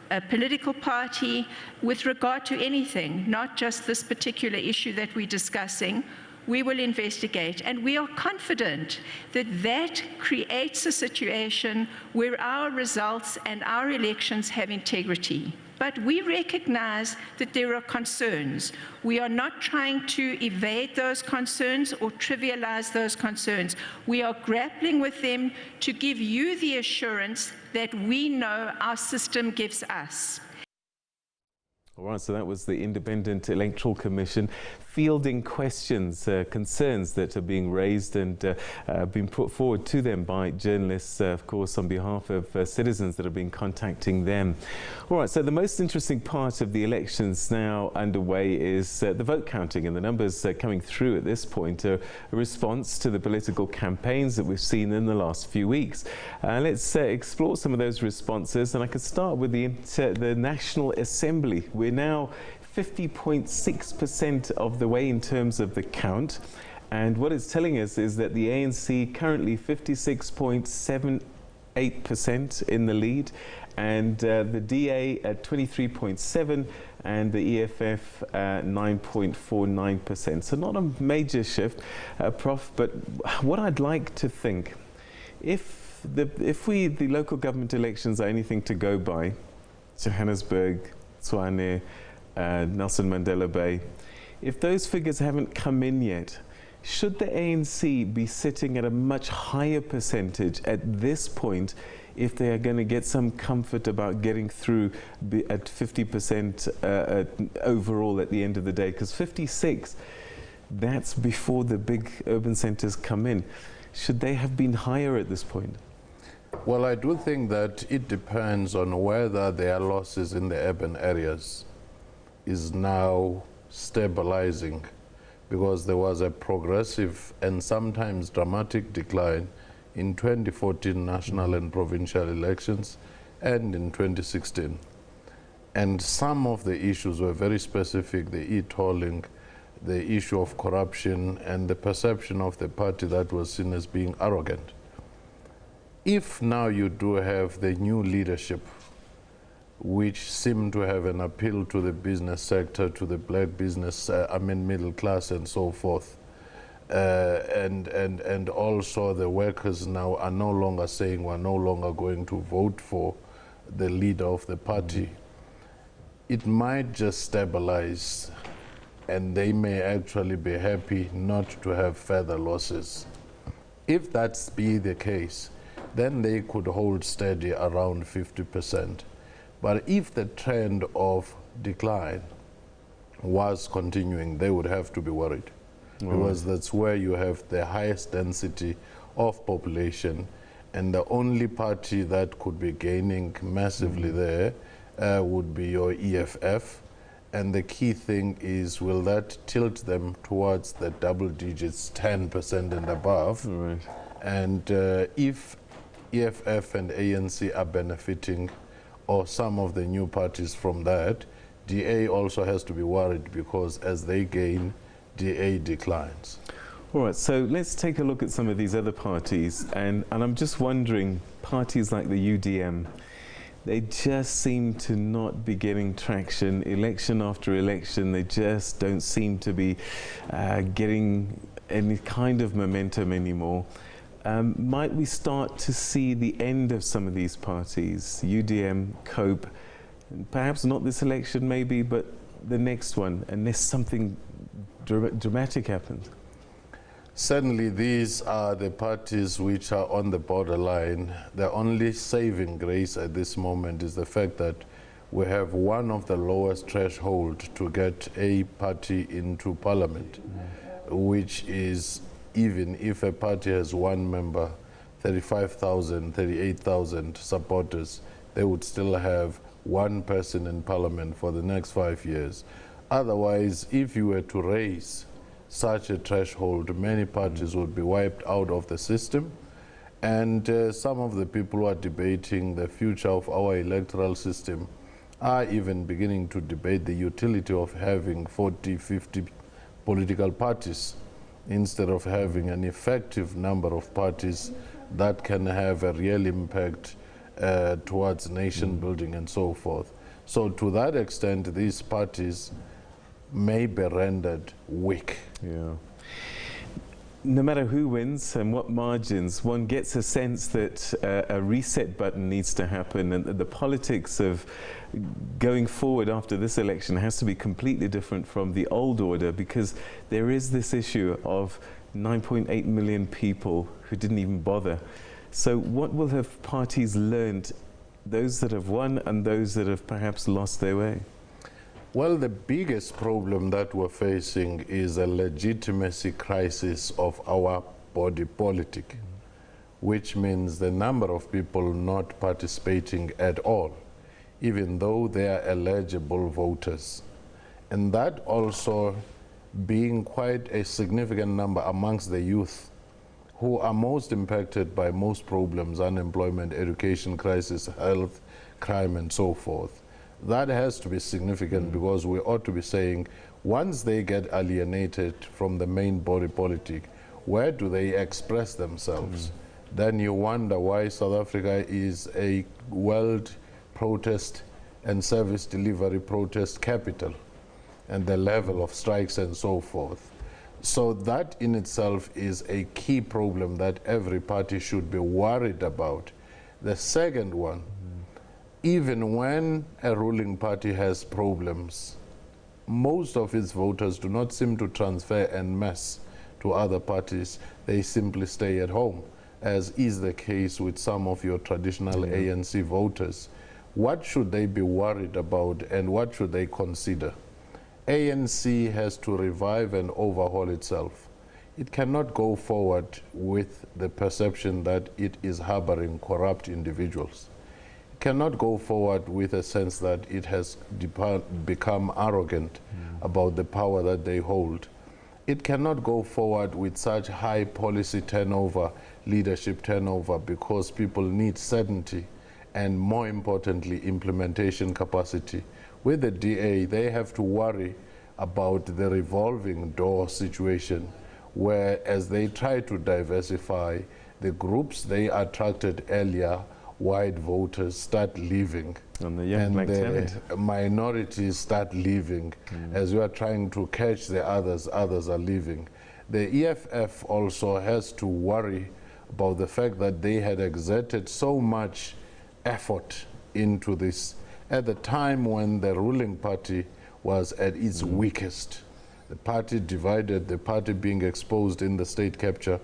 a political party with regard to anything, not just this particular issue that we're discussing, we will investigate. And we are confident that that creates a situation where our results and our elections have integrity. But we recognize that there are concerns. We are not trying to evade those concerns or trivialize those concerns. We are grappling with them to give you the assurance that we know our system gives us. All right, so that was the Independent Electoral Commission fielding questions, concerns that are being raised and been put forward to them by journalists, of course, on behalf of citizens that have been contacting them. All right, so the most interesting part of the elections now underway is the vote counting, and the numbers coming through at this point are a response to the political campaigns that we've seen in the last few weeks. Let's explore some of those responses, and I could start with the National Assembly. We're now 50.6% of the way in terms of the count, and what it's telling us is that the ANC currently 56.78% in the lead, and the DA at 23.7% and the EFF 9.49%. So not a major shift, Prof, but what I'd like to think, if the local government elections are anything to go by, Johannesburg, Tshwane, Nelson Mandela Bay, if those figures haven't come in yet, should the ANC be sitting at a much higher percentage at this point if they are going to get some comfort about getting through at 50% overall at the end of the day? Because 56, that's before the big urban centres come in. Should they have been higher at this point? Well, I do think that it depends on whether there are losses in the urban areas is now stabilizing, because there was a progressive and sometimes dramatic decline in 2014 national and provincial elections and in 2016. And some of the issues were very specific, the e-tolling, the issue of corruption, and the perception of the party that was seen as being arrogant. If now you do have the new leadership, which seem to have an appeal to the business sector, to the black business, middle class and so forth, and also the workers now are no longer saying we're no longer going to vote for the leader of the party, it might just stabilize, and they may actually be happy not to have further losses. If that's be the case, then they could hold steady around 50%. But if the trend of decline was continuing, they would have to be worried, because that's where you have the highest density of population, and the only party that could be gaining massively there would be your EFF. And the key thing is, will that tilt them towards the double digits, 10% and above? Right. And if EFF and ANC are benefiting, or some of the new parties from that, DA also has to be worried, because as they gain, DA declines. All right, so let's take a look at some of these other parties, and I'm just wondering, parties like the UDM, they just seem to not be getting traction. Election after election, they just don't seem to be getting any kind of momentum anymore. Might we start to see the end of some of these parties, UDM, COPE, perhaps not this election maybe, but the next one, unless something dramatic happens? Certainly, these are the parties which are on the borderline. The only saving grace at this moment is the fact that we have one of the lowest threshold to get a party into parliament, which is, even if a party has one member, 35,000, 38,000 supporters, they would still have one person in parliament for the next 5 years. Otherwise, if you were to raise such a threshold, many parties would be wiped out of the system. And some of the people who are debating the future of our electoral system are even beginning to debate the utility of having 40, 50 political parties instead of having an effective number of parties that can have a real impact towards nation building and so forth. So to that extent, these parties may be rendered weak. Yeah. No matter who wins and what margins, one gets a sense that a reset button needs to happen, and the politics of going forward after this election has to be completely different from the old order, because there is this issue of 9.8 million people who didn't even bother. So what will have parties learned, those that have won and those that have perhaps lost their way? Well, the biggest problem that we're facing is a legitimacy crisis of our body politic, which means the number of people not participating at all, even though they are eligible voters. And that also being quite a significant number amongst the youth, who are most impacted by most problems, unemployment, education crisis, health, crime, and so forth. That has to be significant, because we ought to be saying, once they get alienated from the main body politic, where do they express themselves? Then you wonder why South Africa is a world protest and service delivery protest capital, and the level of strikes and so forth. So that in itself is a key problem that every party should be worried about. The second one, even when a ruling party has problems, most of its voters do not seem to transfer en masse to other parties. They simply stay at home, as is the case with some of your traditional ANC voters. What should they be worried about, and what should they consider? ANC has to revive and overhaul itself. It cannot go forward with the perception that it is harboring corrupt individuals. Cannot go forward with a sense that it has become arrogant about the power that they hold. It cannot go forward with such high policy turnover, leadership turnover, because people need certainty and, more importantly, implementation capacity. With the DA, they have to worry about the revolving door situation, where as they try to diversify, the groups they attracted earlier, white voters, start leaving, and the minorities start leaving. As we are trying to catch the others, others are leaving. The EFF also has to worry about the fact that they had exerted so much effort into this at the time when the ruling party was at its weakest. The party divided, the party being exposed in the state capture,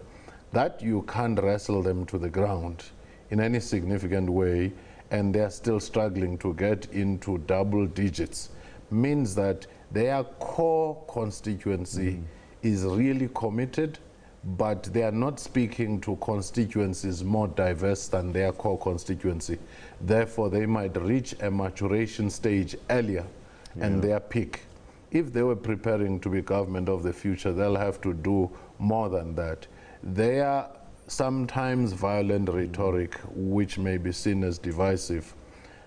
that you can't wrestle them to the ground in any significant way, and they're still struggling to get into double digits, means that their core constituency is really committed, but they are not speaking to constituencies more diverse than their core constituency. Therefore, they might reach a maturation stage earlier and their peak. If they were preparing to be government of the future, they'll have to do more than that. Their sometimes violent rhetoric, which may be seen as divisive,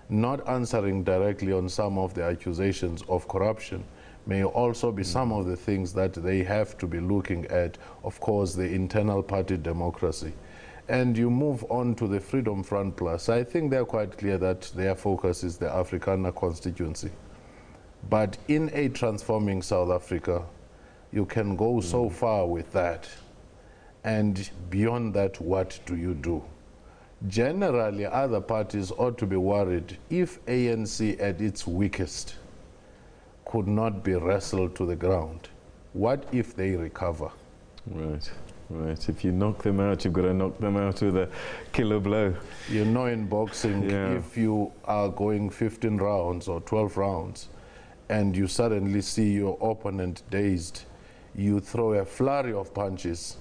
not answering directly on some of the accusations of corruption may also be some of the things that they have to be looking at, of course, the internal party democracy. And you move on to the Freedom Front Plus. I think they're quite clear that their focus is the Afrikaner constituency. But in a transforming South Africa, you can go so far with that. And beyond that, what do you do? Generally, other parties ought to be worried if ANC at its weakest could not be wrestled to the ground. What if they recover? Right. Right, if you knock them out, you've got to knock them out with a killer blow. You know, in boxing, if you are going 15 rounds or 12 rounds and you suddenly see your opponent dazed, you throw a flurry of punches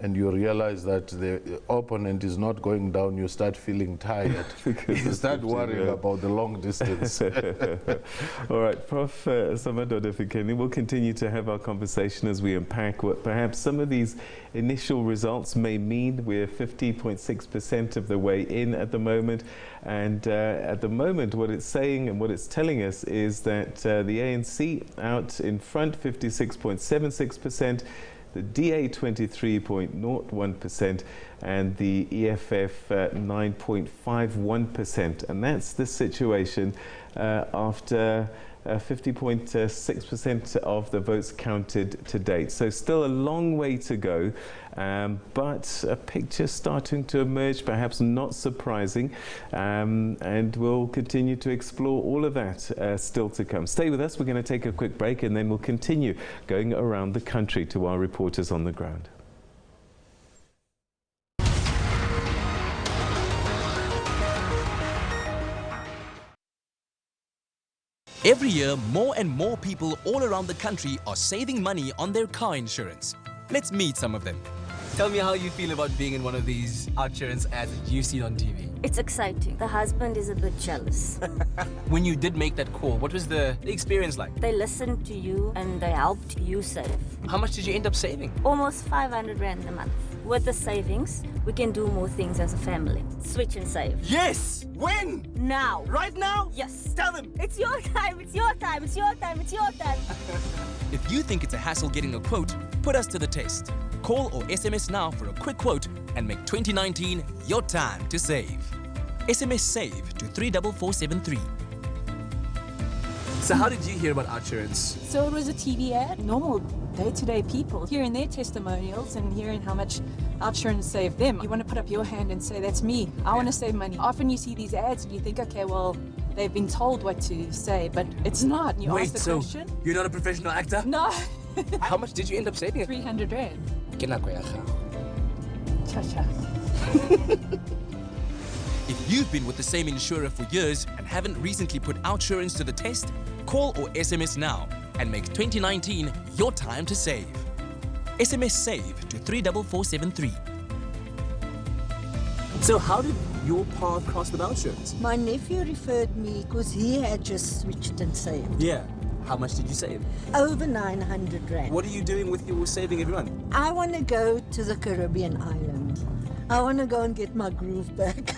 and you realize that the opponent is not going down, you start feeling tired. You start worrying about the long distance. All right, Prof. Samadoda Fikeni, we'll continue to have our conversation as we unpack what perhaps some of these initial results may mean. We're 50.6% of the way in at the moment. And at the moment, what it's saying and what it's telling us is that the ANC out in front, 56.76%, the DA 23.01%, and the EFF 9.51%. And that's the situation after 50.6% of the votes counted to date. So still a long way to go, but a picture starting to emerge, perhaps not surprising, and we'll continue to explore all of that still to come. Stay with us. We're going to take a quick break and then we'll continue going around the country to our reporters on the ground. Every year, more and more people all around the country are saving money on their car insurance. Let's meet some of them. Tell me how you feel about being in one of these insurance ads that you've seen on TV. It's exciting. The husband is a bit jealous. When you did make that call, what was the experience like? They listened to you and they helped you save. How much did you end up saving? Almost 500 Rand a month. With the savings, we can do more things as a family. Switch and save. Yes! When? Now. Right now? Yes. Tell them. It's your time, it's your time, it's your time, it's your time. If you think it's a hassle getting a quote, put us to the test. Call or SMS now for a quick quote and make 2019 your time to save. SMS SAVE to 34473. So how did you hear about insurance? So it was a TV ad. Normal day-to-day people hearing their testimonials and hearing how much insurance saved them. You want to put up your hand and say, that's me. I want to save money. Often you see these ads and you think, okay, well, they've been told what to say, but it's not. You ask the question. You're not a professional actor? No. How much did you end up saving? 300 Rand. Cha-cha. If you've been with the same insurer for years and haven't recently put insurance to the test, call or SMS now and make 2019 your time to save. SMS SAVE to 34473. So how did your path cross with insurance? My nephew referred me because he had just switched and saved. Yeah. How much did you save? Over 900 Rand. What are you doing with your saving every month? I want to go to the Caribbean island. I want to go and get my groove back.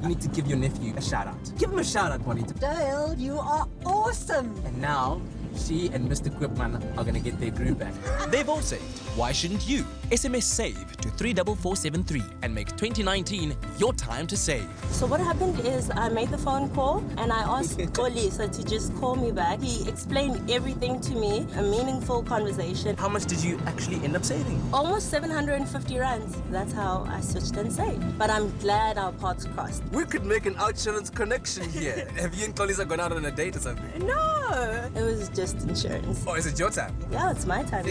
You need to give your nephew a shout out. Give him a shout out, Bonnie. Dale, you are awesome. And now, she and Mr. Quipman are going to get their groove back. They've all saved. Why shouldn't you? SMS SAVE to 34473 and make 2019 your time to save. So what happened is I made the phone call and I asked Kolisa to just call me back. He explained everything to me, a meaningful conversation. How much did you actually end up saving? Almost 750 rands. That's how I switched and saved. But I'm glad our paths crossed. We could make an insurance connection here. Have you and Kolisa gone out on a date or something? No, it was just insurance. Oh, is it your time? Yeah, it's my time.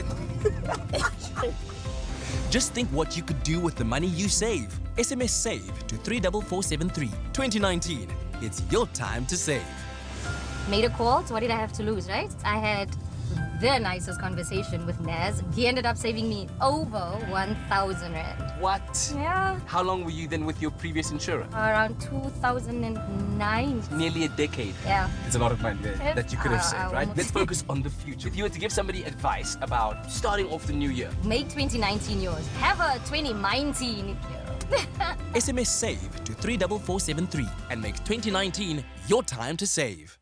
Just think what you could do with the money you save. SMS SAVE to 34473. 2019, it's your time to save. Made a call, so what did I have to lose, right? I had the nicest conversation with Naz. He ended up saving me over 1,000 Rand. What? Yeah. How long were you then with your previous insurer? Around 2009. Nearly a decade. Yeah. It's a lot of money that you could have saved, right? almost- Let's focus on the future. If you were to give somebody advice about starting off the new year, Make 2019 yours. Have a 2019 year. SMS SAVE to 34473 and make 2019 your time to save.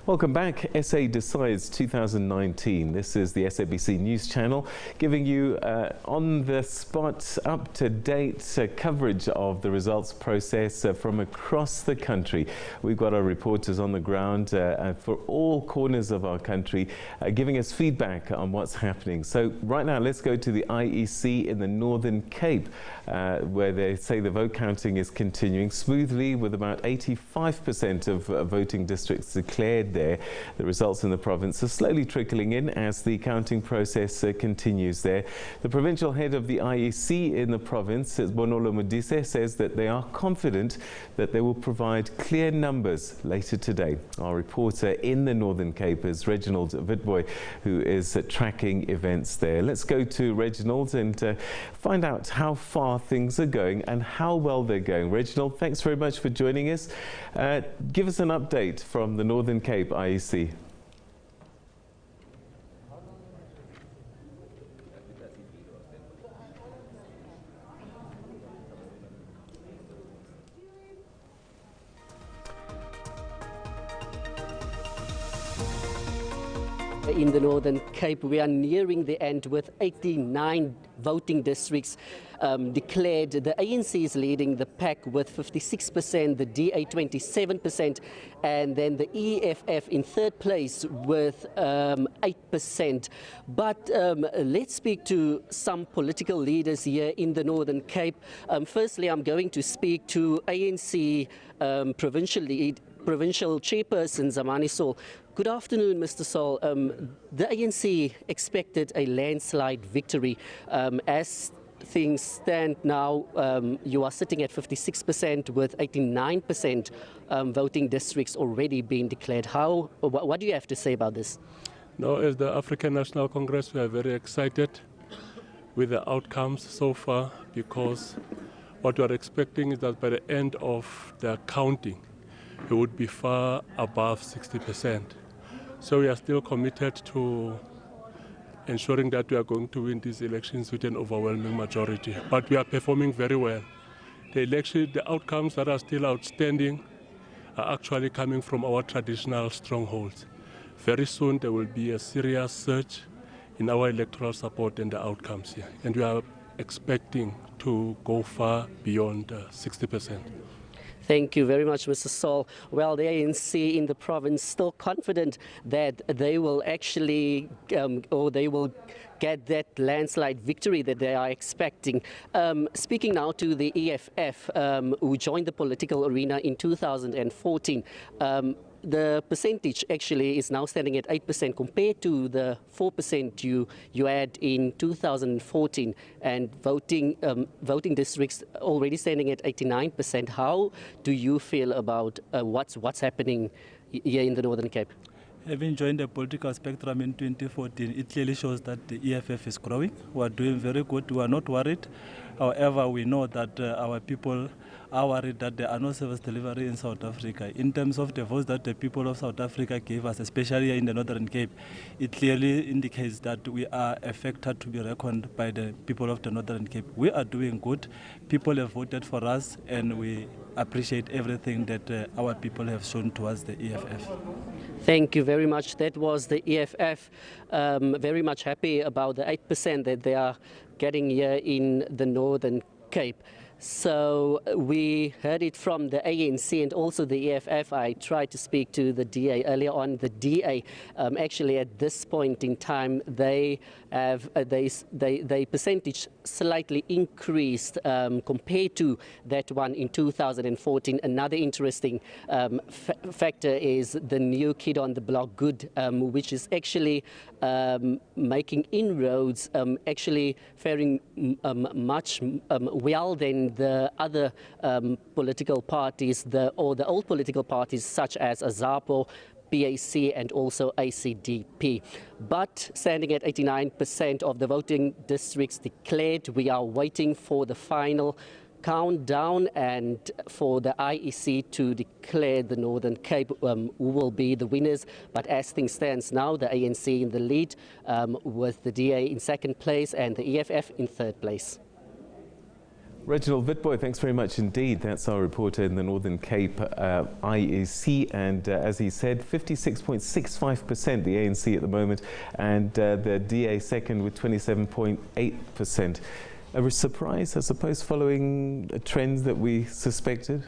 Welcome back. SA Decides 2019. This is the SABC News Channel giving you on-the-spot, up-to-date coverage of the results process from across the country. We've got our reporters on the ground for all corners of our country giving us feedback on what's happening. So right now, let's go to the IEC in the Northern Cape, where they say the vote counting is continuing smoothly with about 85% of voting districts declared there. The results in the province are slowly trickling in as the counting process continues there. The provincial head of the IEC in the province, Bonolo Modise, says that they are confident that they will provide clear numbers later today. Our reporter in the Northern Cape is Reginald Witboy, who is tracking events there. Let's go to Reginald and find out how far things are going and how well they're going. Reginald, thanks very much for joining us. Give us an update from the Northern Cape IEC. In the Northern Cape, we are nearing the end with 89 voting districts declared. The ANC is leading the pack with 56%, the DA 27%, and then the EFF in third place with 8%. But let's speak to some political leaders here in the Northern Cape. Firstly, I'm going to speak to ANC Provincial Chairperson Zamani Saul. Good afternoon, Mr. Saul. The ANC expected a landslide victory. As things stand now, you are sitting at 56% with 89% voting districts already being declared. What do you have to say about this? No, as the African National Congress, we are very excited with the outcomes so far, because what we are expecting is that by the end of the counting, it would be far above 60%. So we are still committed to ensuring that we are going to win these elections with an overwhelming majority. But we are performing very well. The outcomes that are still outstanding are actually coming from our traditional strongholds. Very soon there will be a serious surge in our electoral support and the outcomes here. And we are expecting to go far beyond 60%. Thank you very much, Mr. Saul. Well, the ANC in the province still confident that they will actually, or they will get that landslide victory that they are expecting. Speaking now to the EFF, who joined the political arena in 2014, the percentage actually is now standing at 8% compared to the 4% you had in 2014, and voting districts already standing at 89%. How do you feel about what's happening here in the Northern Cape? Having joined the political spectrum in 2014, it clearly shows that the EFF is growing. We are doing very good. We are not worried. However, we know that our people are worried that there are no service delivery in South Africa. In terms of the votes that the people of South Africa gave us, especially in the Northern Cape, it clearly indicates that we are a factor to be reckoned by the people of the Northern Cape. We are doing good. People have voted for us, and we appreciate everything that our people have shown towards the EFF. Thank you very much. That was the EFF. Very much happy about the 8% that they are getting here in the Northern Cape. So we heard it from the ANC and also the EFF. I tried to speak to the DA earlier on. The DA, actually at this point in time, they have they percentage slightly increased compared to that one in 2014. Another interesting factor is the new kid on the block, Good, which is actually making inroads, actually faring much well than the other political parties, the old political parties such as AZAPO, PAC and also ACDP. But standing at 89% of the voting districts declared, we are waiting for the final countdown and for the IEC to declare the Northern Cape who will be the winners. But as things stands now, the ANC in the lead with the DA in second place and the EFF in third place. Reginald Witbooi, thanks very much indeed. That's our reporter in the Northern Cape IEC, and as he said, 56.65% the ANC at the moment, and the DA second with 27.8%. A surprise, I suppose, following trends that we suspected?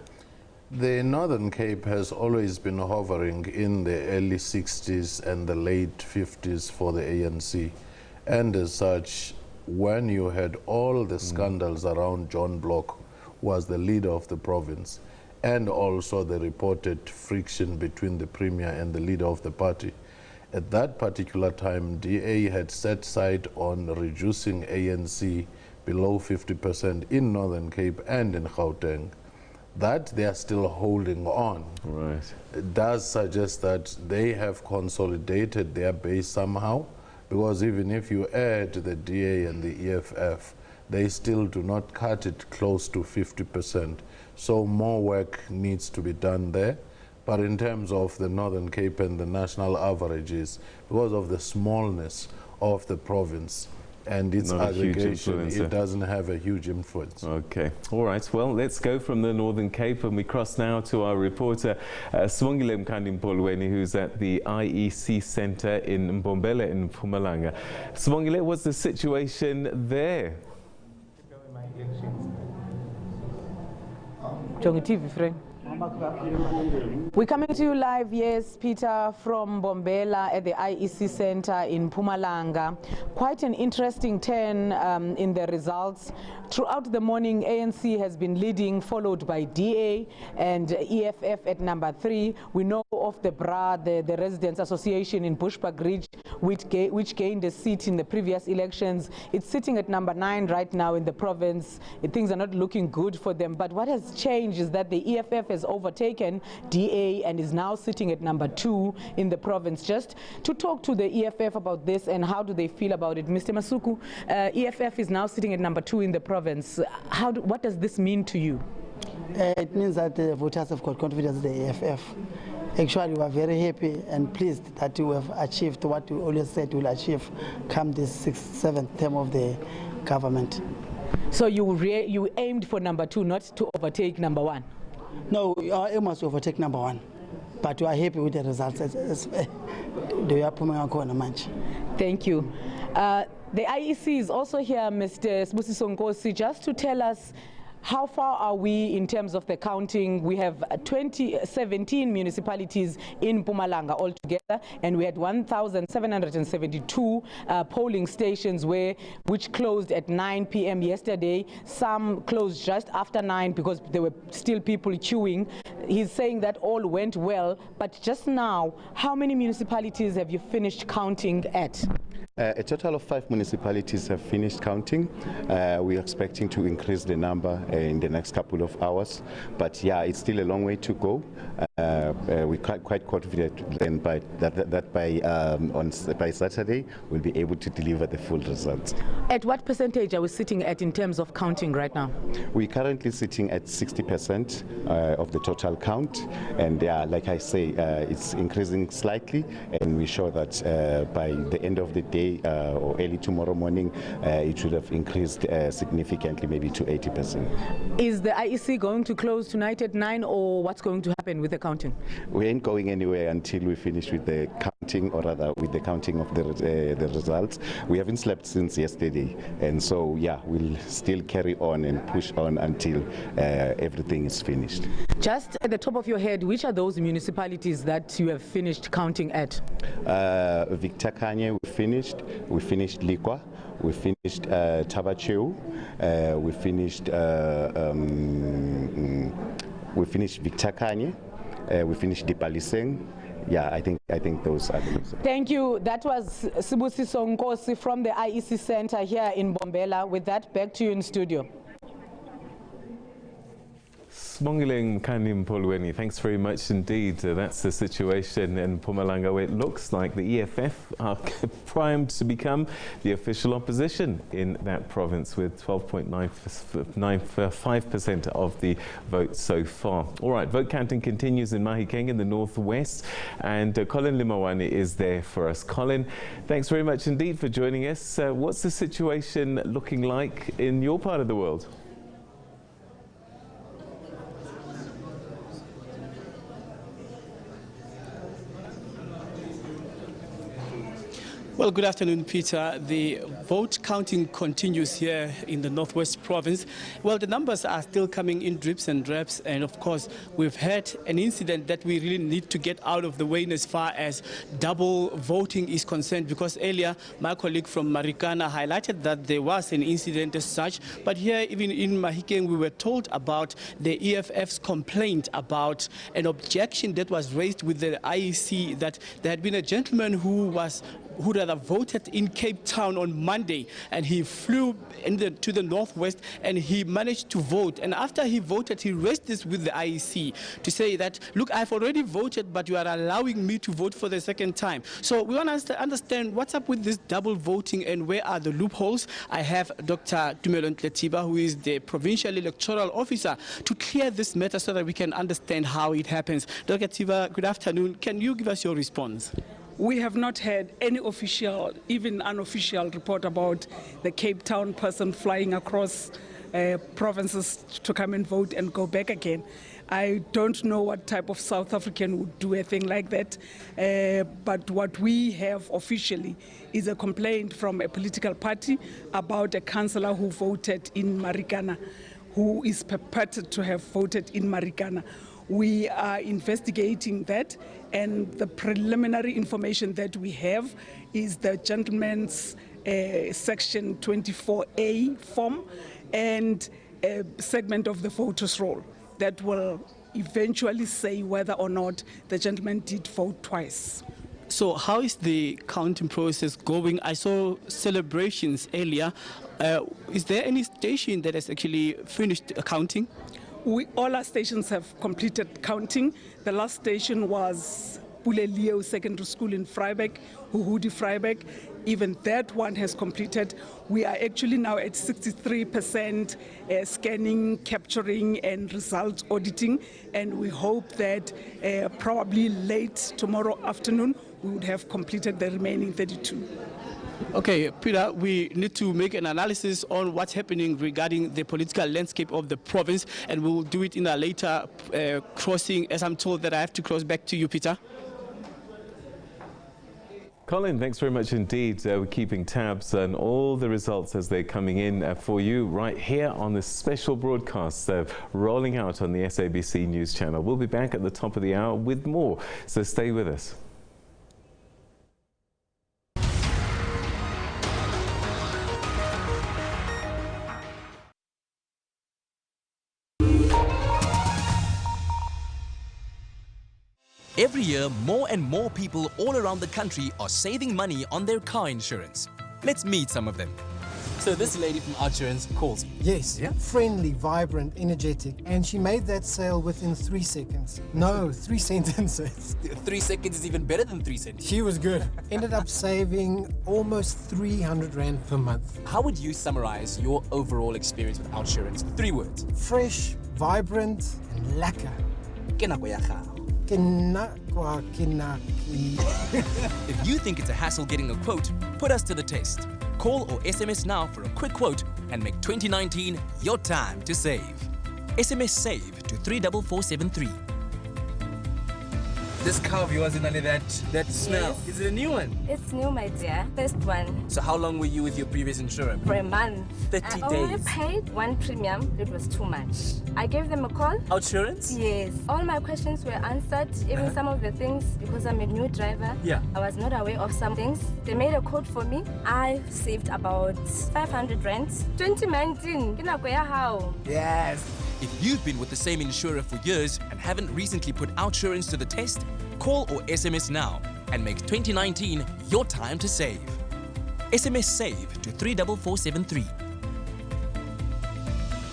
The Northern Cape has always been hovering in the early 60s and the late 50s for the ANC, and as such, when you had all the scandals around John Block, who was the leader of the province, and also the reported friction between the Premier and the leader of the party, at that particular time, DA had set sight on reducing ANC below 50% in Northern Cape and in Gauteng. That they are still holding on. Right. It does suggest that they have consolidated their base somehow, because even if you add the DA and the EFF, they still do not cut it close to 50%. So more work needs to be done there. But in terms of the Northern Cape and the national averages, because of the smallness of the province and its aggregation, it doesn't have a huge influence. Okay. All right. Well, let's go from the Northern Cape and we cross now to our reporter, Sibongile Mkhandimpolweni, who's at the IEC Centre in Mbombela in Mpumalanga. Sibongile, what's the situation there? Jongi TV, Frank. We're coming to you live, yes, Peter, from Mbombela at the IEC Centre in Mpumalanga. Quite an interesting turn in the results. Throughout the morning, ANC has been leading, followed by DA and EFF at number 3. We know of the BRA, the Residents Association in Bushbuckridge, which gained a seat in the previous elections. It's sitting at number 9 right now in the province. Things are not looking good for them. But what has changed is that the EFF has overtaken DA and is now sitting at number 2 in the province. Just to talk to the EFF about this and how do they feel about it, Mr. Masuku, EFF is now sitting at number 2 in the province. What does this mean to you? It means that the voters have got confidence in the EFF. Actually, we are very happy and pleased that we have achieved what we always said we'll achieve come this 7th term of the government. So you aimed for number 2, not to overtake number 1? No, our aim was to overtake number 1, but we are happy with the results. Thank you. The IEC is also here, Mr. Sibusiso Nkosi, just to tell us how far are we in terms of the counting. We have 17 municipalities in Mpumalanga altogether, and we had 1,772 polling stations which closed at 9 p.m. yesterday. Some closed just after 9 because there were still people queuing. He's saying that all went well, but just now, how many municipalities have you finished counting at? A total of 5 municipalities have finished counting. We're expecting to increase the number in the next couple of hours, but yeah, it's still a long way to go. We're quite confident then by Saturday we'll be able to deliver the full results. At what percentage are we sitting at in terms of counting right now? We're currently sitting at 60% of the total count, and yeah, like I say, it's increasing slightly, and we're sure that by the end of the day or early tomorrow morning, it should have increased significantly, maybe to 80%. Is the IEC going to close tonight at 9, or what's going to happen with the counting? We ain't going anywhere until we finish with the counting, or rather with the counting of the results. We haven't slept since yesterday, and so yeah, we'll still carry on and push on until everything is finished. Just at the top of your head, which are those municipalities that you have finished counting at? Victor Kanye, we finished Likwa, we finished Tabacheu, we finished Victor Kanye, we finished Dipaliseng. Yeah, I think those are the. Thank you. That was Sibusiso Nkosi from the IEC Centre here in Mbombela. With that, back to you in studio. Smongiling Kanim Polweni, thanks very much indeed. That's the situation in Mpumalanga, where it looks like the EFF are primed to become the official opposition in that province, with 12.95% of the vote so far. All right, vote counting continues in Mahikeng in the northwest, and Colin Limawani is there for us. Colin, thanks very much indeed for joining us. What's the situation looking like in your part of the world? Well, good afternoon, Peter. The vote counting continues here in the Northwest Province. Well, the numbers are still coming in drips and drabs, and of course, we've had an incident that we really need to get out of the way as far as double voting is concerned, because earlier my colleague from Marikana highlighted that there was an incident as such, but here even in Mahikeng we were told about the EFF's complaint about an objection that was raised with the IEC, that there had been a gentleman who rather voted in Cape Town on Monday, and he flew to the northwest and he managed to vote. And after he voted, he raised this with the IEC to say that, look, I've already voted, but you are allowing me to vote for the second time. So we want to understand what's up with this double voting and where are the loopholes. I have Dr. Tumelo Ntletiba, who is the Provincial Electoral Officer, to clear this matter so that we can understand how it happens. Dr. Tiba, good afternoon. Can you give us your response? We have not had any official, even unofficial report about the Cape Town person flying across provinces to come and vote and go back again. I don't know what type of South African would do a thing like that, but what we have officially is a complaint from a political party about a councillor who voted in Marikana, who is purported to have voted in Marikana. We are investigating that, and the preliminary information that we have is the gentleman's Section 24A form and a segment of the voter's roll that will eventually say whether or not the gentleman did vote twice. So how is the counting process going? I saw celebrations earlier. Is there any station that has actually finished counting? All our stations have completed counting. The last station was Pulelio Secondary School in Vryburg, Huhudi Vryburg. Even that one has completed. We are actually now at 63% scanning, capturing, and result auditing, and we hope that probably late tomorrow afternoon we would have completed the remaining 32. Okay, Peter, we need to make an analysis on what's happening regarding the political landscape of the province, and we'll do it in a later crossing, as I'm told that I have to cross back to you, Peter. Colin, thanks very much indeed. We're keeping tabs on all the results as they're coming in for you right here on this special broadcast rolling out on the SABC News channel. We'll be back at the top of the hour with more, so stay with us. Every year, more and more people all around the country are saving money on their car insurance. Let's meet some of them. So this lady from Outsurance calls you. Yes, yeah? Friendly, vibrant, energetic, and she made that sale within 3 seconds. No, 3 sentences. 3 seconds is even better than 3 sentences. She was good. Ended up saving almost 300 Rand per month. How would you summarize your overall experience with Outsurance? 3 words. Fresh, vibrant, and lekker. If you think it's a hassle getting a quote, put us to the test. Call or SMS now for a quick quote and make 2019 your time to save. SMS SAVE to 34473. This car of yours is only that smell. Yes. Is it a new one? It's new, my dear. First one. So how long were you with your previous insurer? For a month. 30 I days. only paid 1 premium. It was too much. I gave them a call. Outsurance? Yes. All my questions were answered, even some of the things, because I'm a new driver. Yeah. I was not aware of some things. They made a quote for me. I saved about 500 Rand. 2019. How? Yes. If you've been with the same insurer for years and haven't recently put Outsurance to the test, call or SMS now and make 2019 your time to save. SMS SAVE to 34473.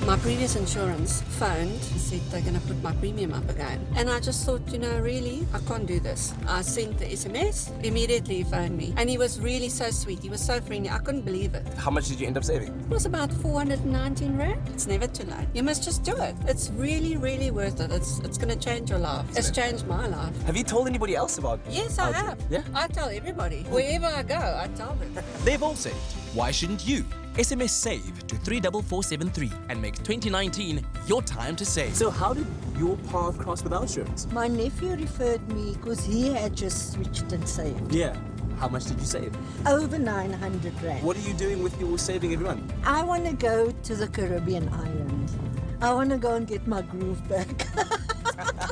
My previous insurance phoned and said they're going to put my premium up again. And I just thought, you know, really, I can't do this. I sent the SMS, immediately he phoned me. And he was really so sweet. He was so friendly. I couldn't believe it. How much did you end up saving? It was about 419 Rand. It's never too late. You must just do it. It's really, really worth it. It's going to change your life. It's changed my life. Have you told anybody else about it? Yes, I have. Yeah? I tell everybody. Wherever I go, I tell them. They've all saved. Why shouldn't you? SMS SAVE to 34473 and make 2019 your time to save. So how did your path cross with our insurance? My nephew referred me because he had just switched and saved. Yeah. How much did you save? Over 900 Rand. What are you doing with your saving every month? I want to go to the Caribbean island. I want to go and get my groove back.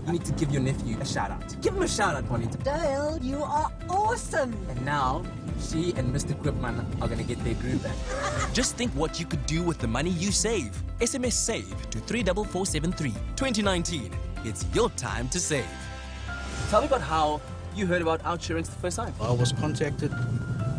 You need to give your nephew a shout out. Give him a shout out, Bonita. Dale, you are awesome. And now, she and Mr. Quipman are going to get their groove back. Just think what you could do with the money you save. SMS SAVE to 34473. 2019, it's your time to save. Tell me about how you heard about our insurance the first time. I was contacted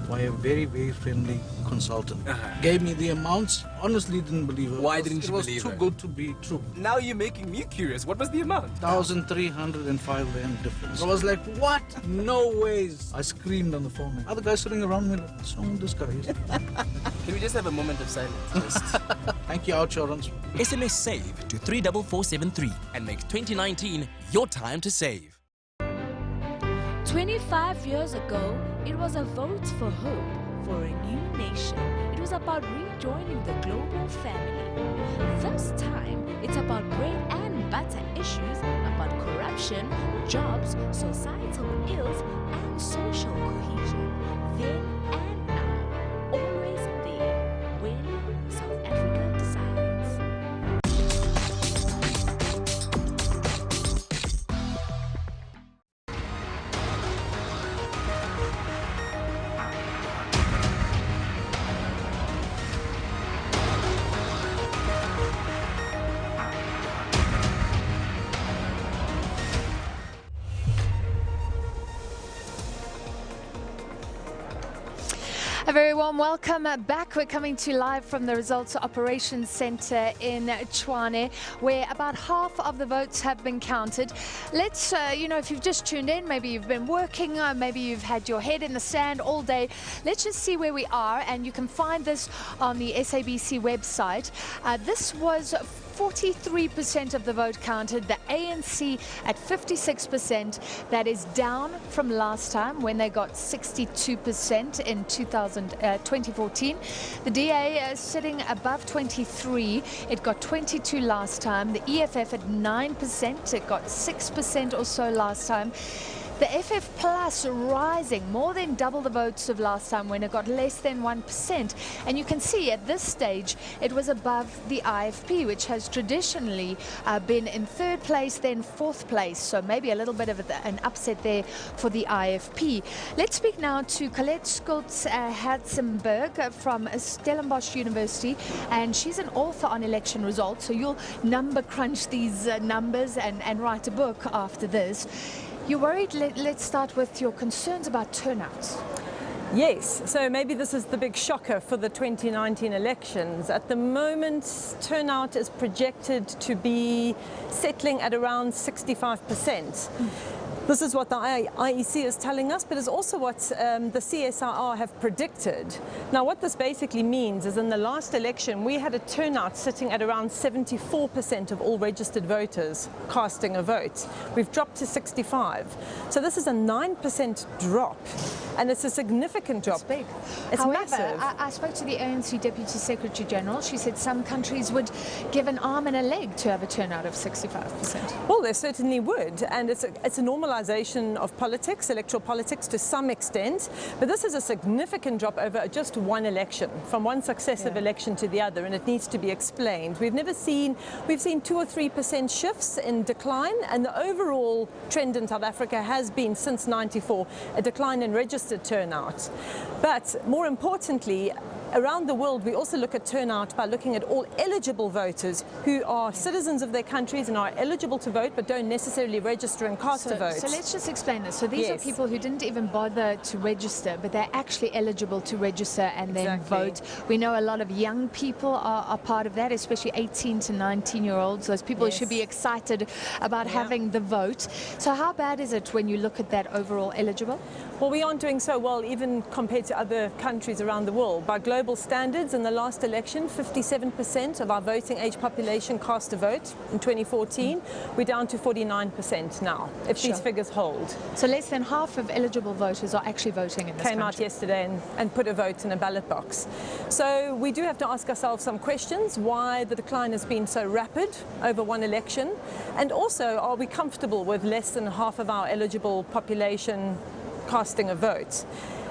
by a very, very friendly consultant. Gave me the amounts. Honestly, didn't believe it. Why didn't you believe it? It was too good to be true. Now you're making me curious. What was the amount? 1,305 Rand difference. I was like, what? No ways. I screamed on the phone. Other guys sitting around me like, what's wrong with this guy? Can we just have a moment of silence? Thank you, insurance. SMS SAVE to 34473 and make 2019 your time to save. 25 years ago, it was a vote for hope, for a new nation. It was about rejoining the global family. This time, it's about bread and butter issues, about corruption, jobs, societal ills, and social cohesion. Then and now, always there, when South Africa decides. A very warm welcome back. We're coming to you live from the Results Operations Center in Duarte, where about half of the votes have been counted. Let's, if you've just tuned in, maybe you've been working, maybe you've had your head in the sand all day. Let's just see where we are, and you can find this on the SABC website. This was 43% of the vote counted, the ANC at 56%. That is down from last time when they got 62% in 2014. The DA sitting above 23. It got 22 last time. The EFF at 9%. It got 6% or so last time. The FF Plus rising more than double the votes of last time when it got less than 1%. And you can see at this stage it was above the IFP, which has traditionally been in third place, then fourth place. So maybe a little bit of an upset there for the IFP. Let's speak now to Colette Schultz-Hatzenberg from Stellenbosch University. And she's an author on election results. So you'll number crunch these numbers and write a book after this. You're worried. Let's start with your concerns about turnouts. Yes, so maybe this is the big shocker for the 2019 elections. At the moment, turnout is projected to be settling at around 65%. This is what the IEC is telling us, but it's also what the CSIR have predicted. Now, what this basically means is in the last election, we had a turnout sitting at around 74% of all registered voters casting a vote. We've dropped to 65. So this is a 9% drop, and it's a significant drop. It's big. It's However, massive. I spoke to the ANC Deputy Secretary General. She said some countries would give an arm and a leg to have a turnout of 65%. Well, they certainly would, and it's a normalization of politics, electoral politics to some extent, but this is a significant drop over just one election, from one successive election to the other, and it needs to be explained. We've seen 2 or 3% shifts in decline, and the overall trend in South Africa has been, since '94, a decline in registered turnout. But more importantly, Around the world, we also look at turnout by looking at all eligible voters who are citizens of their countries and are eligible to vote but don't necessarily register and cast a vote. So let's just explain this. So these are people who didn't even bother to register, but they're actually eligible to register and then vote. We know a lot of young people are part of that, especially 18 to 19-year-olds. Those people should be excited about having the vote. So how bad is it when you look at that overall eligible? Well, we aren't doing so well even compared to other countries around the world. By global standards, in the last election, 57% of our voting age population cast a vote in 2014. We're down to 49% now, if these figures hold. So less than half of eligible voters are actually voting in this country. Came out yesterday and put a vote in a ballot box. So we do have to ask ourselves some questions, why the decline has been so rapid over one election, and also, are we comfortable with less than half of our eligible population casting a vote?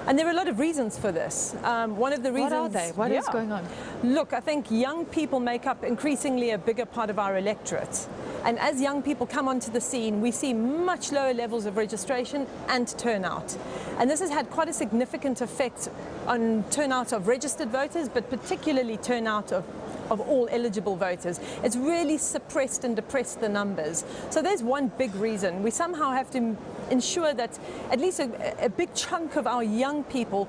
And there are a lot of reasons for this. One of the reasons... What are they? What is going on? Look, I think young people make up increasingly a bigger part of our electorate. And as young people come onto the scene, we see much lower levels of registration and turnout. And this has had quite a significant effect on turnout of registered voters, but particularly turnout of all eligible voters. It's really suppressed and depressed the numbers. So there's one big reason. We somehow have to ensure that at least a big chunk of our young people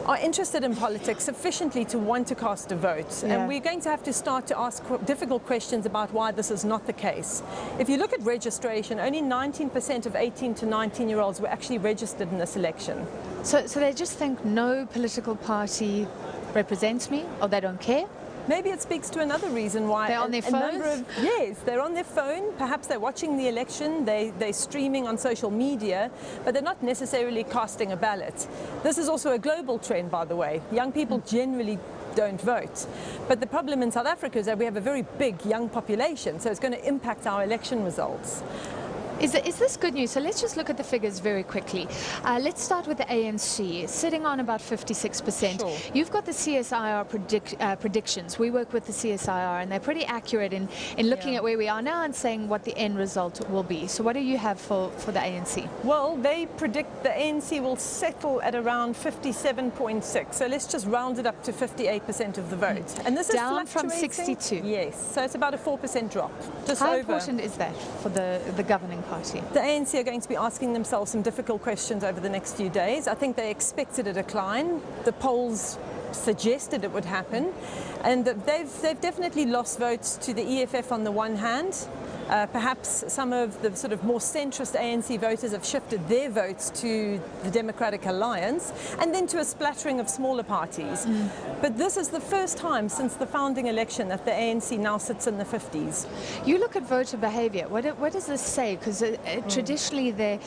are interested in politics sufficiently to want to cast a vote. And we're going to have to start to ask difficult questions about why this is not the case. If you look at registration, only 19% of 18 to 19-year-olds were actually registered in this election. So they just think no political party represents me, or they don't care? Maybe it speaks to another reason why they're on their phones. Yes, they're on their phone. Perhaps they're watching the election. They're streaming on social media, but they're not necessarily casting a ballot. This is also a global trend, by the way. Young people generally don't vote. But the problem in South Africa is that we have a very big young population, so it's going to impact our election results. Is this good news? So let's just look at the figures very quickly. Let's start with the ANC, sitting on about 56%. Sure. You've got the CSIR predictions. We work with the CSIR, and they're pretty accurate in looking at where we are now and saying what the end result will be. So what do you have for the ANC? Well, they predict the ANC will settle at around 57.6. So let's just round it up to 58% of the vote. And this is down from 62. Yes, so it's about a 4% drop. How important is that for the governing party? The ANC are going to be asking themselves some difficult questions over the next few days. I think they expected a decline. The polls suggested it would happen. And they've definitely lost votes to the EFF on the one hand. Perhaps some of the sort of more centrist ANC voters have shifted their votes to the Democratic Alliance and then to a splattering of smaller parties. But this is the first time since the founding election that the ANC now sits in the 50s. You look at voter behavior. What does this say? Because traditionally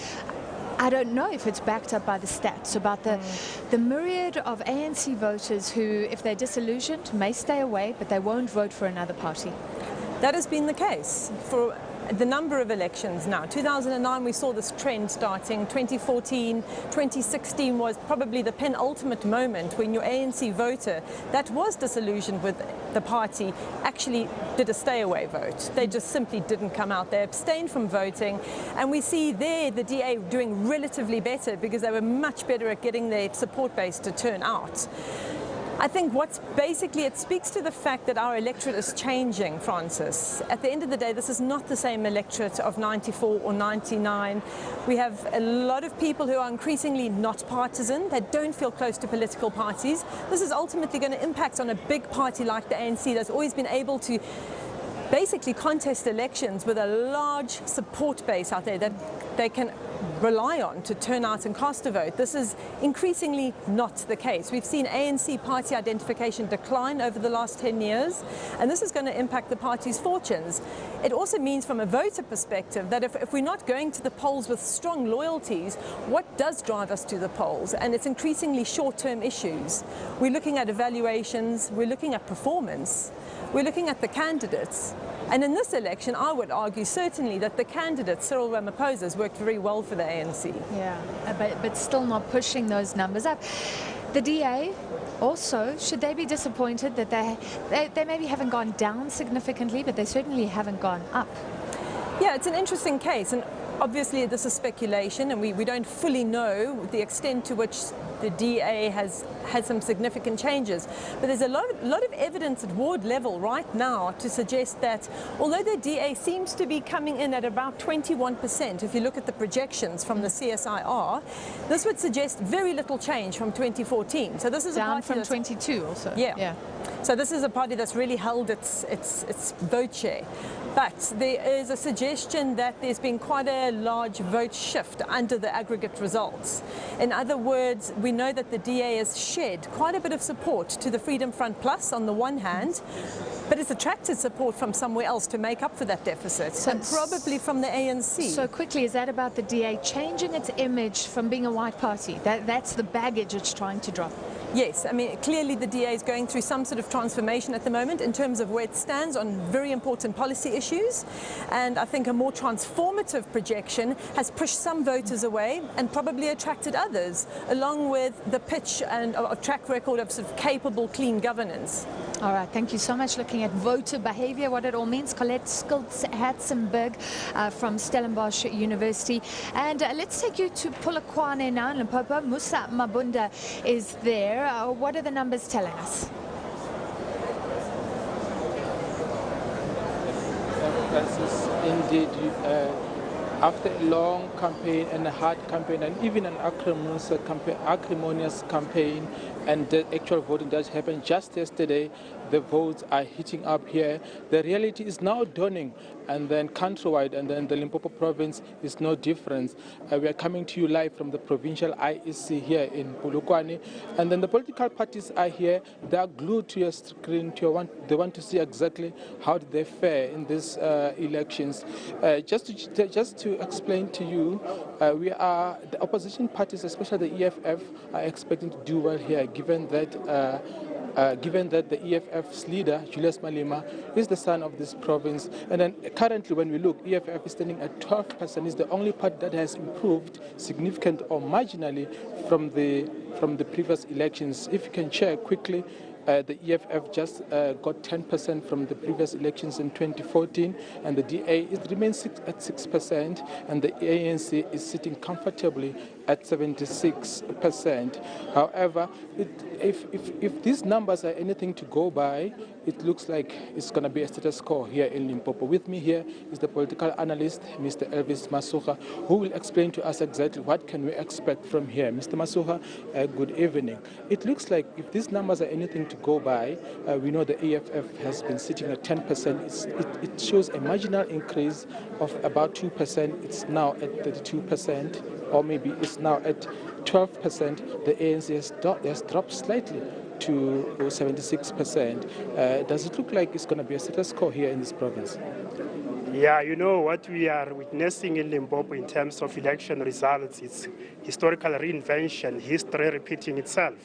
I don't know if it's backed up by the stats about the myriad of ANC voters who, if they're disillusioned, may stay away, but they won't vote for another party. That has been the case for the number of elections now. 2009 we saw this trend starting. 2014, 2016 was probably the penultimate moment when your ANC voter that was disillusioned with the party actually did a stay away vote. They just simply didn't come out. They abstained from voting, and we see there the DA doing relatively better because they were much better at getting their support base to turn out. I think it speaks to the fact that our electorate is changing, Francis. At the end of the day, this is not the same electorate of 94 or 99. We have a lot of people who are increasingly not partisan. They don't feel close to political parties. This is ultimately going to impact on a big party like the ANC that's always been able to basically contest elections with a large support base out there that they can rely on to turn out and cast a vote. This is increasingly not the case. We've seen ANC party identification decline over the last 10 years, and this is going to impact the party's fortunes. It also means from a voter perspective that if we're not going to the polls with strong loyalties, what does drive us to the polls? And it's increasingly short-term issues. We're looking at evaluations, we're looking at performance, we're looking at the candidates. And in this election, I would argue certainly that the candidate, Cyril Ramaphosa, has worked very well for the ANC. Yeah, but still not pushing those numbers up. The DA also, should they be disappointed that they maybe haven't gone down significantly, but they certainly haven't gone up? Yeah, it's an interesting case. And Obviously, this is speculation, and we don't fully know the extent to which the DA has had some significant changes. But there's a lot of evidence at ward level right now to suggest that although the DA seems to be coming in at about 21%, if you look at the projections from the CSIR, this would suggest very little change from 2014. So this is down a party from 22 also. Yeah. So this is a party that's really held its vote share. But there is a suggestion that there's been quite a large vote shift under the aggregate results. In other words, we know that the DA has shed quite a bit of support to the Freedom Front Plus on the one hand, but it's attracted support from somewhere else to make up for that deficit, and probably from the ANC. So quickly, is that about the DA changing its image from being a white party? That's the baggage it's trying to drop. Yes, I mean, clearly the DA is going through some sort of transformation at the moment in terms of where it stands on very important policy issues. And I think a more transformative projection has pushed some voters away and probably attracted others, along with the pitch and a track record of sort of capable, clean governance. All right, thank you so much. Looking at voter behavior, what it all means. Colette Schultz-Hatzenberg from Stellenbosch University. And let's take you to Polokwane now in Limpopo. Musa Mabunda is there. What are the numbers telling us? Francis, indeed, after a long campaign and a hard campaign and even an acrimonious campaign, and the actual voting does happen just yesterday, the votes are heating up here. The reality is now dawning, and then countrywide, and then the Limpopo province is no different. We are coming to you live from the provincial IEC here in Polokwane, and then the political parties are here. They are glued to your screen. They want to see exactly how did they fare in these elections. Just to explain to you, the opposition parties, especially the EFF, are expecting to do well here, given that the EFF's leader, Julius Malema, is the son of this province. And then currently when we look, EFF is standing at 12%. It's the only party that has improved significant or marginally from the previous elections. If you can check quickly, the EFF just got 10% from the previous elections in 2014, and the DA remains at 6%, and the ANC is sitting comfortably at 76%. However, if these numbers are anything to go by, it looks like it's going to be a status quo here in Limpopo. With me here is the political analyst, Mr. Elvis Masuha, who will explain to us exactly what can we expect from here. Mr. Masuha, good evening. It looks like if these numbers are anything to go by, we know the EFF has been sitting at 10%. It shows a marginal increase of about 2%. It's now at 32%, or maybe it's now at 12%. The ANC has dropped slightly to 76%. Does it look like it's going to be a status quo here in this province? Yeah, you know what we are witnessing in Limpopo in terms of election results, it's historical reinvention, history repeating itself.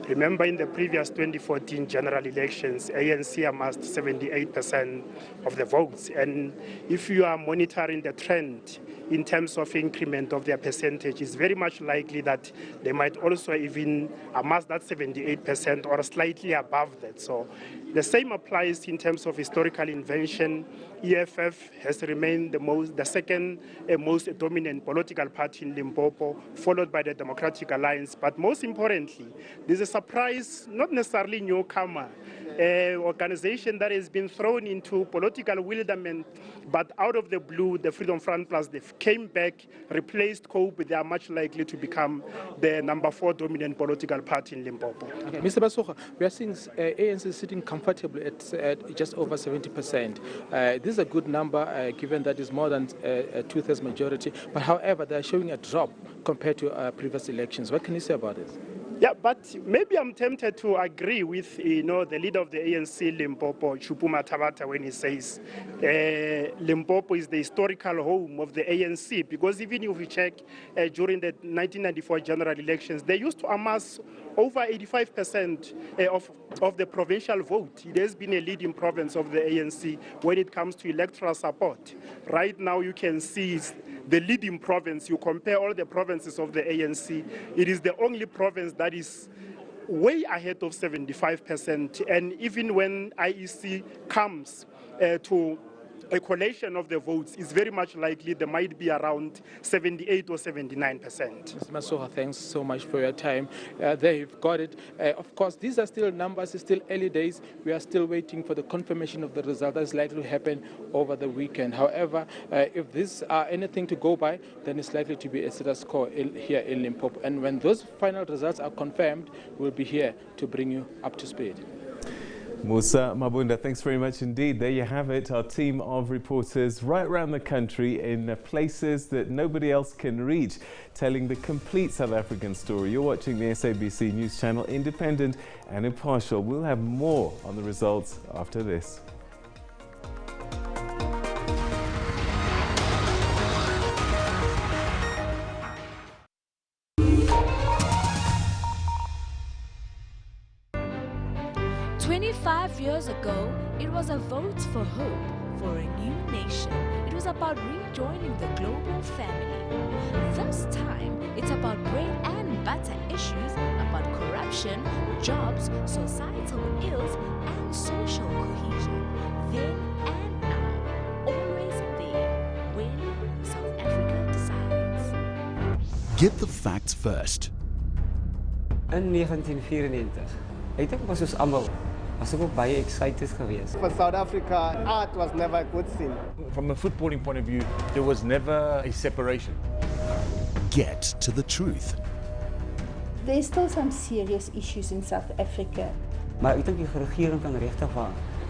Remember in the previous 2014 general elections, ANC amassed 78% of the votes. And if you are monitoring the trend in terms of increment of their percentage, it's very much likely that they might also even amass that 78% or slightly above that. So the same applies in terms of historical invention. EFF has remained the second most dominant political party in Limpopo, followed by the Democratic Alliance. But most importantly, there's a surprise, not necessarily newcomer, organization that has been thrown into political wilderness, but out of the blue, the Freedom Front Plus, they came back, replaced COPE. They are much likely to become the #4 dominant political party in Limpopo. Okay. Mr. Basoga, we are seeing ANC sitting comfortably at just over 70%. This is a good number, given that it's more than a two-thirds majority. But however, they are showing a drop compared to previous elections. What can you say about this? Yeah, but maybe I'm tempted to agree with the leader of the ANC, Limpopo, Chupuma Tabata, when he says Limpopo is the historical home of the ANC, because even if we check during the 1994 general elections, they used to amass over 85% of the provincial vote. It has been a leading province of the ANC when it comes to electoral support. Right now you can see the leading province. You compare all the provinces of the ANC, it is the only province that is way ahead of 75%. And even when IEC comes to a collation of the votes, it's very much likely there might be around 78 or 79%. Mr. Masoha, thanks so much for your time. There you've got it. Of course, these are still numbers, it's still early days. We are still waiting for the confirmation of the result that is likely to happen over the weekend. However, if these are anything to go by, then it's likely to be a status quo here in Limpopo. And when those final results are confirmed, we'll be here to bring you up to speed. Musa Mabunda, thanks very much indeed. There you have it, our team of reporters right around the country in places that nobody else can reach, telling the complete South African story. You're watching the SABC News Channel, independent and impartial. We'll have more on the results after this. Years ago, it was a vote for hope, for a new nation. It was about rejoining the global family. This time, it's about bread and butter issues, about corruption, jobs, societal ills, and social cohesion. Then and now, always there, when South Africa decides. Get the facts first. In 1994, ek dink was ons almal was ook baie excited geweest. For South Africa, art was never a good thing. From a footballing point of view, there was never a separation. Get to the truth. There's still some serious issues in South Africa. Maar ek dink die regering kan regtig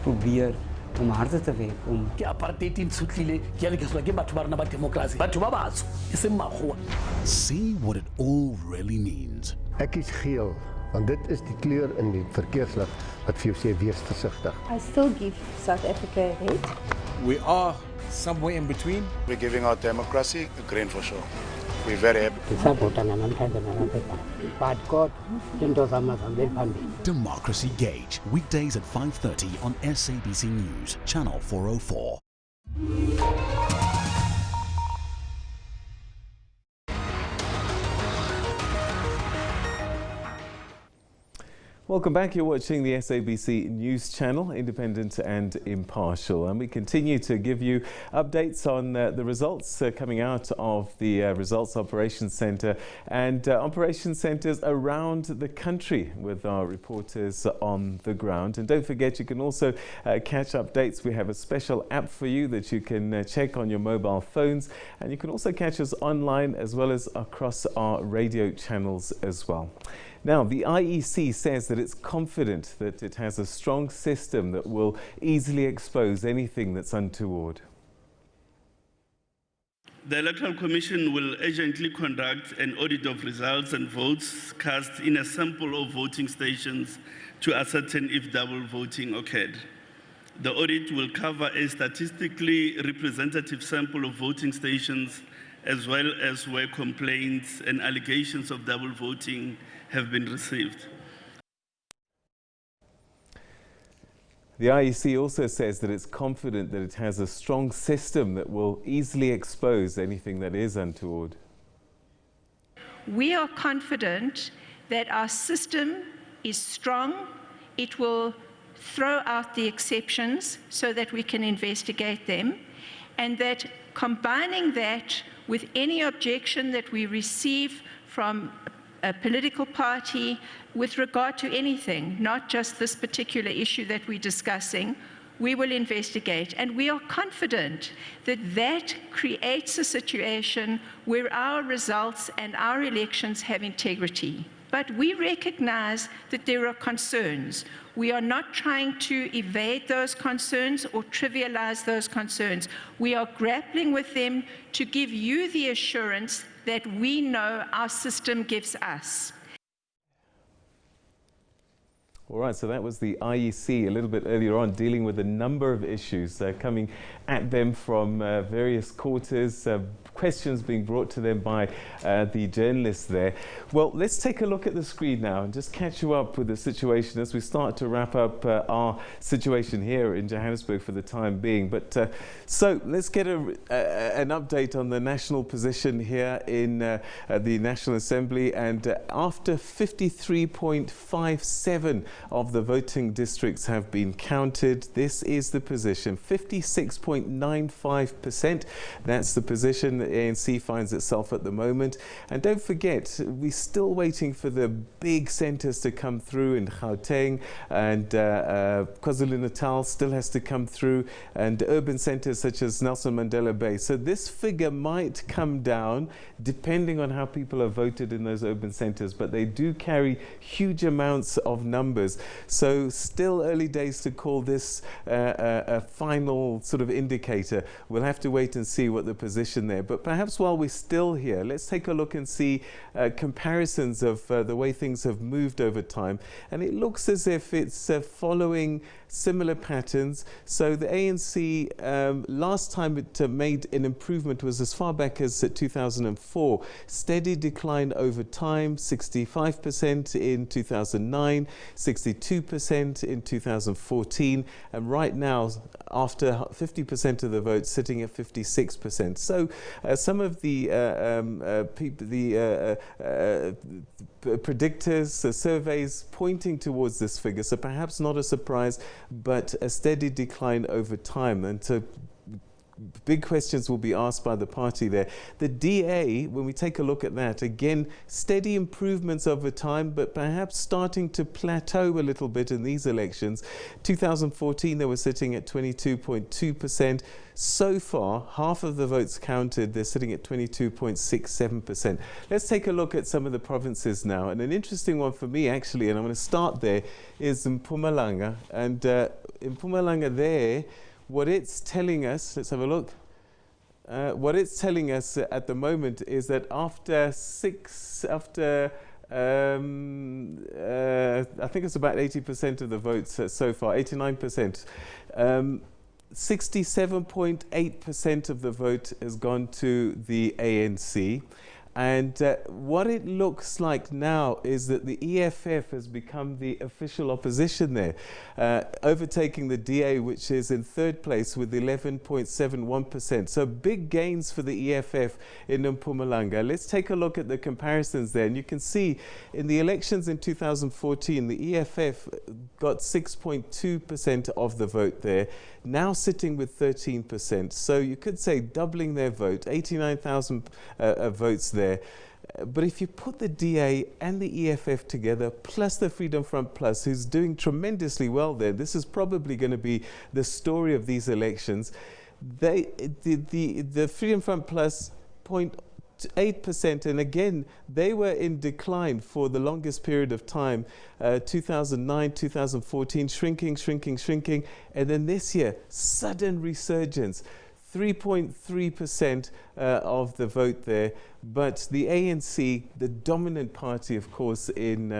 probeer om harder te werk om ke apartheid in Sutlile ke le ke so ke batho ba rena ba democracy batho ba batsho e se makgowa. See what it all really means. Ek is geel. Want dit is die kleur in die verkeerslig wat vir jou sê wees versigtig. I still give South Africa red. We are somewhere in between. We're giving our democracy a green for sure. We're very happy. Democracy Gauge, weekdays at 5:30 on SABC News, Channel 404. Welcome back. You're watching the SABC News Channel, independent and impartial. And we continue to give you updates on the results coming out of the Results Operations Centre and operations centres around the country with our reporters on the ground. And don't forget, you can also catch updates. We have a special app for you that you can check on your mobile phones. And you can also catch us online as well as across our radio channels as well. Now, the IEC says that it's confident that it has a strong system that will easily expose anything that's untoward. The Electoral Commission will urgently conduct an audit of results and votes cast in a sample of voting stations to ascertain if double voting occurred. The audit will cover a statistically representative sample of voting stations as well as where complaints and allegations of double voting have been received. The IEC also says that it's confident that it has a strong system that will easily expose anything that is untoward. We are confident that our system is strong. It will throw out the exceptions so that we can investigate them, and that combining that with any objection that we receive from a political party with regard to anything, not just this particular issue that we're discussing, we will investigate. And we are confident that that creates a situation where our results and our elections have integrity. But we recognize that there are concerns. We are not trying to evade those concerns or trivialize those concerns. We are grappling with them to give you the assurance that we know our system gives us. All right, so that was the IEC a little bit earlier on, dealing with a number of issues coming at them from various quarters, questions being brought to them by the journalists there. Well, let's take a look at the screen now and just catch you up with the situation as we start to wrap up our situation here in Johannesburg for the time being. But so let's get an update on the national position here in the National Assembly. And after 53.57 of the voting districts have been counted. This is the position, 56.95%. That's the position that ANC finds itself at the moment. And don't forget, we're still waiting for the big centres to come through in Gauteng, and KwaZulu-Natal still has to come through, and urban centres such as Nelson Mandela Bay. So this figure might come down depending on how people have voted in those urban centres, but they do carry huge amounts of numbers. So still early days to call this a final sort of indicator. We'll have to wait and see what the position there. But perhaps while we're still here, let's take a look and see comparisons of the way things have moved over time. And it looks as if it's following similar patterns. So the ANC, last time it made an improvement was as far back as 2004. Steady decline over time, 65% in 2009, 62% in 2014, and right now, after 50% of the votes, sitting at 56%. So some of the predictors, the surveys pointing towards this figure, so perhaps not a surprise, but a steady decline over time. And so big questions will be asked by the party there. The DA, when we take a look at that, again, steady improvements over time, but perhaps starting to plateau a little bit in these elections. 2014, they were sitting at 22.2%. So far, half of the votes counted, they're sitting at 22.67%. Let's take a look at some of the provinces now. And an interesting one for me, actually, and I'm going to start there, is Mpumalanga. And in Mpumalanga there, what it's telling us, let's have a look. What it's telling us at the moment is that after I think it's about 80% of the votes so far, 89%. 67.8% of the vote has gone to the ANC. And what it looks like now is that the EFF has become the official opposition there, overtaking the DA, which is in third place with 11.71%. So big gains for the EFF in Mpumalanga. Let's take a look at the comparisons there. And you can see in the elections in 2014, the EFF got 6.2% of the vote there, now sitting with 13%. So you could say doubling their vote, 89,000 votes there. But if you put the DA and the EFF together, plus the Freedom Front Plus, who's doing tremendously well there, this is probably going to be the story of these elections. The Freedom Front Plus 0.8%, and again, they were in decline for the longest period of time, 2009, 2014, shrinking, and then this year, sudden resurgence. 3.3% of the vote there, but the ANC, the dominant party, of course, in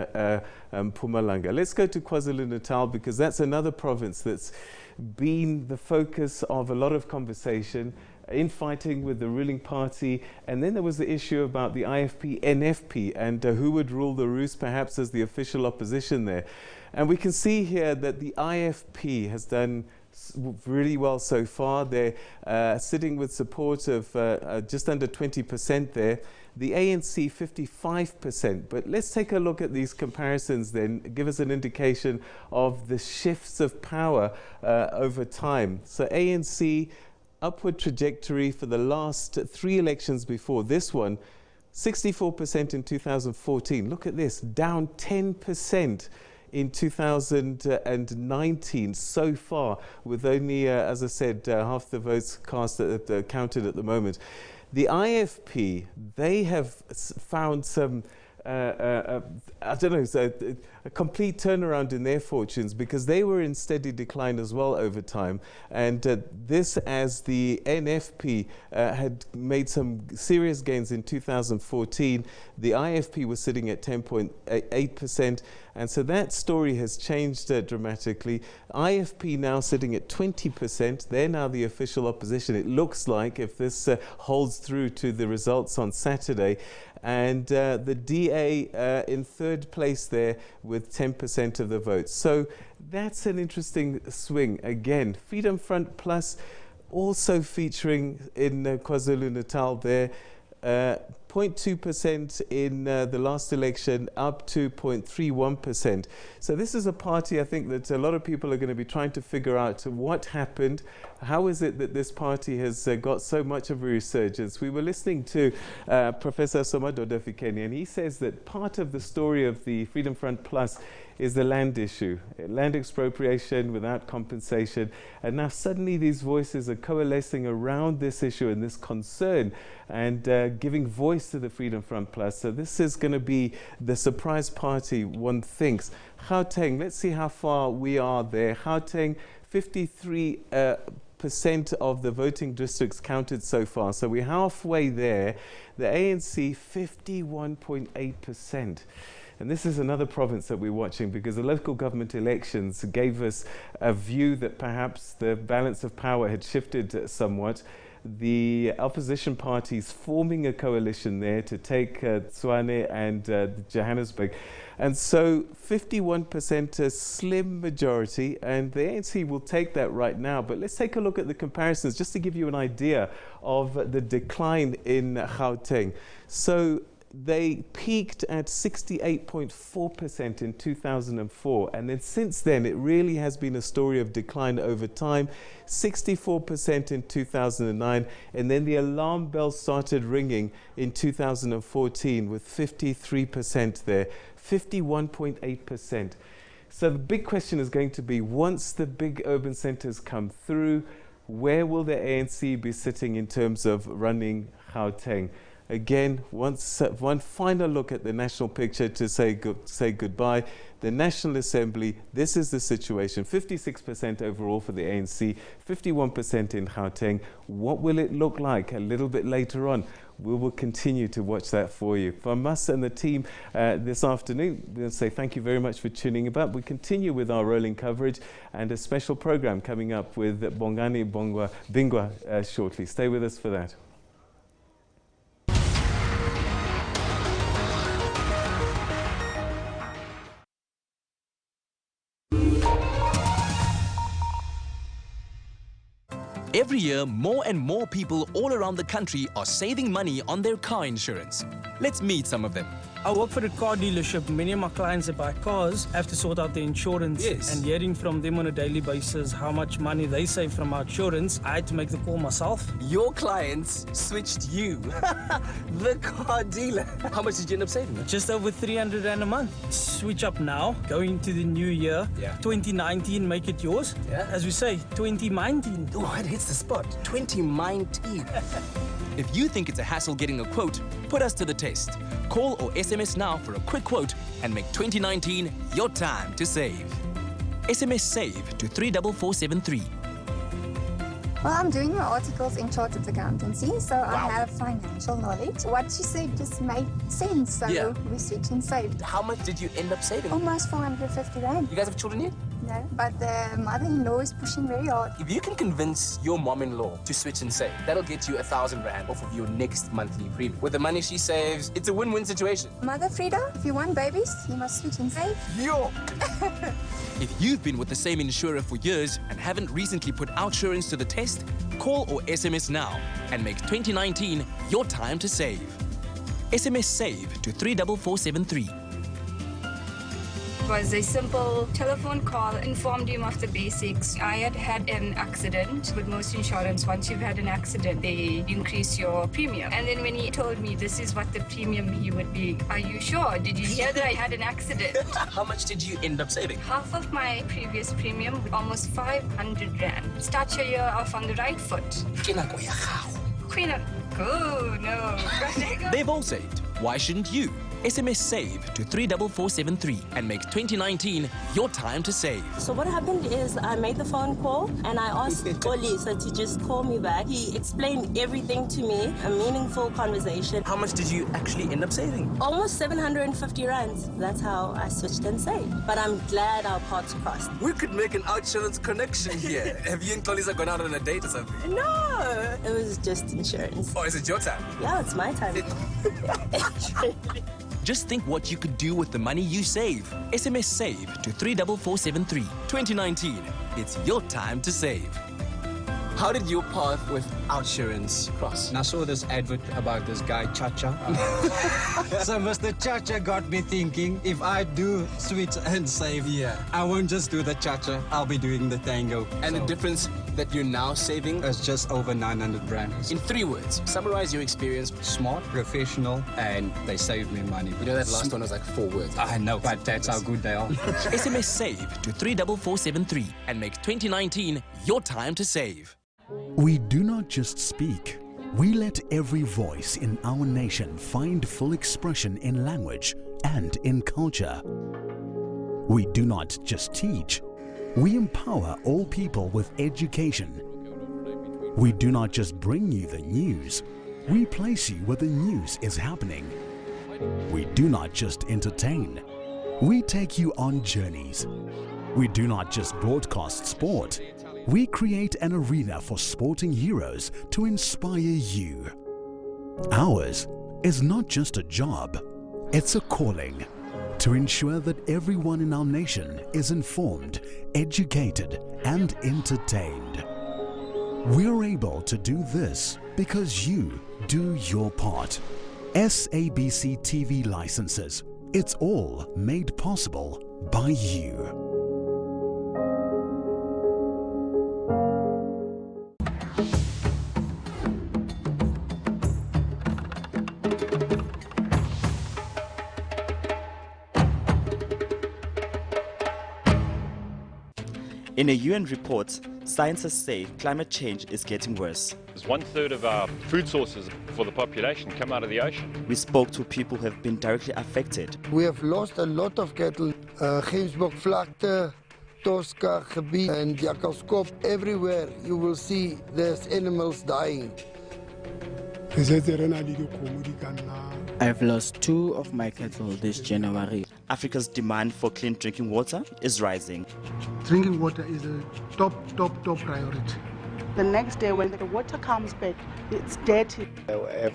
Mpumalanga. Let's go to KwaZulu-Natal, because that's another province that's been the focus of a lot of conversation, infighting with the ruling party. And then there was the issue about the IFP, NFP, and who would rule the roost, perhaps as the official opposition there. And we can see here that the IFP has done really well so far. They're sitting with support of just under 20% there. The ANC 55%. But let's take a look at these comparisons then, give us an indication of the shifts of power over time. So ANC, upward trajectory for the last three elections before this one, 64% in 2014. Look at this, down 10% in 2019 so far, with only, as I said, half the votes counted at the moment. The IFP, they have found some, I don't know, a complete turnaround in their fortunes, because they were in steady decline as well over time. And this, as the NFP had made some serious gains in 2014, the IFP was sitting at 10.8%. And so that story has changed dramatically. IFP now sitting at 20%. They're now the official opposition, it looks like, if this holds through to the results on Saturday. And the DA in third place there with 10% of the votes. So that's an interesting swing. Again, Freedom Front Plus also featuring in KwaZulu-Natal there. 0.2% in the last election, up to 0.31%. So this is a party, I think, that a lot of people are going to be trying to figure out what happened. How is it that this party has got so much of a resurgence? We were listening to Professor Somadoda Fikeni, and he says that part of the story of the Freedom Front Plus is the land issue, land expropriation without compensation. And now suddenly these voices are coalescing around this issue and this concern and giving voice to the Freedom Front Plus. So this is going to be the surprise party, one thinks. Gauteng, let's see how far we are there. Gauteng, 53% of the voting districts counted so far. So we're halfway there. The ANC, 51.8%. And this is another province that we're watching because the local government elections gave us a view that perhaps the balance of power had shifted somewhat. The opposition parties forming a coalition there to take Tshwane and Johannesburg. And so 51%, a slim majority, and the ANC will take that right now. But let's take a look at the comparisons just to give you an idea of the decline in Gauteng. So they peaked at 68.4% in 2004, and then since then it really has been a story of decline over time. 64% in 2009, and then the alarm bell started ringing in 2014 with 53% there, 51.8%. So the big question is going to be, once the big urban centers come through, where will the ANC be sitting in terms of running Gauteng? Again, one final look at the national picture to say goodbye. The National Assembly, this is the situation. 56% overall for the ANC, 51% in Gauteng. What will it look like a little bit later on? We will continue to watch that for you. From us and the team this afternoon, we'll say thank you very much for tuning about. We continue with our rolling coverage and a special program coming up with Bongani Bingwa shortly. Stay with us for that. Every year, more and more people all around the country are saving money on their car insurance. Let's meet some of them. I work for a car dealership. Many of my clients that buy cars have to sort out the insurance. Yes. And hearing from them on a daily basis how much money they save from our insurance, I had to make the call myself. Your clients switched you, the car dealer. How much did you end up saving? Just over 300 Rand a month. Switch up now, going into the new year. Yeah. 2019, make it yours. Yeah. As we say, 2019. Oh, it hits the spot. 2019. If you think it's a hassle getting a quote, put us to the test. Call or SMS now for a quick quote and make 2019 your time to save. SMS SAVE to 34473. Well, I'm doing my articles in chartered accountancy, so I have financial knowledge. What she said just made sense, so we switched and saved. How much did you end up saving? Almost 450 Rand. You guys have children yet? No, but the mother-in-law is pushing very hard. If you can convince your mom-in-law to switch and save, that'll get you 1,000 Rand off of your next monthly premium. With the money she saves, it's a win-win situation. Mother Frida, if you want babies, you must switch and save. Yo! If you've been with the same insurer for years and haven't recently put outsurance to the test, call or SMS now and make 2019 your time to save. SMS SAVE to 34473. It was a simple telephone call, informed him of the basics. I had had an accident. With most insurance, once you've had an accident, they increase your premium. And then when he told me this is what the premium he would be, are you sure? Did you hear that I had an accident? How much did you end up saving? Half of my previous premium, almost 500 Rand. Start your year off on the right foot. Oh, no. They've all saved. Why shouldn't you? SMS SAVE to 34473 and make 2019 your time to save. So what happened is I made the phone call and I asked Olisa to just call me back. He explained everything to me, a meaningful conversation. How much did you actually end up saving? Almost 750 Rands. That's how I switched and saved. But I'm glad our paths crossed. We could make an outsurance connection here. Have you and Kolisa gone out on a date or something? No, it was just insurance. Oh, is it your time? Yeah, it's my time. Just think what you could do with the money you save. SMS SAVE to 34473. 2019, it's your time to save. How did your path with insurance cross? And I saw this advert about this guy, Chacha. So Mr. Chacha got me thinking, if I do switch and save, I won't just do the Chacha, I'll be doing the Tango. And the difference that you're now saving? Is just over 900 rand. In 3 words, summarize your experience. Smart, professional, and they saved me money. You know that last one was like 4 words. I know, but that's how good they are. SMS SAVE to 34473 and make 2019 your time to save. We do not just speak. We let every voice in our nation find full expression in language and in culture. We do not just teach. We empower all people with education. We do not just bring you the news. We place you where the news is happening. We do not just entertain. We take you on journeys. We do not just broadcast sport. We create an arena for sporting heroes to inspire you. Ours is not just a job, it's a calling to ensure that everyone in our nation is informed, educated, and entertained. We're able to do this because you do your part. SABC TV licenses. It's all made possible by you. In a UN report, scientists say climate change is getting worse. 1/3 of our food sources for the population come out of the ocean. We spoke to people who have been directly affected. We have lost a lot of cattle. Gemsbokvlakte, Tosca gebied and Jakkalskop. Everywhere you will see there's animals dying. I've lost 2 of my cattle this January. Africa's demand for clean drinking water is rising. Drinking water is a top priority. The next day when the water comes back, it's dirty. I have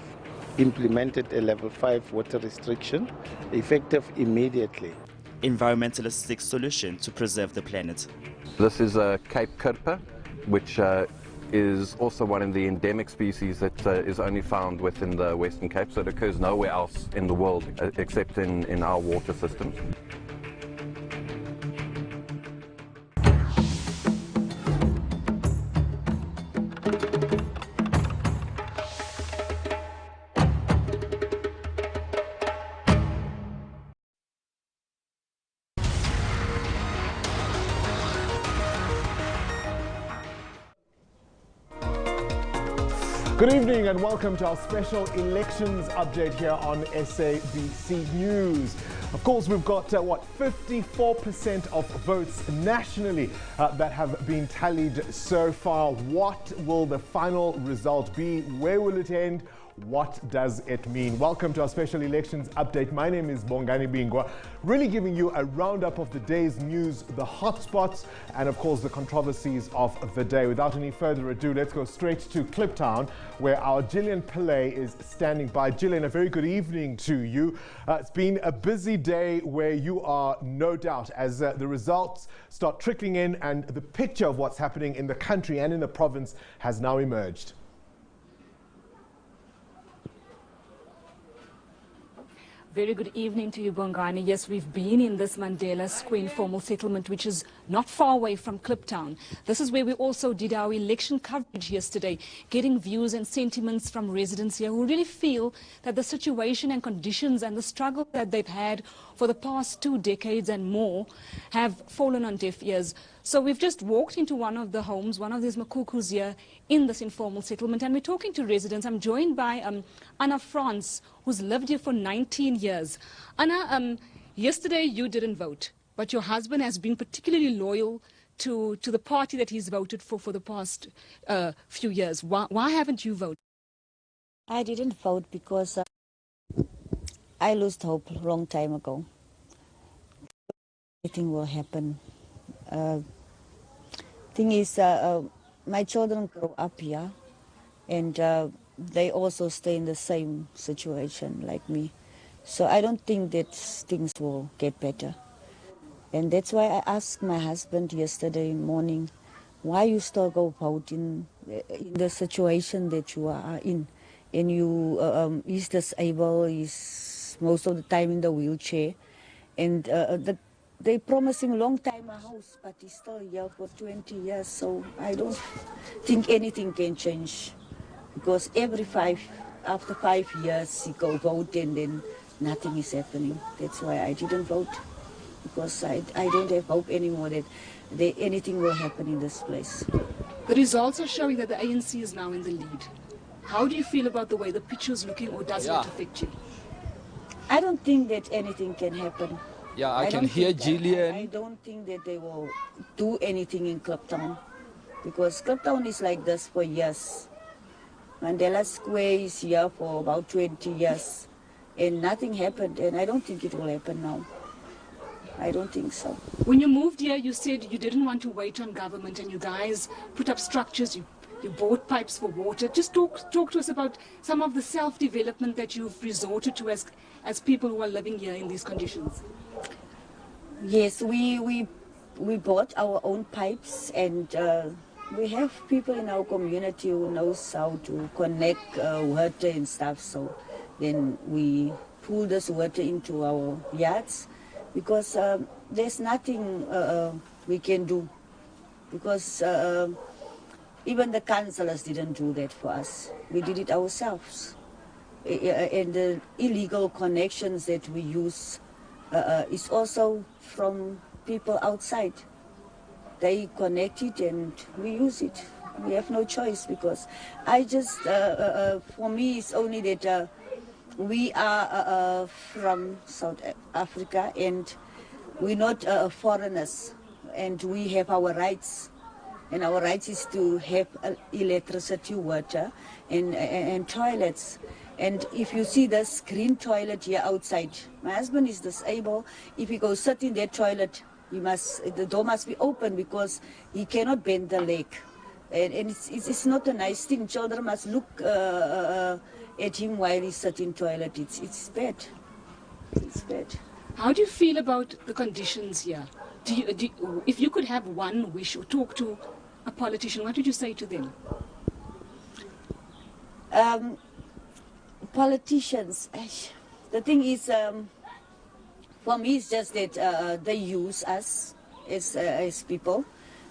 implemented a level 5 water restriction, effective immediately. Environmentalists seek solution to preserve the planet. This is a Cape Kurper, which is also one of the endemic species that is only found within the Western Cape, so it occurs nowhere else in the world except in our water systems. Good evening and welcome to our special elections update here on SABC News. Of course, we've got 54% of votes nationally that have been tallied so far. What will the final result be? Where will it end? What does it mean? Welcome to our special elections update. My name is Bongani Bingwa, really giving you a roundup of the day's news, the hotspots, and of course the controversies of the day. Without any further ado, let's go straight to Kliptown, where our Gillian Pillay is standing by. Gillian, a very good evening to you. It's been a busy day where you are, no doubt, as the results start trickling in and the picture of what's happening in the country and in the province has now emerged. Very good evening to you, Bongani. Yes, we've been in this Mandela Square informal settlement, which is not far away from Kliptown. This is where we also did our election coverage yesterday, getting views and sentiments from residents here who really feel that the situation and conditions and the struggle that they've had for the past 2 decades and more have fallen on deaf ears. So we've just walked into one of the homes, one of these makukus here in this informal settlement, and we're talking to residents. I'm joined by Anna France, who's lived here for 19 years. Anna, yesterday you didn't vote, but your husband has been particularly loyal to the party that he's voted for the past few years. Why haven't you voted? I didn't vote because I lost hope a long time ago. Anything will happen. Thing is, my children grow up here, and they also stay in the same situation like me. So I don't think that things will get better. And that's why I asked my husband yesterday morning, why you still go vote in the situation that you are in? And you, he's disabled, he's most of the time in the wheelchair. And they promised him a long time a house, but he's still here for 20 years. So I don't think anything can change. Because after 5 years, he go vote and then nothing is happening. That's why I didn't vote. Because I don't have hope anymore that anything will happen in this place. The results are showing that the ANC is now in the lead. How do you feel about the way the picture is looking, or does it affect you? I don't think that anything can happen. Yeah, I can hear Gillian. I don't think that they will do anything in Kliptown. Because Kliptown is like this for years. Mandela Square is here for about 20 years. And nothing happened, and I don't think it will happen now. I don't think so. When you moved here, you said you didn't want to wait on government, and you guys put up structures, you bought pipes for water. Just talk to us about some of the self-development that you've resorted to as people who are living here in these conditions. Yes, we bought our own pipes, and we have people in our community who knows how to connect water and stuff. So then we pull this water into our yards, because there's nothing we can do, because even the councillors didn't do that for us. We did it ourselves. And the illegal connections that we use is also from people outside. They connect it and we use it. We have no choice, because I just, for me, it's only that we are from South Africa and we're not foreigners, and we have our rights. And our rights is to have electricity, water, and toilets. And if you see this green toilet here outside, my husband is disabled. If he goes sit in that toilet, the door must be open, because he cannot bend the leg. And it's not a nice thing. Children must look at him while he sits in toilet. It's bad. It's bad. How do you feel about the conditions here? If you could have one wish or talk to a politician, what would you say to them? Politicians, the thing is, for me, it's just that they use us as people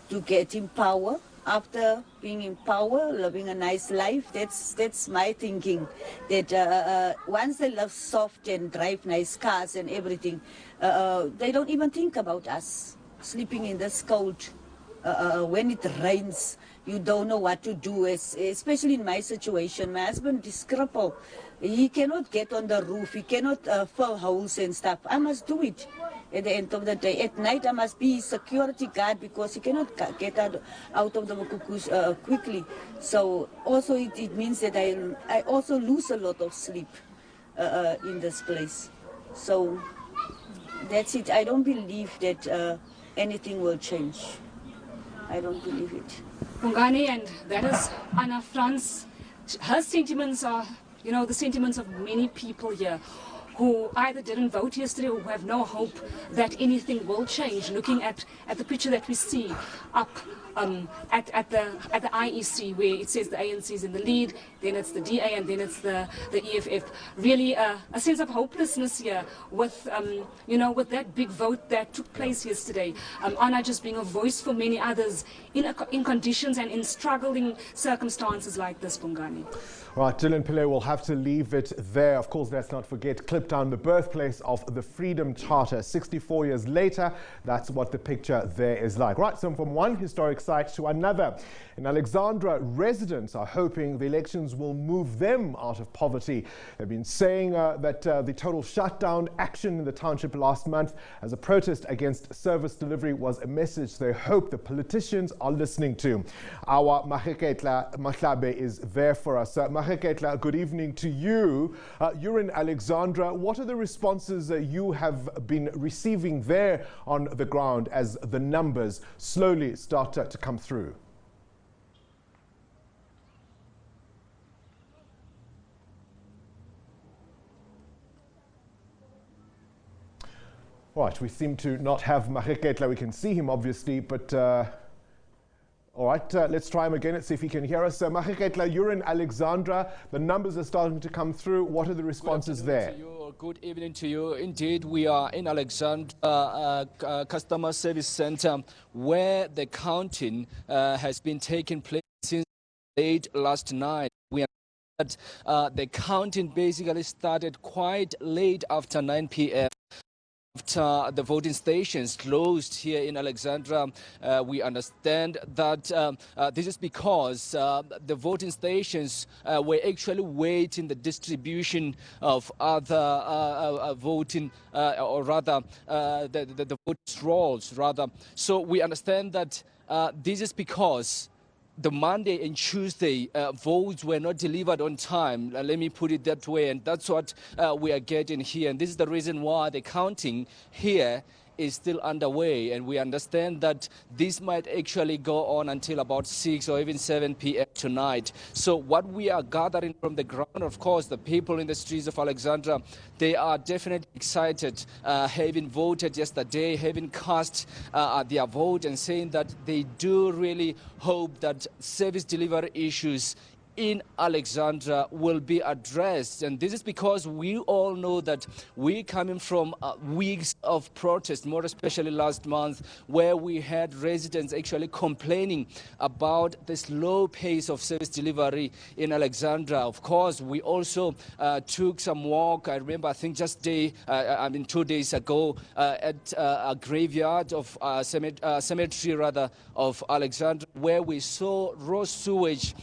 to get in power. After being in power, living a nice life, that's my thinking. That once they live soft and drive nice cars and everything, they don't even think about us sleeping in this cold. When it rains, you don't know what to do, especially in my situation. My husband is crippled. He cannot get on the roof. He cannot fill holes and stuff. I must do it at the end of the day. At night, I must be security guard, because he cannot get out of the Makukus quickly. So also it means that I also lose a lot of sleep in this place. So that's it. I don't believe that anything will change. I don't believe it. Bongani, and that is Anna Franz. Her sentiments are, the sentiments of many people here who either didn't vote yesterday or who have no hope that anything will change. Looking at the picture that we see up at the IEC, where it says the ANC is in the lead, then it's the DA, and then it's the EFF. Really a sense of hopelessness here with with that big vote that took place yesterday. Anna just being a voice for many others in conditions and in struggling circumstances like this, Bongani. Right, Dylan Pillay will have to leave it there. Of course, let's not forget Kliptown, the birthplace of the Freedom Charter. 64 years later, that's what the picture there is like. Right, so from one historic site to another. In Alexandra, residents are hoping the elections will move them out of poverty. They've been saying that the total shutdown action in the township last month as a protest against service delivery was a message they hope the politicians are listening to. Our Maheketla Mahlabe is there for us. Maheketla, good evening to you. You're in Alexandra. What are the responses you have been receiving there on the ground as the numbers slowly start to come through? Right, we seem to not have Maheketla. We can see him, obviously, but all right, let's try him again. Let's see if he can hear us. Mageketla, you're in Alexandra. The numbers are starting to come through. What are the responses there? Good evening to you. Indeed, we are in Alexandra Customer Service Center, where the counting has been taking place since late last night. We that the counting basically started quite late after 9 p.m. After the voting stations closed here in Alexandra. We understand that this is because the voting stations were actually waiting the distribution of other voting, or rather the vote rolls, rather. So we understand that this is because the Monday and Tuesday votes were not delivered on time. Let me put it that way. And that's what we are getting here. And this is the reason why the counting here is still underway. And we understand that this might actually go on until about 6 or even 7 p.m. tonight. So what we are gathering from the ground, of course, the people in the streets of Alexandra, they are definitely excited, having voted yesterday, having cast their vote, and saying that they do really hope that service delivery issues in Alexandra will be addressed. And this is because we all know that we're coming from weeks of protest, more especially last month, where we had residents actually complaining about the slow pace of service delivery in Alexandra. Of course, we also took some walk. I remember, I think just 2 days ago, at a graveyard of cemetery rather of Alexandra, where we saw raw sewage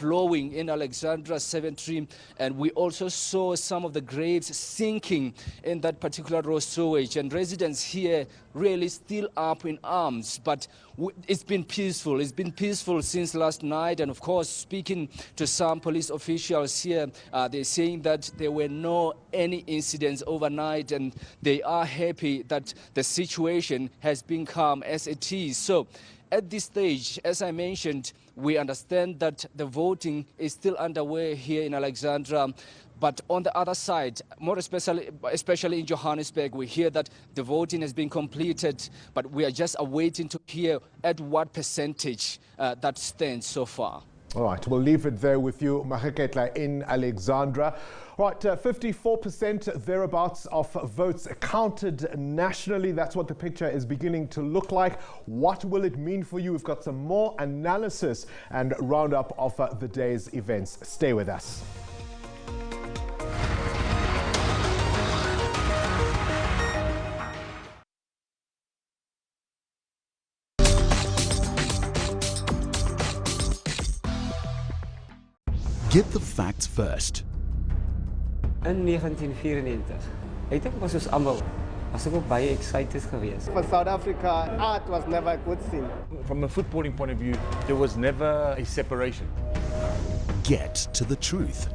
flowing in Alexandra Cemetery, and we also saw some of the graves sinking in that particular raw sewage, and residents here really still up in arms. But it's been peaceful. It's been peaceful since last night, and of course, speaking to some police officials here, they're saying that there were no any incidents overnight, and they are happy that the situation has been calm as it is. So at this stage, as I mentioned, we understand that the voting is still underway here in Alexandra. But on the other side, more especially in Johannesburg, we hear that the voting has been completed, but we are just awaiting to hear at what percentage that stands so far. All right, we'll leave it there with you, Mageketla, in Alexandra. Right, 54% thereabouts of votes counted nationally. That's what the picture is beginning to look like. What will it mean for you? We've got some more analysis and roundup of the day's events. Stay with us. Get the facts first. In 1994, ek dink was ons almal was ook baie excited geweest. For South Africa, art was never a good thing. From a footballing point of view, there was never a separation. Get to the truth.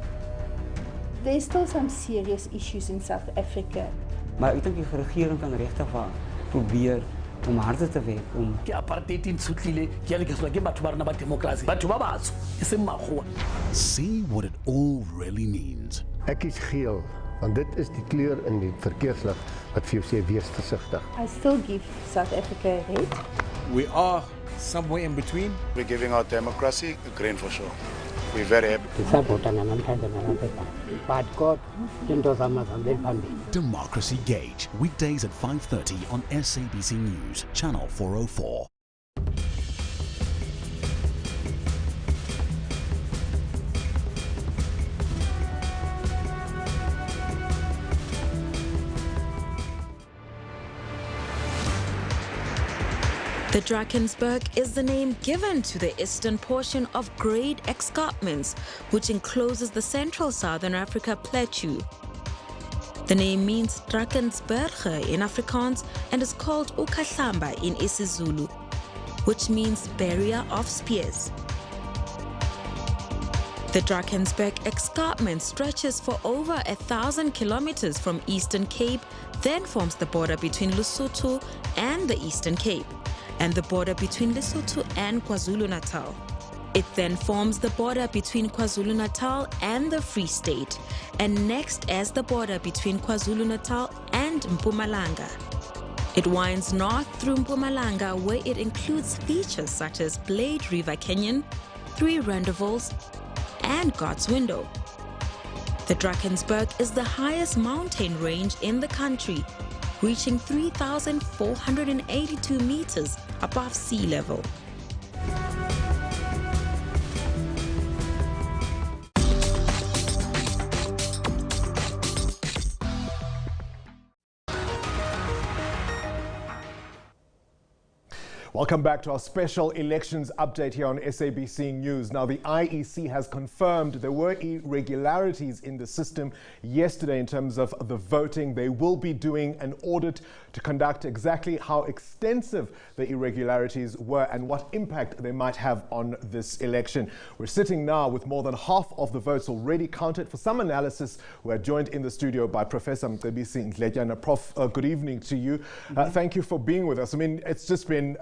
There's still some serious issues in South Africa. Maar ek dink die regering kan regtig waar probeer om harder te werk om ke apartheid in Sutlile ke le ke sola ke batho ba rena ba democracy batho ba batsho e se makgowa. See what it all really means. Ek is geel, want dit is die kleur in die verkeerslig wat vir jou sê wees versigtig. I still give South Africa red. We are somewhere in between. We're giving our democracy a green for sure. We're very happy. Democracy Gauge, weekdays at 5:30 on SABC News, Channel 404. The Drakensberg is the name given to the eastern portion of Great Escarpments, which encloses the central Southern Africa plateau. The name means Drakensberge in Afrikaans and is called Ukahlamba in isiZulu, which means barrier of spears. The Drakensberg Escarpment stretches for over 1,000 kilometers from Eastern Cape, then forms the border between Lesotho and the Eastern Cape, and the border between Lesotho and KwaZulu-Natal. It then forms the border between KwaZulu-Natal and the Free State, and next as the border between KwaZulu-Natal and Mpumalanga. It winds north through Mpumalanga, where it includes features such as Blade River Canyon, 3 Rendezvous, and God's Window. The Drakensberg is the highest mountain range in the country, reaching 3,482 meters above sea level. Welcome back to our special elections update here on SABC News. Now, the IEC has confirmed there were irregularities in the system yesterday in terms of the voting. They will be doing an audit to conduct exactly how extensive the irregularities were and what impact they might have on this election. We're sitting now with more than half of the votes already counted. For some analysis, we're joined in the studio by Professor Mcebisi Ndletyana. Prof, good evening to you. Thank you for being with us. I mean, it's just been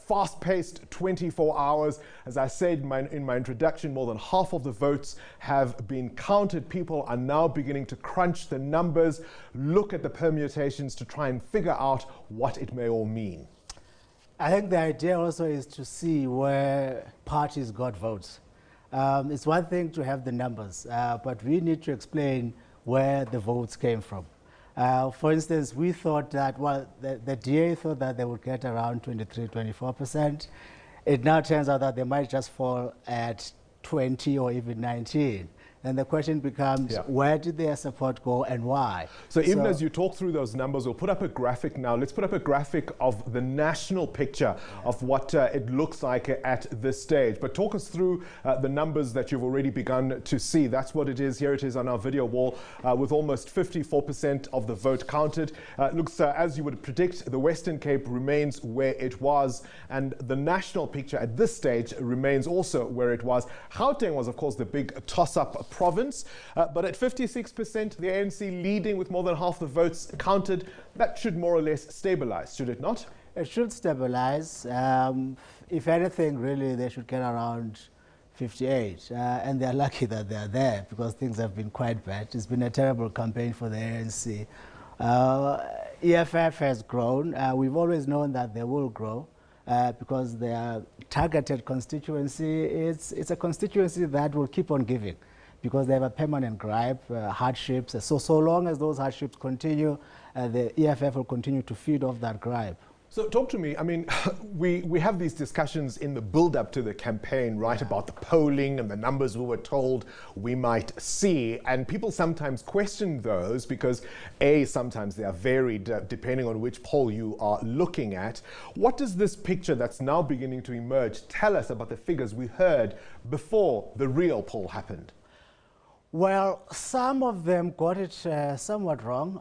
fast-paced 24 hours. As I said in my introduction, more than half of the votes have been counted. People are now beginning to crunch the numbers, look at the permutations to try and figure out what it may all mean. I think the idea also is to see where parties got votes. It's one thing to have the numbers, but we need to explain where the votes came from. For instance, we thought that, well, the DA thought that they would get around 23–24%. It now turns out that they might just fall at 20 or even 19. And the question becomes, where did their support go and why? So even as you talk through those numbers, we'll put up a graphic now. Let's put up a graphic of the national picture of what it looks like at this stage. But talk us through the numbers that you've already begun to see. That's what it is. Here it is on our video wall with almost 54% of the vote counted. Looks, as you would predict, the Western Cape remains where it was. And the national picture at this stage remains also where it was. Gauteng was, of course, the big toss-up province, but at 56%, the ANC leading with more than half the votes counted. That should more or less stabilize, should it not? It should stabilize. If anything, really, they should get around 58. And they're lucky that they're there because things have been quite bad. It's been a terrible campaign for the ANC. EFF has grown. We've always known that they will grow. Because their targeted constituency, it's a constituency that will keep on giving because they have a permanent gripe, hardships. So long as those hardships continue, the EFF will continue to feed off that gripe. So talk to me, I mean, we have these discussions in the build-up to the campaign, right, about the polling and the numbers we were told we might see, and people sometimes question those because, A, sometimes they are varied depending on which poll you are looking at. What does this picture that's now beginning to emerge tell us about the figures we heard before the real poll happened? Well, some of them got it somewhat wrong.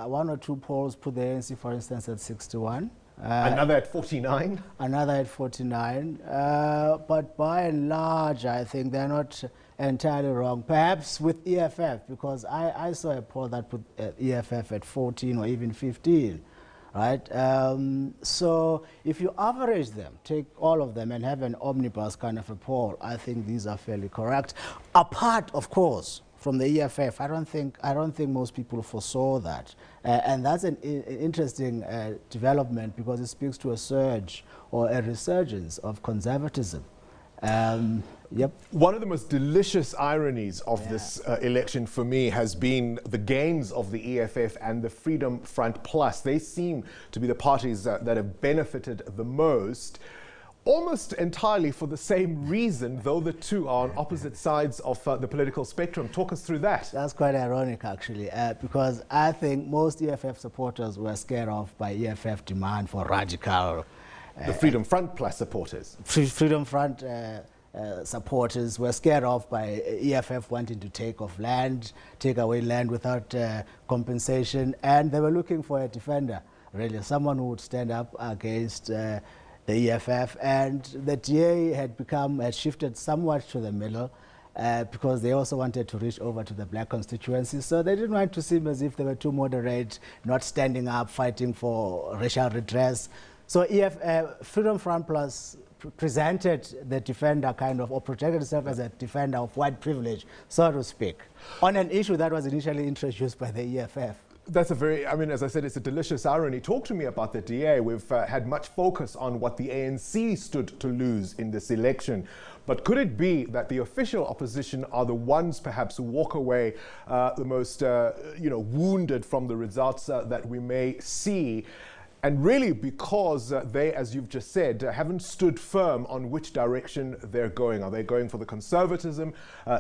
1 or 2 polls put the ANC, for instance, at 61. Another at 49? Another at 49. But by and large, I think they're not entirely wrong. Perhaps with EFF, because I saw a poll that put EFF at 14 or even 15. Right? So if you average them, take all of them and have an omnibus kind of a poll, I think these are fairly correct. Apart, of course, from the EFF, I don't think most people foresaw that. And that's an interesting development because it speaks to a surge or a resurgence of conservatism. Yep. One of the most delicious ironies of this election for me has been the gains of the EFF and the Freedom Front Plus. They seem to be the parties that have benefited the most, almost entirely for the same reason, though the two are on opposite sides of the political spectrum. Talk us through that. That's quite ironic, actually, because I think most EFF supporters were scared off by EFF demand for radical... the Freedom Front Plus supporters. Freedom Front supporters were scared off by EFF wanting to take away land without compensation, and they were looking for a defender, really, someone who would stand up against the EFF, and the DA had shifted somewhat to the middle because they also wanted to reach over to the black constituency, so they didn't want to seem as if they were too moderate, not standing up, fighting for racial redress. So Freedom Front Plus presented the defender kind of, or projected itself as a defender of white privilege, so to speak, on an issue that was initially introduced by the EFF. That's a very, I mean, as I said, it's a delicious irony. Talk to me about the DA. We've had much focus on what the ANC stood to lose in this election. But could it be that the official opposition are the ones perhaps who walk away the most, wounded from the results that we may see? And really because they, as you've just said, haven't stood firm on which direction they're going. Are they going for the conservatism,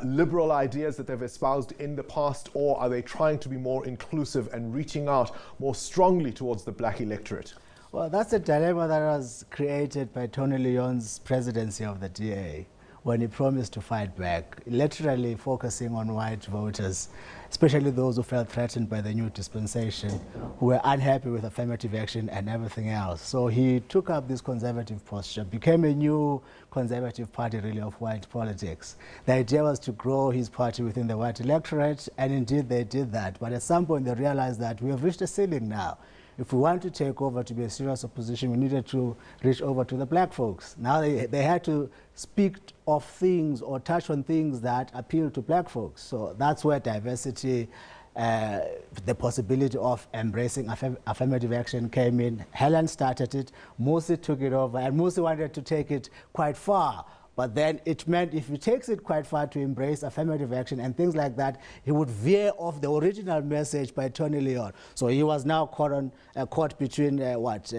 liberal ideas that they've espoused in the past, or are they trying to be more inclusive and reaching out more strongly towards the black electorate? Well, that's a dilemma that was created by Tony Leon's presidency of the DA when he promised to fight back, literally focusing on white voters, especially those who felt threatened by the new dispensation, who were unhappy with affirmative action and everything else. So he took up this conservative posture, became a new conservative party really of white politics. The idea was to grow his party within the white electorate, and indeed they did that. But at some point they realized that we have reached a ceiling now. If we want to take over to be a serious opposition, we needed to reach over to the black folks. Now they had to speak of things or touch on things that appeal to black folks. So that's where diversity, the possibility of embracing affirmative action came in. Helen started it, Musi took it over, and Musi wanted to take it quite far. But then it meant if he takes it quite far to embrace affirmative action and things like that, he would veer off the original message by Tony Leon. So he was now caught between a rock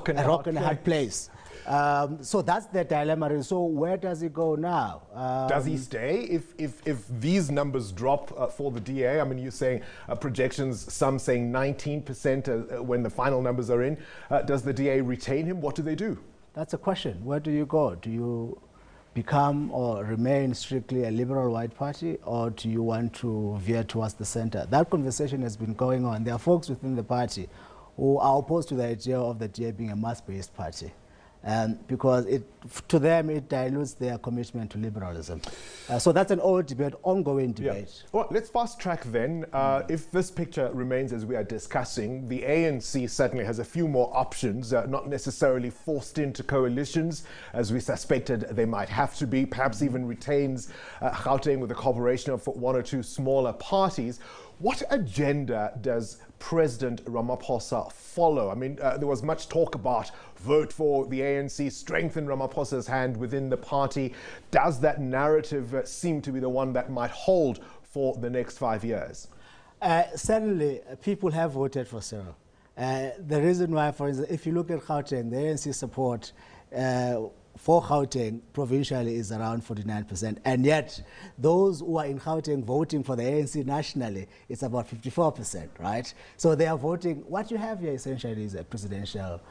and a hard place. So that's the dilemma. So where does he go now? Does he stay if these numbers drop for the DA? I mean, you're saying projections, some saying 19% when the final numbers are in. Does the DA retain him? What do they do? That's a question. Where do you go? Do you become or remain strictly a liberal white party, or do you want to veer towards the center? That conversation has been going on. There are folks within the party who are opposed to the idea of the DA being a mass-based party. Because to them it dilutes their commitment to liberalism. So that's an old debate, ongoing debate. Yeah. Well, let's fast track then. If this picture remains as we are discussing, the ANC certainly has a few more options, not necessarily forced into coalitions, as we suspected they might have to be, perhaps even retains Gauteng with a cooperation of one or two smaller parties. What agenda does President Ramaphosa follow? I mean, there was much talk about vote for the ANC, strengthen Ramaphosa's hand within the party. Does that narrative seem to be the one that might hold for the next 5 years? Certainly, people have voted for Cyril. The reason why, for instance, if you look at Gauteng, the ANC support for Gauteng provincially is around 49%, and yet those who are in Gauteng voting for the ANC nationally, it's about 54%, right? So they are voting. What you have here essentially is a presidential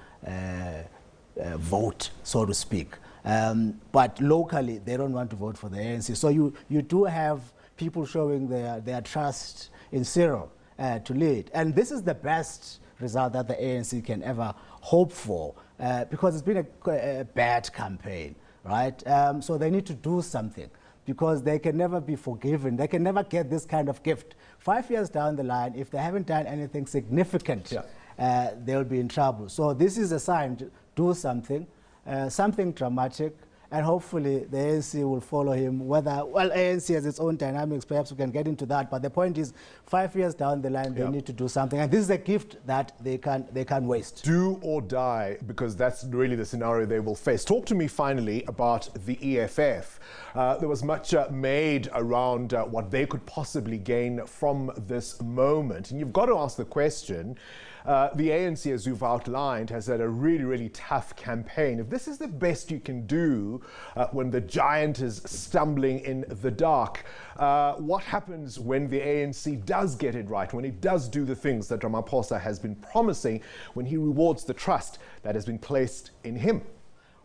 vote, so to speak. But locally, they don't want to vote for the ANC. So you do have people showing their trust in Cyril to lead. And this is the best result that the ANC can ever hope for, because it's been a bad campaign, right? So they need to do something, because they can never be forgiven. They can never get this kind of gift. 5 years down the line, if they haven't done anything significant, they'll be in trouble. So this is a sign to do something, something dramatic, and hopefully the ANC will follow him. Whether, well, ANC has its own dynamics, perhaps we can get into that, but the point is 5 years down the line, they need to do something, and this is a gift that they can't waste. Do or die, because that's really the scenario they will face. Talk to me finally about the EFF. There was much made around what they could possibly gain from this moment, and you've got to ask the question, the ANC, as you've outlined, has had a really, really tough campaign. If this is the best you can do when the giant is stumbling in the dark, what happens when the ANC does get it right, when it does do the things that Ramaphosa has been promising, when he rewards the trust that has been placed in him?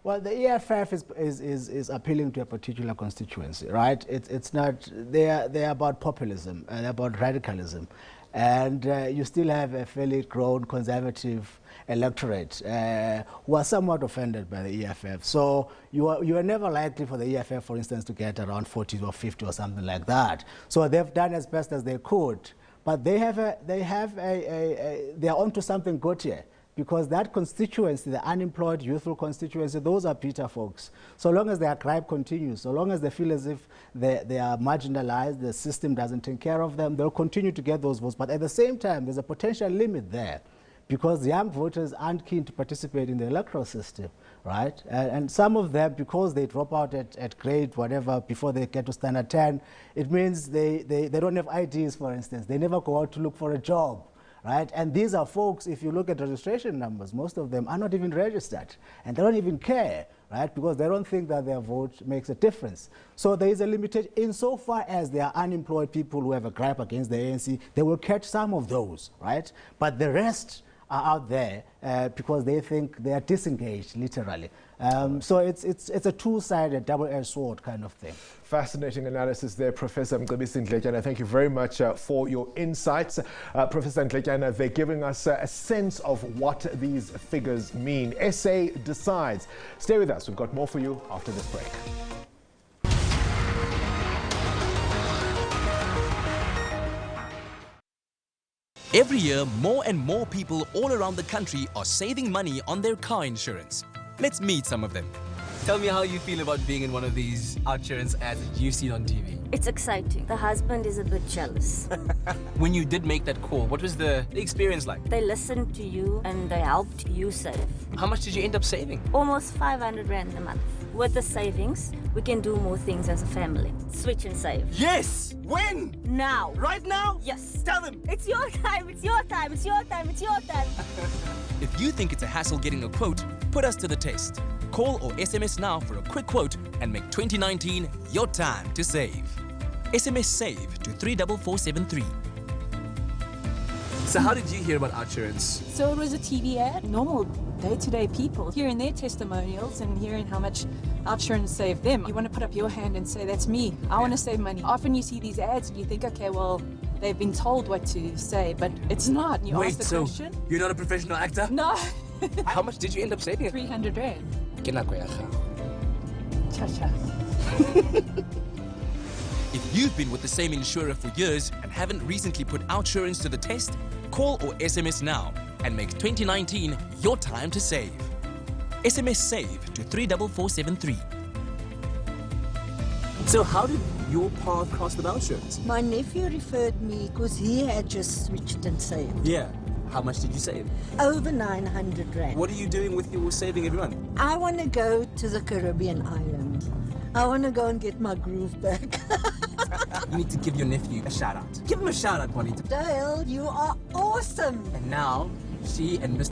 Well, the EFF is appealing to a particular constituency, right? It's not, they're about populism, they're about radicalism. And you still have a fairly grown conservative electorate who are somewhat offended by the EFF. So you are never likely for the EFF, for instance, to get around 40 or 50 or something like that. So they've done as best as they could, but they're onto something good here. because that constituency, the unemployed youthful constituency, those are bitter folks. So long as their crime continues, so long as they feel as if they are marginalized, the system doesn't take care of them, they'll continue to get those votes. But at the same time, there's a potential limit there, because young voters aren't keen to participate in the electoral system, right? And some of them, because they drop out at grade whatever before they get to standard 10, it means they don't have IDs, for instance. They never go out to look for a job. Right? And these are folks, if you look at registration numbers, most of them are not even registered, and they don't even care, right? Because they don't think that their vote makes a difference. So there is a limitation. Insofar as there are unemployed people who have a gripe against the ANC, they will catch some of those, right? But the rest are out there because they think they are disengaged, literally. So it's a two-sided, double-edged sword kind of thing. Fascinating analysis there, Professor Mcebisi Ndletyana. Thank you very much for your insights. Professor Ndletyana, they're giving us a sense of what these figures mean. SA decides. Stay with us. We've got more for you after this break. Every year, more and more people all around the country are saving money on their car insurance. Let's meet some of them. Tell me how you feel about being in one of these insurance ads that you've seen on TV. It's exciting. The husband is a bit jealous. When you did make that call, what was the experience like? They listened to you and they helped you save. How much did you end up saving? Almost 500 Rand a month. With the savings, we can do more things as a family. Switch and save. Yes! When? Now. Right now? Yes. Tell them. It's your time, it's your time, it's your time, it's your time. If you think it's a hassle getting a quote, put us to the test. Call or SMS now for a quick quote and make 2019 your time to save. SMS SAVE to 34473. So how did you hear about insurance? So it was a TV ad. Normal day-to-day people hearing their testimonials and hearing how much insurance saved them. You want to put up your hand and say, that's me. I want to save money. Often you see these ads and you think, okay, well, they've been told what to say, but it's not. You ask the question. You're not a professional actor? No. How much did you end up saving? 300 Rand. Cha-cha. If you've been with the same insurer for years and haven't recently put insurance to the test, call or SMS now and make 2019 your time to save. SMS SAVE to 34473. So how did your path cross the insurance? My nephew referred me because he had just switched and saved. Yeah. How much did you save? Over 900 Rand. What are you doing with your saving every month? I want to go to the Caribbean islands. I want to go and get my groove back. You need to give your nephew a shout out. Give him a shout out, Bonnie. Dale, you are awesome. And now, she and Mr.